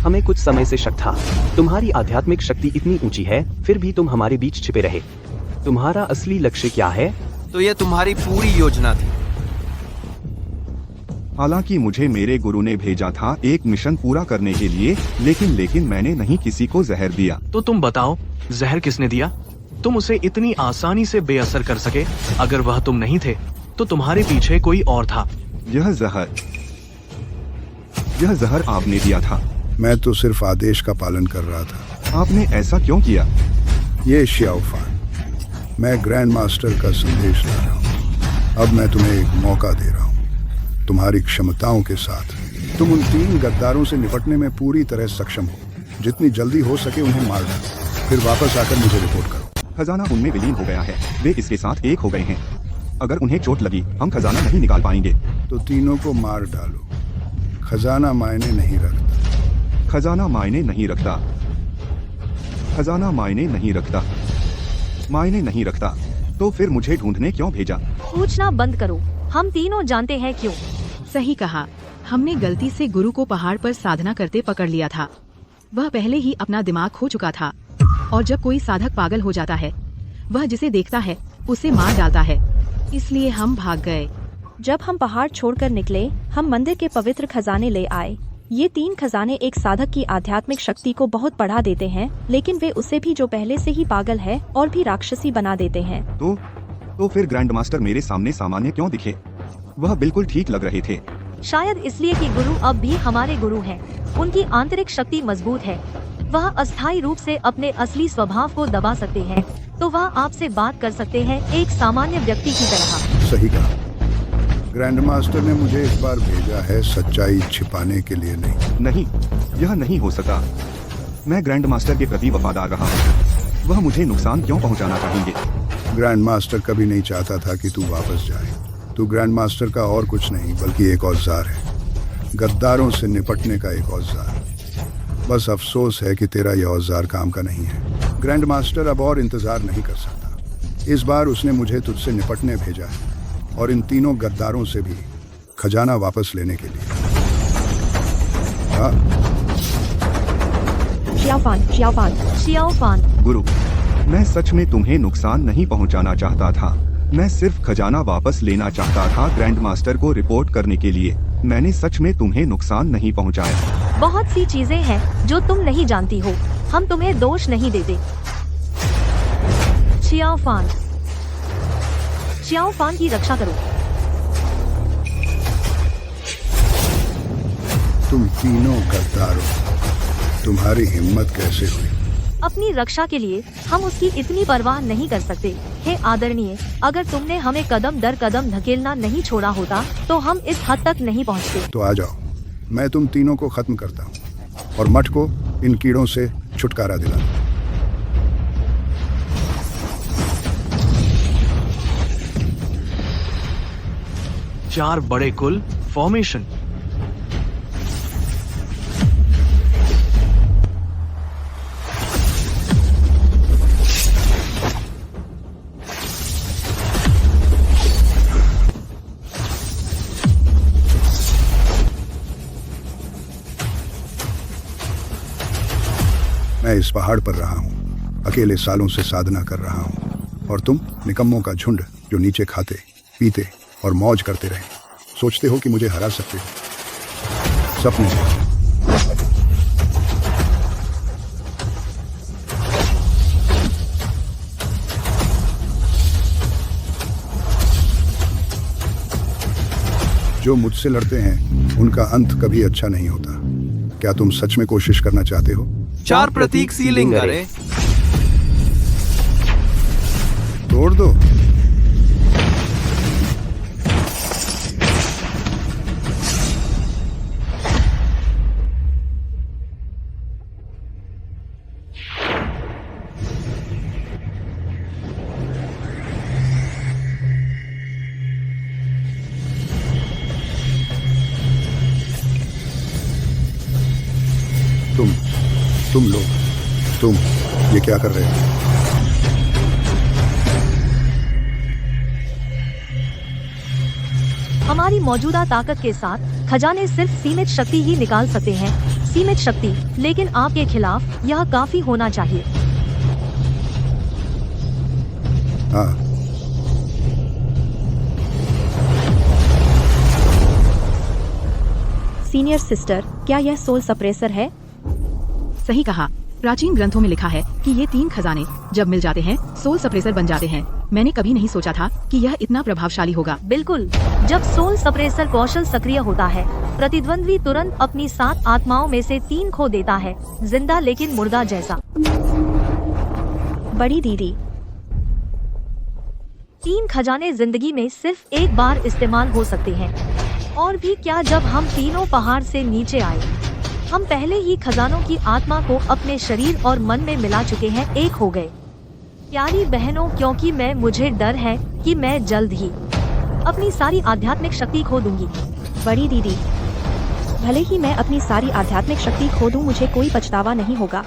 हमें कुछ समय से शक था। तुम्हारी आध्यात्मिक शक्ति इतनी ऊंची है, फिर भी तुम हमारे बीच छिपे रहे। तुम्हारा असली लक्ष्य क्या है? तो ये तुम्हारी पूरी योजना थी। हालांकि मुझे मेरे गुरु ने भेजा था एक मिशन पूरा करने के लिए, लेकिन मैंने नहीं किसी को जहर दिया। तो तुम बताओ, जहर किसने दिया? तुम उसे इतनी आसानी से बेअसर कर सके। अगर वह तुम नहीं थे, तो तुम्हारे पीछे कोई और था। यह जहर आपने दिया था। मैं तो सिर्फ आदेश का पालन कर रहा था। आपने ऐसा क्यों किया? ये शियाओ फान, मैं ग्रैंड मास्टर का संदेश ला रहा हूँ। अब मैं तुम्हें एक मौका दे रहा हूँ। तुम्हारी क्षमताओं के साथ तुम उन 3 गद्दारों से निपटने में पूरी तरह सक्षम हो। जितनी जल्दी हो सके उन्हें मार डालो, फिर वापस आकर मुझे रिपोर्ट करो। खजाना उनमें विलीन हो गया है, वे इसके साथ एक हो गए हैं। अगर उन्हें चोट लगी, हम खजाना नहीं निकाल पाएंगे। तो तीनों को मार डालो। खजाना मायने नहीं रखता। खजाना मायने नहीं रखता। खजाना मायने नहीं रखता। मायने नहीं रखता। तो फिर मुझे ढूंढने क्यों भेजा? पूछना बंद करो, हम तीनों जानते हैं क्यों। सही कहा, हमने गलती से गुरु को पहाड़ पर साधना करते पकड़ लिया था। वह पहले ही अपना दिमाग खो चुका था, और जब कोई साधक पागल हो जाता है, वह जिसे देखता है उसे मार डालता है। इसलिए हम भाग गए। जब हम पहाड़ छोड़कर निकले, हम मंदिर के पवित्र खजाने ले आए। ये 3 खजाने एक साधक की आध्यात्मिक शक्ति को बहुत बढ़ा देते हैं, लेकिन वे उसे भी जो पहले से ही पागल है और भी राक्षसी बना देते हैं। तो फिर ग्रैंड मास्टर मेरे सामने सामान्य क्यों दिखे? वह बिल्कुल ठीक लग रहे थे। शायद इसलिए कि गुरु अब भी हमारे गुरु हैं। उनकी आंतरिक शक्ति मजबूत है। वह अस्थायी रूप से अपने असली स्वभाव को दबा सकते हैं, तो वह आपसे बात कर सकते हैं एक सामान्य व्यक्ति की तरह। सही कहा। ग्रैंड मास्टर ने मुझे इस बार भेजा है सच्चाई छिपाने के लिए नहीं, यह नहीं हो सका। मैं ग्रैंड मास्टर के प्रति वफादार रहा हूँ। वह मुझे नुकसान क्यों पहुँचाना चाहेंगे? ग्रैंड मास्टर कभी नहीं चाहता था कि तू वापस जाए। तू ग्रैंड मास्टर का और कुछ नहीं बल्कि एक औजार है, गद्दारों से निपटने का एक औजार। बस अफसोस है कि तेरा यह औजार काम का नहीं है। ग्रैंड मास्टर अब और इंतजार नहीं कर सकता। इस बार उसने मुझे तुझसे निपटने भेजा है, और इन तीनों गद्दारों से भी खजाना वापस लेने के लिए। हाँ। शियाओफान। गुरु, मैं सच में तुम्हें नुकसान नहीं पहुंचाना चाहता था। मैं सिर्फ खजाना वापस लेना चाहता था ग्रैंड मास्टर को रिपोर्ट करने के लिए। मैंने सच में तुम्हें नुकसान नहीं पहुंचाया। बहुत सी चीजें हैं जो तुम नहीं जानती हो। हम तुम्हें दोष नहीं देते। शियाओफान की रक्षा करो। तुम तीनों गद्दारों, तुम्हारी हिम्मत कैसे हुई? अपनी रक्षा के लिए हम उसकी इतनी परवाह नहीं कर सकते। हे आदरणीय, अगर तुमने हमें कदम दर कदम धकेलना नहीं छोड़ा होता तो हम इस हद तक नहीं पहुंचते। तो आ जाओ, मैं तुम तीनों को खत्म करता हूँ और मठ को इन कीड़ों से छुटकारा दिलाता। 4 बड़े कुल फॉर्मेशन। मैं इस पहाड़ पर रहा हूँ, अकेले सालों से साधना कर रहा हूँ, और तुम निकम्मों का झुंड जो नीचे खाते पीते और मौज करते रहे। सोचते हो कि मुझे हरा सकते हो? सपने से। जो मुझसे लड़ते हैं उनका अंत कभी अच्छा नहीं होता। क्या तुम सच में कोशिश करना चाहते हो? 4 प्रतीक सीलिंग करे। तोड़ दो। तुम लोग, तुम ये क्या कर रहे हो? हमारी मौजूदा ताकत के साथ खजाने सिर्फ सीमित शक्ति ही निकाल सकते हैं। सीमित शक्ति, लेकिन आपके खिलाफ यह काफी होना चाहिए। हाँ। सीनियर सिस्टर, क्या यह सोल सप्रेसर है? सही कहा। प्राचीन ग्रंथों में लिखा है कि ये 3 खजाने जब मिल जाते हैं सोल सप्रेसर बन जाते हैं। मैंने कभी नहीं सोचा था कि यह इतना प्रभावशाली होगा। बिल्कुल, जब सोल सप्रेसर कौशल सक्रिय होता है, प्रतिद्वंद्वी तुरंत अपनी 7 आत्माओं में से 3 खो देता है, जिंदा लेकिन मुर्दा जैसा। बड़ी दीदी, 3 खजाने जिंदगी में सिर्फ एक बार इस्तेमाल हो सकते हैं। और भी क्या, जब हम तीनों पहाड़ से नीचे आए, हम पहले ही खजानों की आत्मा को अपने शरीर और मन में मिला चुके हैं, एक हो गए। प्यारी बहनों, क्योंकि मुझे डर है कि मैं जल्द ही अपनी सारी आध्यात्मिक शक्ति खो दूंगी। बड़ी दीदी, भले ही मैं अपनी सारी आध्यात्मिक शक्ति खो दूं, मुझे कोई पछतावा नहीं होगा।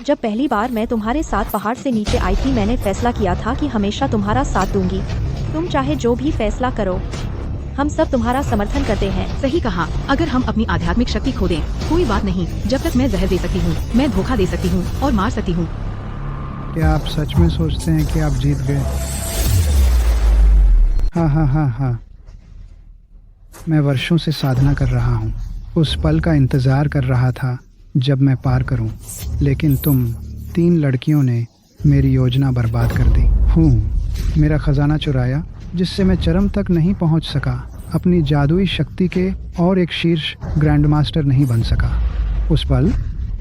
जब पहली बार मैं तुम्हारे साथ पहाड़ से नीचे आई थी, मैंने फैसला किया था कि हमेशा तुम्हारा साथ दूंगी। तुम चाहे जो भी फैसला करो, हम सब तुम्हारा समर्थन करते हैं। सही कहा। अगर हम अपनी आध्यात्मिक शक्ति खो दें, कोई बात नहीं। जब तक मैं जहर दे सकती हूँ, मैं धोखा दे सकती हूँ और मार सकती हूँ। क्या आप सच में सोचते हैं कि आप जीत गए? हाँ हाँ हाँ हाँ, मैं वर्षों से साधना कर रहा हूँ, उस पल का इंतज़ार कर रहा था जब मैं पार करूँ, लेकिन तुम 3 लड़कियों ने मेरी योजना बर्बाद कर दी। मेरा खजाना चुराया, जिससे मैं चरम तक नहीं पहुँच सका, अपनी जादुई शक्ति के और एक शीर्ष ग्रैंड मास्टर नहीं बन सका। उस पल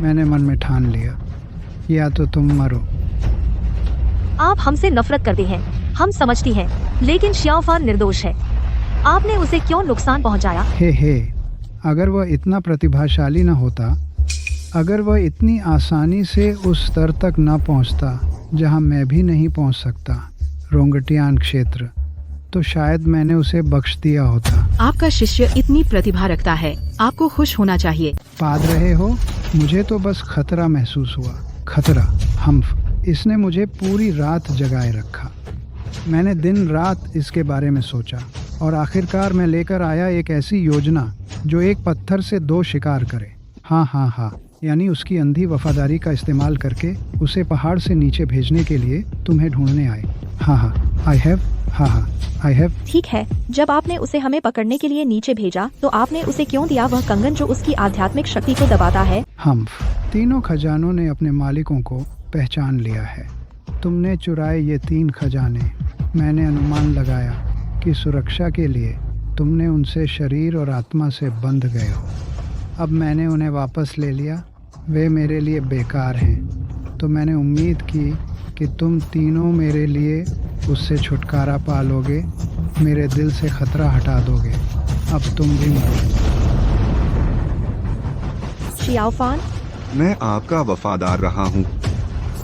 मैंने मन में ठान लिया, या तो तुम मरो। आप हमसे नफरत करते हैं, हम समझती हैं, लेकिन शियाओफान निर्दोष है। आपने उसे क्यों नुकसान पहुंचाया? हे, अगर वह इतना प्रतिभाशाली न होता, अगर वह इतनी आसानी से उस स्तर तक न पहुंचता जहां मैं भी नहीं पहुंच सकता, रोंगटियान क्षेत्र, तो शायद मैंने उसे बख्श दिया होता। आपका शिष्य इतनी प्रतिभा रखता है, आपको खुश होना चाहिए। पाद रहे हो, मुझे तो बस खतरा महसूस हुआ। खतरा, हम्फ, इसने मुझे पूरी रात जगाए रखा। मैंने दिन रात इसके बारे में सोचा और आखिरकार मैं लेकर आया एक ऐसी योजना जो एक पत्थर से 2 शिकार करे। हाँ, यानी उसकी अंधी वफादारी का इस्तेमाल करके उसे पहाड़ से नीचे भेजने के लिए तुम्हें ढूंढने आए। I have. ठीक है, जब आपने उसे हमें पकड़ने के लिए नीचे भेजा तो आपने उसे क्यों दिया वह कंगन जो उसकी आध्यात्मिक शक्ति को दबाता है? हम तीनों खजानों ने अपने मालिकों को पहचान लिया है। तुमने चुराए ये 3 खजाने। मैंने अनुमान लगाया कि सुरक्षा के लिए तुमने उनसे शरीर और आत्मा से बंध गए हो। अब मैंने उन्हें वापस ले लिया, वे मेरे लिए बेकार हैं। तो मैंने उम्मीद की कि तुम तीनों मेरे लिए उससे छुटकारा पा लोगे, मेरे दिल से खतरा हटा दोगे। अब तुम भी मरो। शियाओफान, मैं आपका वफादार रहा हूँ।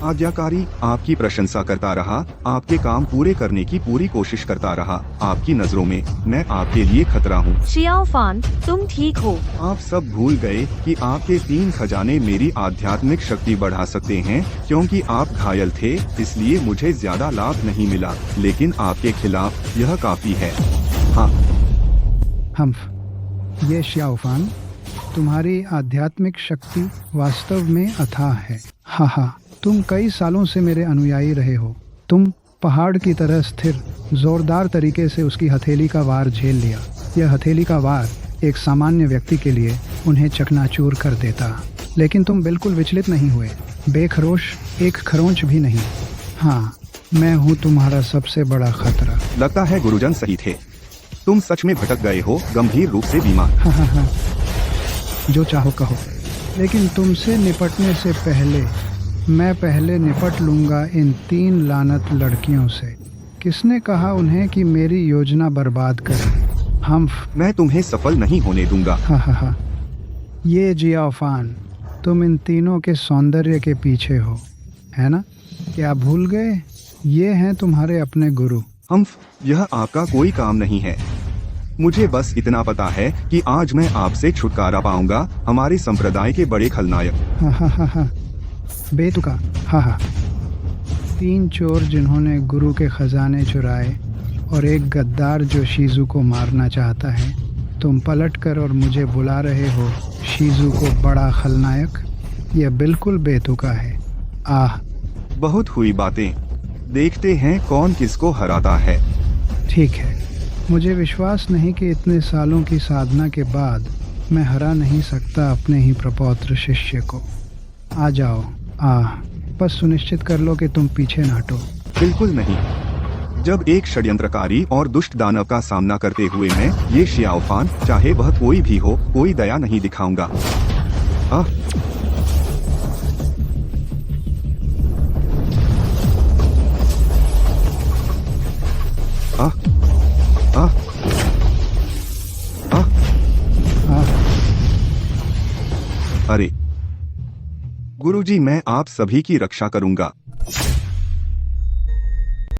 आज्ञाकारी, आपकी प्रशंसा करता रहा, आपके काम पूरे करने की पूरी कोशिश करता रहा। आपकी नजरों में मैं आपके लिए खतरा हूँ। शियाओफान, तुम ठीक हो। आप सब भूल गए कि आपके 3 खजाने मेरी आध्यात्मिक शक्ति बढ़ा सकते हैं। क्योंकि आप घायल थे, इसलिए मुझे ज्यादा लाभ नहीं मिला, लेकिन आपके खिलाफ यह काफी है। हाँ, ये शियाओफान, तुम्हारी आध्यात्मिक शक्ति वास्तव में अथाह है। तुम कई सालों से मेरे अनुयायी रहे हो। तुम पहाड़ की तरह स्थिर, जोरदार तरीके से उसकी हथेली का वार झेल लिया। यह हथेली का वार एक सामान्य व्यक्ति के लिए उन्हें चकनाचूर कर देता, लेकिन तुम बिल्कुल विचलित नहीं हुए, बेखरोश, एक खरोंच भी नहीं। हाँ, मैं हूँ तुम्हारा सबसे बड़ा खतरा। लगता है गुरुजन सही थे। तुम सच में भटक गए हो, गंभीर रूप से बीमार। हाँ, जो चाहो कहो, लेकिन तुमसे निपटने से पहले मैं पहले निपट लूंगा इन 3 लानत लड़कियों से। किसने कहा उन्हें कि मेरी योजना बर्बाद करें? मैं तुम्हें सफल नहीं होने दूंगा। हाँ, ये जियाओफान, तुम इन तीनों के सौंदर्य के पीछे हो, है ना? क्या भूल गए? ये हैं तुम्हारे अपने गुरु। यह आपका कोई काम नहीं है। मुझे बस इतना पता है कि आज मैं आपसे छुटकारा पाऊंगा, हमारे संप्रदाय के बड़े खलनायक। हाँ, बेतुका। 3 चोर जिन्होंने गुरु के खजाने चुराए और एक गद्दार जो शीजू को मारना चाहता है। तुम पलटकर और मुझे बुला रहे हो शीजू को बड़ा खलनायक? यह बिल्कुल बेतुका है। बहुत हुई बातें, देखते हैं कौन किसको हराता है। ठीक है, मुझे विश्वास नहीं कि इतने सालों की साधना के बाद मैं हरा नहीं सकता अपने ही प्रपौत्र शिष्य को। आ जाओ, बस सुनिश्चित कर लो कि तुम पीछे न हटो। बिल्कुल नहीं। जब एक षड्यंत्रकारी और दुष्ट दानव का सामना करते हुए मैं ये शियाओफान, चाहे वह कोई भी हो, कोई दया नहीं दिखाऊंगा। अरे गुरुजी, मैं आप सभी की रक्षा करूंगा।